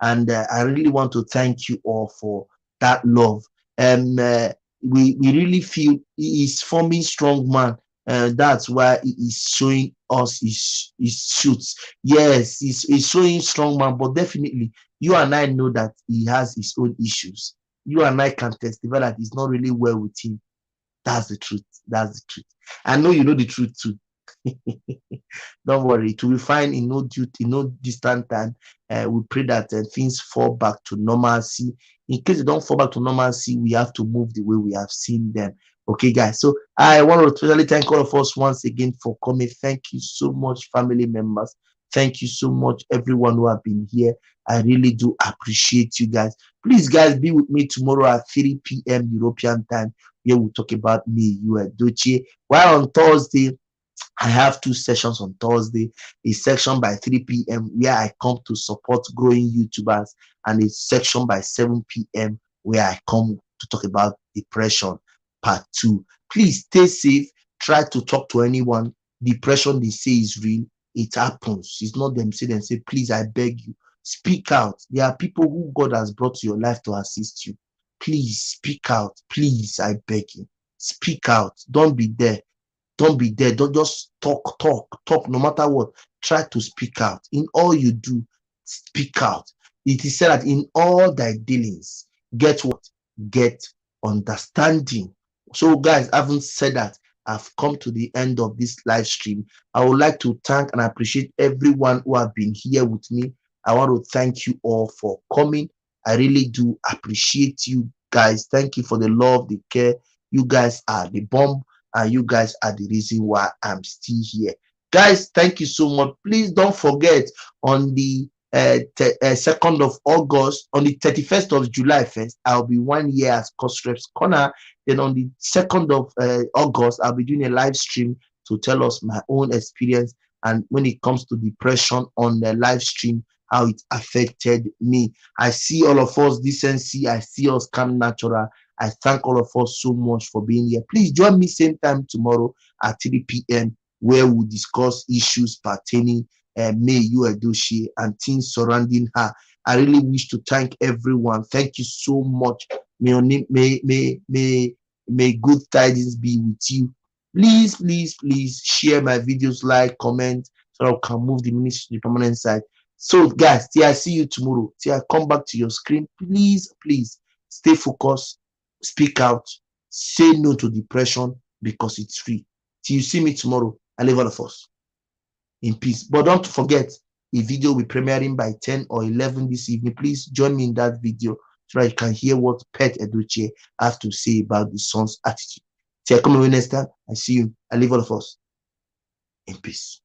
And I really want to thank you all for that love. We really feel he is forming strong man. That's why he is showing us his shoots. Yes, he's showing strong man, but definitely you and I know that he has his own issues. You and I can testify that it's not really well with him. That's the truth. That's the truth. I know you know the truth too. Don't worry, it will be fine in no distant time. We pray that things fall back to normalcy. In case they don't fall back to normalcy, we have to move the way we have seen them. Okay, guys. So I want to especially thank all of us once again for coming. Thank you so much, family members. Thank you so much, everyone who have been here. I really do appreciate you guys. Please, guys, be with me tomorrow at 3 p.m. European time. Here we'll talk about me, you, and Doche. While on Thursday, I have 2 sessions on Thursday, a section by 3 p.m. where I come to support growing YouTubers, and a section by 7 p.m. where I come to talk about depression part 2. Please stay safe. Try to talk to anyone. Depression, they say, is real. It happens. It's not them say, please, I beg you. Speak out. There are people who God has brought to your life to assist you. Please speak out. Please, I beg you. Speak out. Don't be there. Don't be there. Don't just talk. No matter what, try to speak out. In all you do, speak out. It is said that in all thy dealings, get what? Get understanding. So, guys, having said that, I've come to the end of this live stream. I would like to thank and appreciate everyone who have been here with me. I want to thank you all for coming. I really do appreciate you guys. Thank you for the love, the care. You guys are the bomb, and you guys are the reason why I'm still here. Guys, thank you so much. Please don't forget, on the 2nd of August, on the 31st of July 1st, I'll be 1 year as Cost Reps Corner. Then on the 2nd of August, I'll be doing a live stream to tell us my own experience, and when it comes to depression on the live stream, how it affected me. I see all of us decency. I see us come natural. I thank all of us so much for being here. Please join me same time tomorrow at 3 p.m. where we discuss issues pertaining May Uedoshi and things surrounding her. I really wish to thank everyone. Thank you so much. May good tidings be with you. Please share my videos, like, comment, so I can move the ministry to the permanent side. So, guys, till I see you tomorrow, till I come back to your screen, please stay focused, speak out, say no to depression because it's free. Till you see me tomorrow, I leave all of us in peace. But don't forget, a video will be premiering by 10 or 11 this evening. Please join me in that video so that you can hear what Pet Edochie have to say about the son's attitude. Till I come away next time, I see you. I leave all of us in peace.